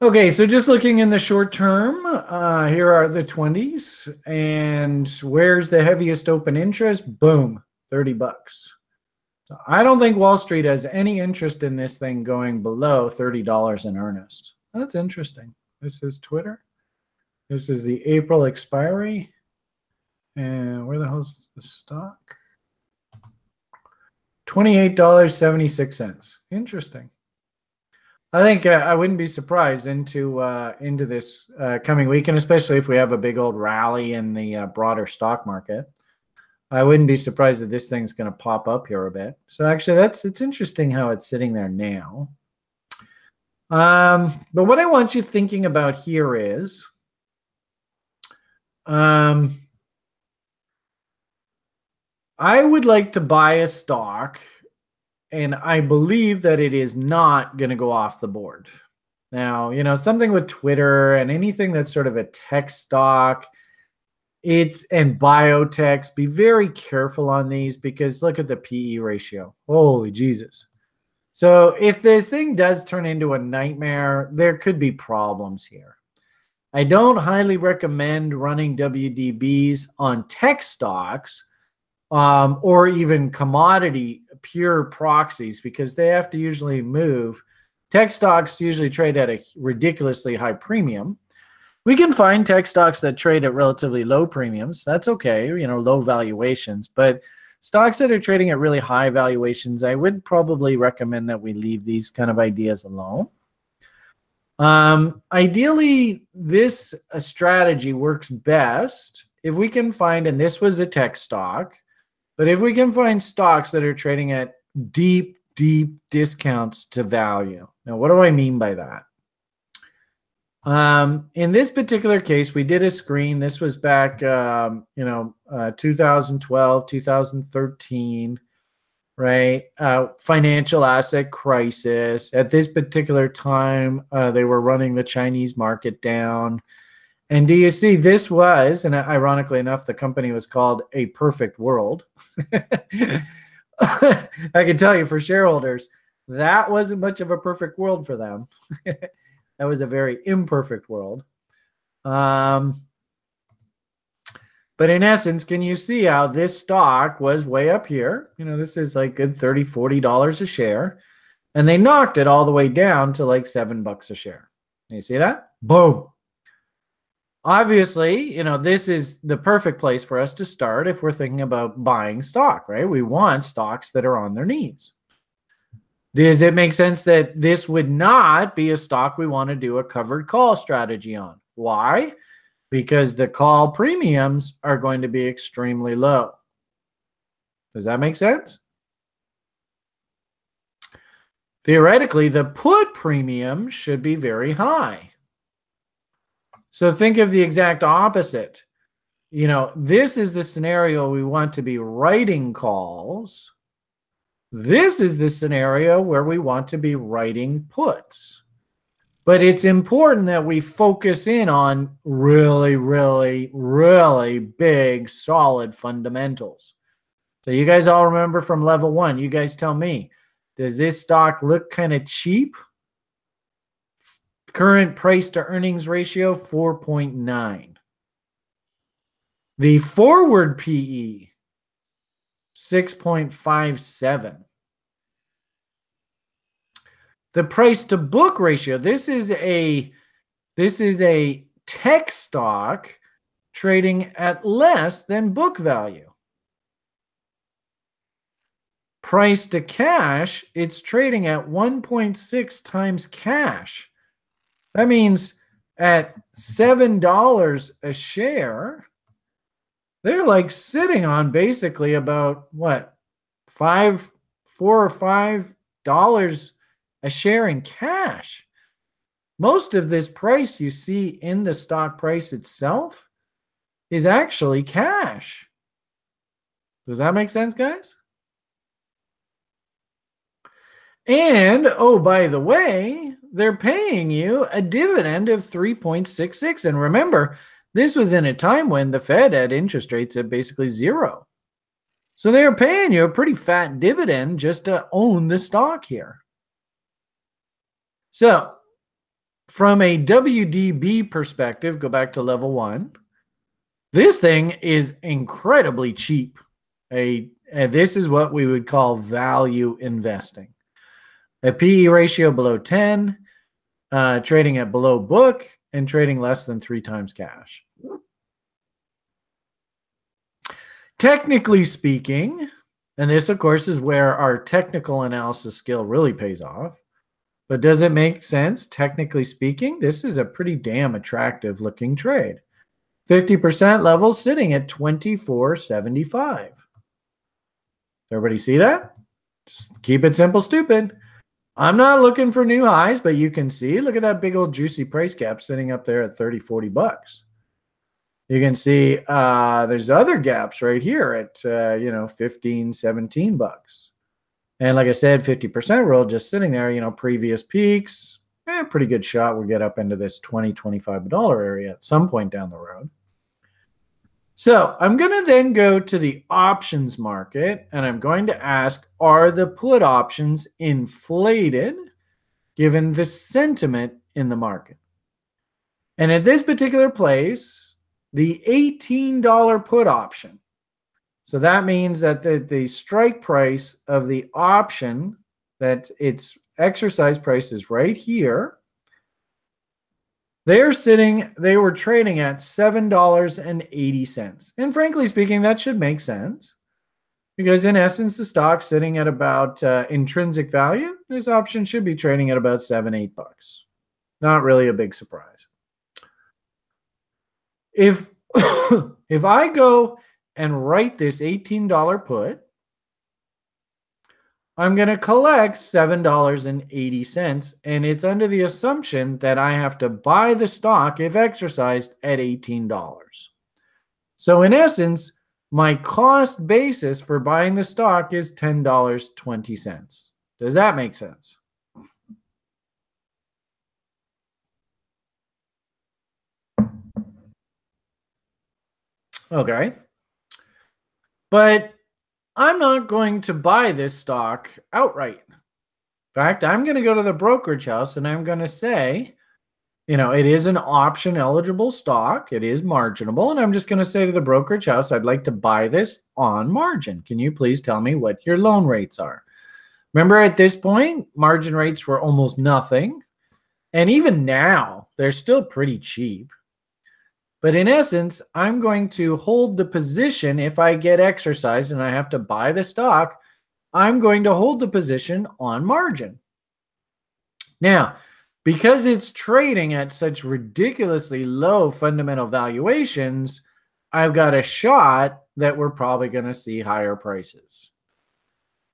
Okay, so just looking in the short term, here are the 20s. And where's the heaviest open interest? Boom, 30 bucks. So I don't think Wall Street has any interest in this thing going below $30 in earnest. That's interesting. This is Twitter. This is the April expiry. And where the hell's the stock? $28.76. Interesting. I think I wouldn't be surprised into this coming week, and especially if we have a big old rally in the broader stock market. I wouldn't be surprised that this thing's going to pop up here a bit. So actually, it's interesting how it's sitting there now. But what I want you thinking about here is, I would like to buy a stock, and I believe that it is not going to go off the board. Now, something with Twitter and anything that's sort of a tech stock, and biotechs, be very careful on these because look at the PE ratio. Holy Jesus. So if this thing does turn into a nightmare, there could be problems here. I don't highly recommend running WDBs on tech stocks or even commodity pure proxies because they have to usually move. Tech stocks usually trade at a ridiculously high premium. We can find tech stocks that trade at relatively low premiums. That's okay, low valuations. But stocks that are trading at really high valuations, I would probably recommend that we leave these kind of ideas alone. Ideally, this strategy works best if we can find, and this was a tech stock, but if we can find stocks that are trading at deep, deep discounts to value. Now, what do I mean by that? In this particular case, we did a screen. This was back, 2012, 2013, right? Financial asset crisis. At this particular time, they were running the Chinese market down. And do you see this was, and ironically enough, the company was called A Perfect World. I can tell you for shareholders, that wasn't much of a perfect world for them. That was a very imperfect world. But in essence, can you see how this stock was way up here? This is like good $30, $40 a share. And they knocked it all the way down to like $7 a share. You see that? Boom. Obviously, this is the perfect place for us to start if we're thinking about buying stock, right? We want stocks that are on their knees. Does it make sense that this would not be a stock we want to do a covered call strategy on? Why? Because the call premiums are going to be extremely low. Does that make sense? Theoretically, the put premium should be very high. So think of the exact opposite. This is the scenario we want to be writing calls. This is the scenario where we want to be writing puts. But it's important that we focus in on really, really, really big, solid fundamentals. So you guys all remember from level 1, you guys tell me, does this stock look kind of cheap? Current price to earnings ratio, 4.9. The forward PE, 6.57. The price to book ratio, this is a tech stock trading at less than book value. Price to cash, it's trading at 1.6 times cash. That means at $7 a share, they're like sitting on basically about what, $4 or $5 a share in cash. Most of this price you see in the stock price itself is actually cash. Does that make sense, guys? And, oh, by the way, they're paying you a dividend of 3.66. And remember, this was in a time when the Fed had interest rates at basically zero. So they're paying you a pretty fat dividend just to own the stock here. So from a WDB perspective, go back to level 1. This thing is incredibly cheap. This is what we would call value investing. A PE ratio below 10, trading at below book, and trading less than 3 times cash. Technically speaking, and this, of course, is where our technical analysis skill really pays off, but does it make sense? Technically speaking, this is a pretty damn attractive looking trade. 50% level sitting at 24.75. Everybody see that? Just keep it simple, stupid. I'm not looking for new highs, but you can see, look at that big old juicy price gap sitting up there at 30, 40 bucks. You can see there's other gaps right here at, 15, 17 bucks. And like I said, 50% rule just sitting there, previous peaks, Pretty good shot we'll get up into this $20, $25 area at some point down the road. So I'm going to then go to the options market, and I'm going to ask, are the put options inflated given the sentiment in the market? And at this particular place, the $18 put option. So that means that the strike price of the option, that its exercise price is right here. They were trading at $7.80. And frankly speaking, that should make sense. Because in essence, the stock's sitting at about intrinsic value. This option should be trading at about $7-8. Not really a big surprise. If if I go and write this $18 put, I'm going to collect $7.80, and it's under the assumption that I have to buy the stock if exercised at $18. So in essence, my cost basis for buying the stock is $10.20. Does that make sense? Okay. But I'm not going to buy this stock outright. In fact, I'm going to go to the brokerage house and I'm going to say, it is an option eligible stock. It is marginable. And I'm just going to say to the brokerage house, I'd like to buy this on margin. Can you please tell me what your loan rates are? Remember, at this point, margin rates were almost nothing. And even now, they're still pretty cheap. But in essence, I'm going to hold the position. If I get exercised and I have to buy the stock, I'm going to hold the position on margin. Now, because it's trading at such ridiculously low fundamental valuations, I've got a shot that we're probably going to see higher prices.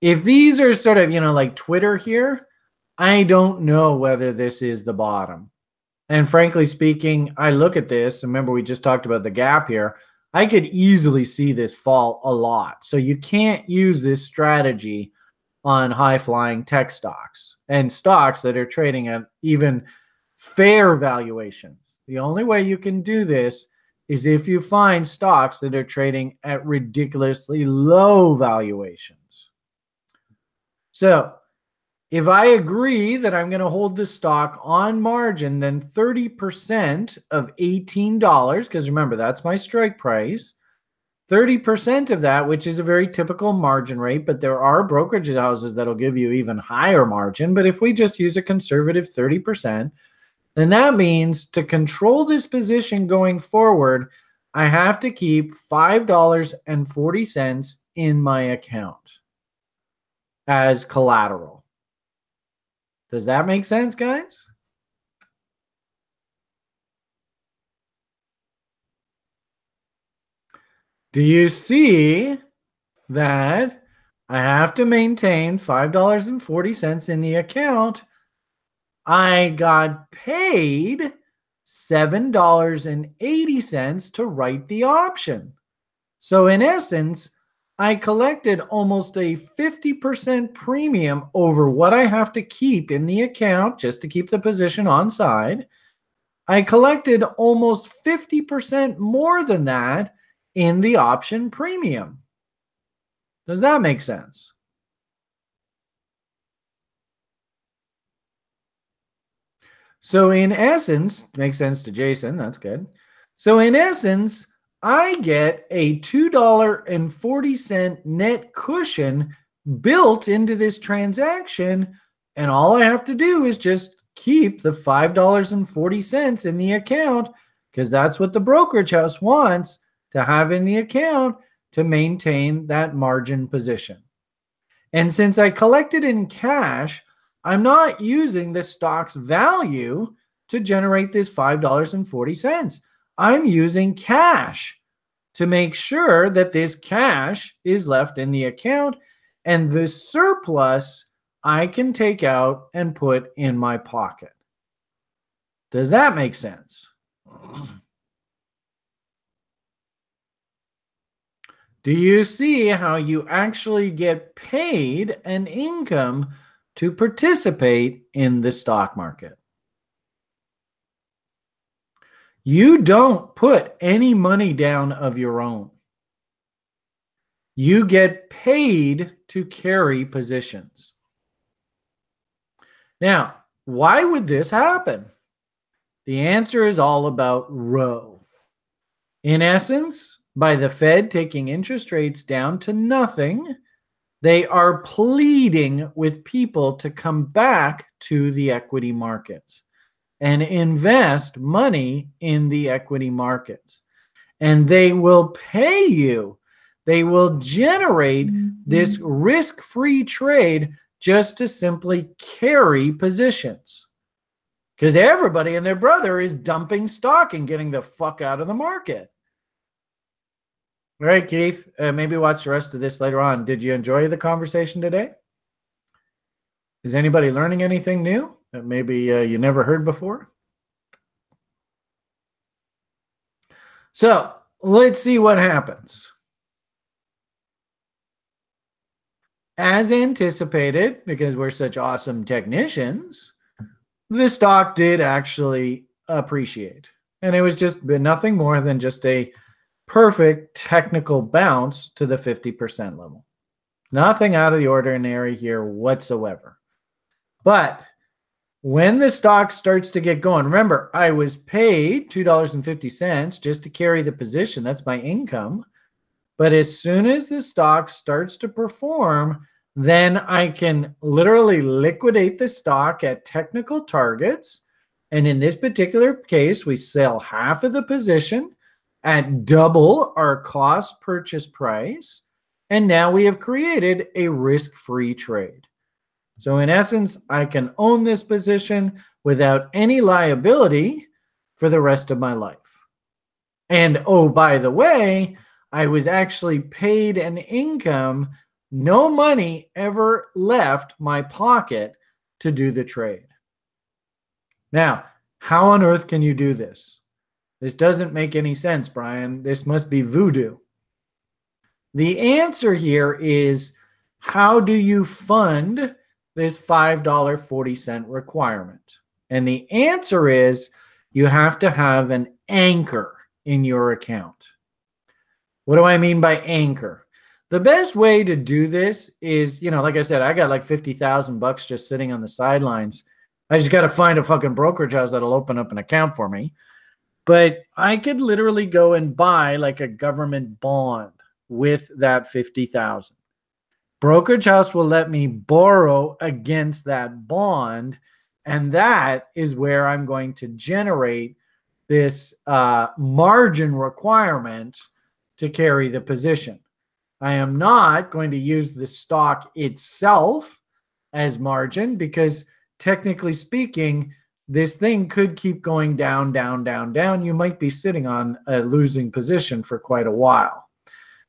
If these are sort of, like Twitter here, I don't know whether this is the bottom. And frankly speaking, I look at this, remember we just talked about the gap here, I could easily see this fall a lot. So you can't use this strategy on high-flying tech stocks and stocks that are trading at even fair valuations. The only way you can do this is if you find stocks that are trading at ridiculously low valuations. So if I agree that I'm going to hold the stock on margin, then 30% of $18, because remember, that's my strike price, 30% of that, which is a very typical margin rate, but there are brokerage houses that'll give you even higher margin. But if we just use a conservative 30%, then that means to control this position going forward, I have to keep $5.40 in my account as collateral. Does that make sense, guys? Do you see that I have to maintain $5.40 in the account? I got paid $7.80 to write the option. So in essence, I collected almost a 50% premium over what I have to keep in the account just to keep the position on side. I collected almost 50% more than that in the option premium. Does that make sense? So in essence, makes sense to Jason, that's good. So in essence, I get a $2.40 net cushion built into this transaction, and all I have to do is just keep the $5.40 in the account, because that's what the brokerage house wants to have in the account to maintain that margin position. And since I collected in cash, I'm not using the stock's value to generate this $5.40. I'm using cash to make sure that this cash is left in the account, and the surplus I can take out and put in my pocket. Does that make sense? Do you see how you actually get paid an income to participate in the stock market? You don't put any money down of your own. You get paid to carry positions. Now, why would this happen? The answer is all about rho. In essence, by the Fed taking interest rates down to nothing, they are pleading with people to come back to the equity markets and invest money in the equity markets. And they will pay you. They will generate this risk-free trade just to simply carry positions. Because everybody and their brother is dumping stock and getting the fuck out of the market. All right, Keith, maybe watch the rest of this later on. Did you enjoy the conversation today? Is anybody learning anything new that maybe you never heard before? So let's see what happens. As anticipated, because we're such awesome technicians, the stock did actually appreciate. And it was just nothing more than just a perfect technical bounce to the 50% level. Nothing out of the ordinary here whatsoever. But when the stock starts to get going, remember, I was paid $2.50 just to carry the position. That's my income. But as soon as the stock starts to perform, then I can literally liquidate the stock at technical targets. And in this particular case, we sell half of the position at double our cost purchase price. And now we have created a risk-free trade. So in essence, I can own this position without any liability for the rest of my life. And oh, by the way, I was actually paid an income. No money ever left my pocket to do the trade. Now, how on earth can you do this? This doesn't make any sense, Brian. This must be voodoo. The answer here is, how do you fund this $5.40 requirement? And the answer is, you have to have an anchor in your account. What do I mean by anchor? The best way to do this is, like I said, I got like $50,000 just sitting on the sidelines. I just got to find a fucking brokerage house that'll open up an account for me. But I could literally go and buy like a government bond with that $50,000. Brokerage house will let me borrow against that bond. And that is where I'm going to generate this margin requirement to carry the position. I am not going to use the stock itself as margin because technically speaking, this thing could keep going down, down, down, down. You might be sitting on a losing position for quite a while.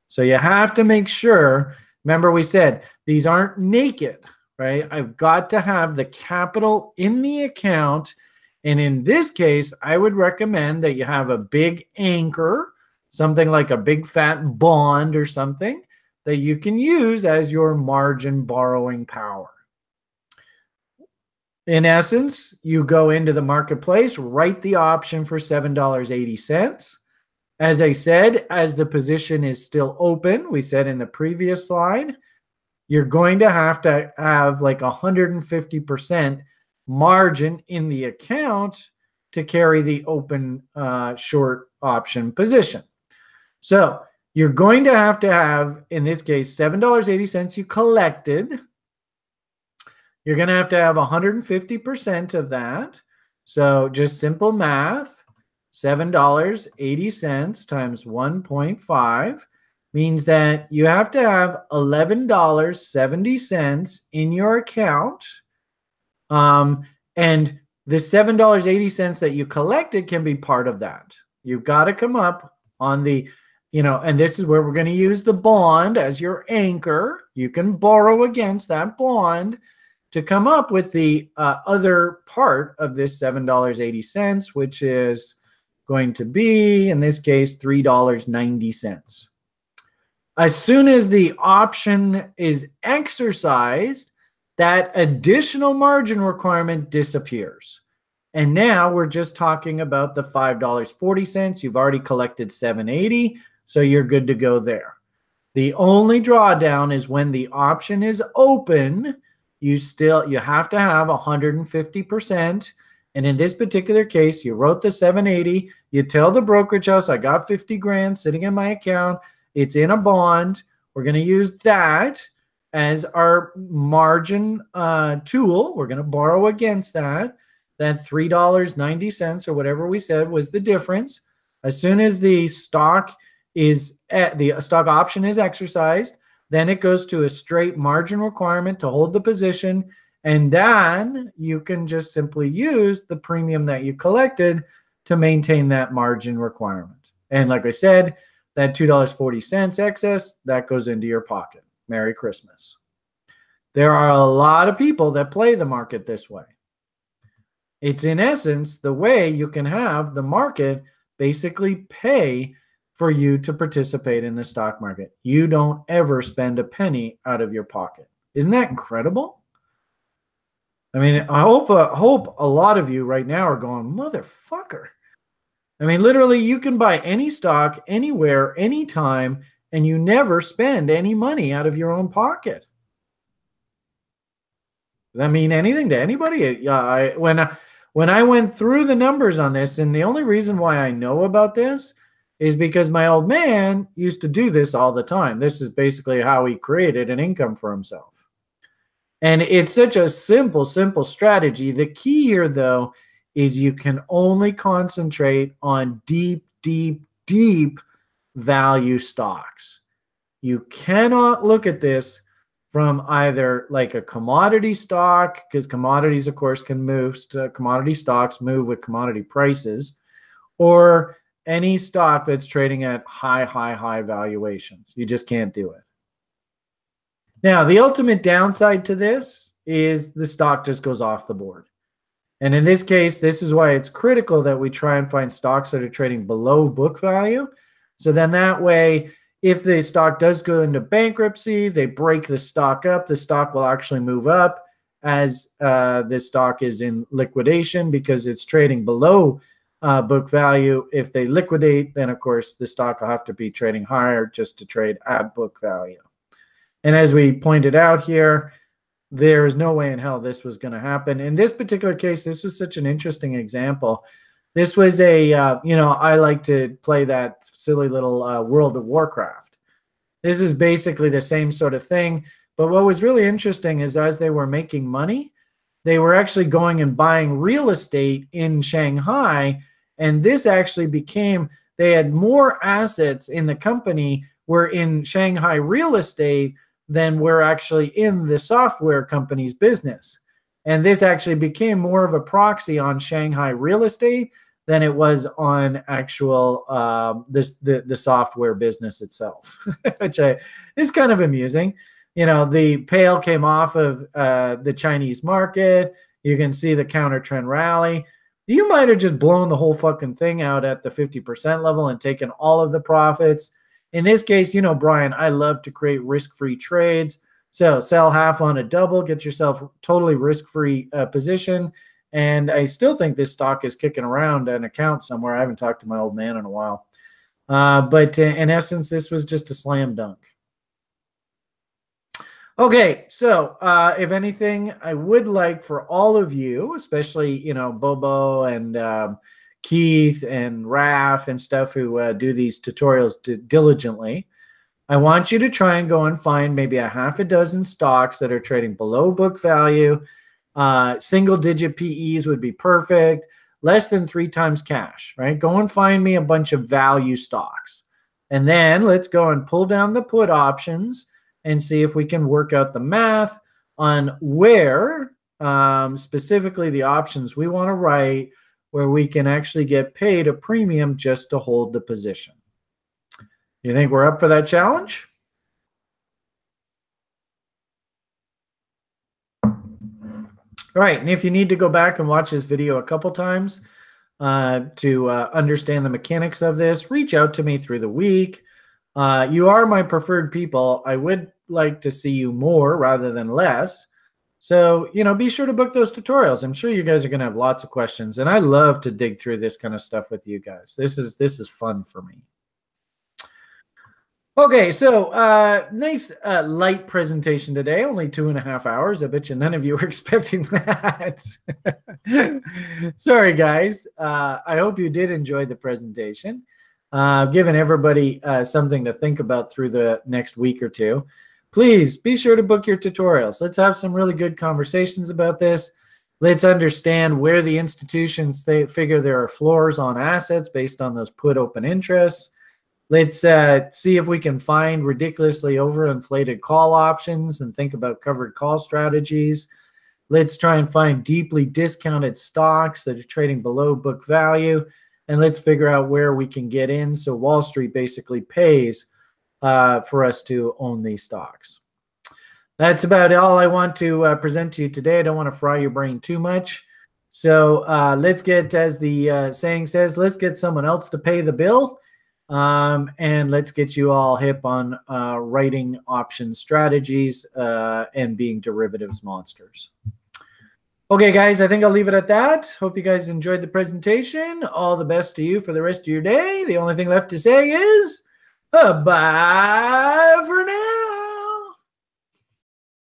So you have to make sure, remember we said, these aren't naked, right? I've got to have the capital in the account. And in this case, I would recommend that you have a big anchor, something like a big fat bond or something that you can use as your margin borrowing power. In essence, you go into the marketplace, write the option for $7.80. As I said, as the position is still open, we said in the previous slide, you're going to have like 150% margin in the account to carry the open short option position. So you're going to have, in this case, $7.80 you collected. You're going to have 150% of that. So just simple math, $7.80 times 1.5 means that you have to have $11.70 in your account. And the $7.80 that you collected can be part of that. You've got to come up on the, and this is where we're going to use the bond as your anchor. You can borrow against that bond to come up with the other part of this $7.80, which is going to be, in this case, $3.90. As soon as the option is exercised, that additional margin requirement disappears. And now we're just talking about the $5.40. You've already collected $7.80, so you're good to go there. The only drawdown is when the option is open, you have to have 150%. And in this particular case, you wrote the 780, you tell the brokerage house, I got 50 grand sitting in my account. It's in a bond. We're going to use that as our margin tool. We're going to borrow against that. That $3.90 or whatever we said was the difference. As soon as the stock option is exercised, then it goes to a straight margin requirement to hold the position, and then you can just simply use the premium that you collected to maintain that margin requirement. And like I said, that $2.40 excess, that goes into your pocket. Merry Christmas. There are a lot of people that play the market this way. It's in essence the way you can have the market basically pay for you to participate in the stock market. You don't ever spend a penny out of your pocket. Isn't that incredible? I mean, I hope a lot of you right now are going, motherfucker. I mean, literally, you can buy any stock anywhere, anytime, and you never spend any money out of your own pocket. Does that mean anything to anybody? When I went through the numbers on this, and the only reason why I know about this is because my old man used to do this all the time. This is basically how he created an income for himself. And it's such a simple strategy. The key here, though, is you can only concentrate on deep value stocks. You cannot look at this from either like a commodity stock, because commodities, of course, can move. Commodity stocks move with commodity prices, or any stock that's trading at high valuations. You just can't do it. Now, the ultimate downside to this is the stock just goes off the board. And in this case, this is why it's critical that we try and find stocks that are trading below book value. So then that way, if the stock does go into bankruptcy, they break the stock up, the stock will actually move up as the stock is in liquidation because it's trading below book value. If they liquidate, then of course the stock will have to be trading higher just to trade at book value. And as we pointed out here, there is no way in hell this was going to happen. In this particular case, this was such an interesting example. This was I like to play that silly little World of Warcraft. This is basically the same sort of thing. But what was really interesting is as they were making money, they were actually going and buying real estate in Shanghai. And this actually became, they had more assets in the company were in Shanghai real estate than were actually in the software company's business. And this actually became more of a proxy on Shanghai real estate than it was on actual the software business itself, which is kind of amusing. You know, the pail came off of the Chinese market. You can see the counter trend rally. You might have just blown the whole fucking thing out at the 50% level and taken all of the profits. In this case, you know, Brian, I love to create risk-free trades. So sell half on a double, get yourself totally risk-free position. And I still think this stock is kicking around an account somewhere. I haven't talked to my old man in a while. But in essence, this was just a slam dunk. Okay, so if anything, I would like for all of you, especially, you know, Bobo and Keith and Raf and stuff who do these tutorials diligently, I want you to try and go and find maybe a half a dozen stocks that are trading below book value. Single-digit PEs would be perfect. Less than 3 times cash, right? Go and find me a bunch of value stocks. And then let's go and pull down the put options and see if we can work out the math on where specifically the options we want to write where we can actually get paid a premium just to hold the position. You think we're up for that challenge? All right, and if you need to go back and watch this video a couple times to understand the mechanics of this, reach out to me through the week. You are my preferred people. I would like to see you more rather than less. So, be sure to book those tutorials. I'm sure you guys are going to have lots of questions, and I love to dig through this kind of stuff with you guys. This is fun for me. Okay, so nice light presentation today, only 2.5 hours. I bet you none of you were expecting that. Sorry, guys. I hope you did enjoy the presentation. Giving everybody something to think about through the next week or two. Please be sure to book your tutorials. Let's have some really good conversations about this. Let's understand where the institutions they figure there are floors on assets based on those put open interests. Let's see if we can find ridiculously overinflated call options and think about covered call strategies. Let's try and find deeply discounted stocks that are trading below book value. And let's figure out where we can get in so Wall Street basically pays for us to own these stocks. That's about all I want to present to you today. I don't want to fry your brain too much. So let's get, as the saying says, let's get someone else to pay the bill. And let's get you all hip on writing option strategies and being derivatives monsters. Okay, guys, I think I'll leave it at that. Hope you guys enjoyed the presentation. All the best to you for the rest of your day. The only thing left to say is bye for now.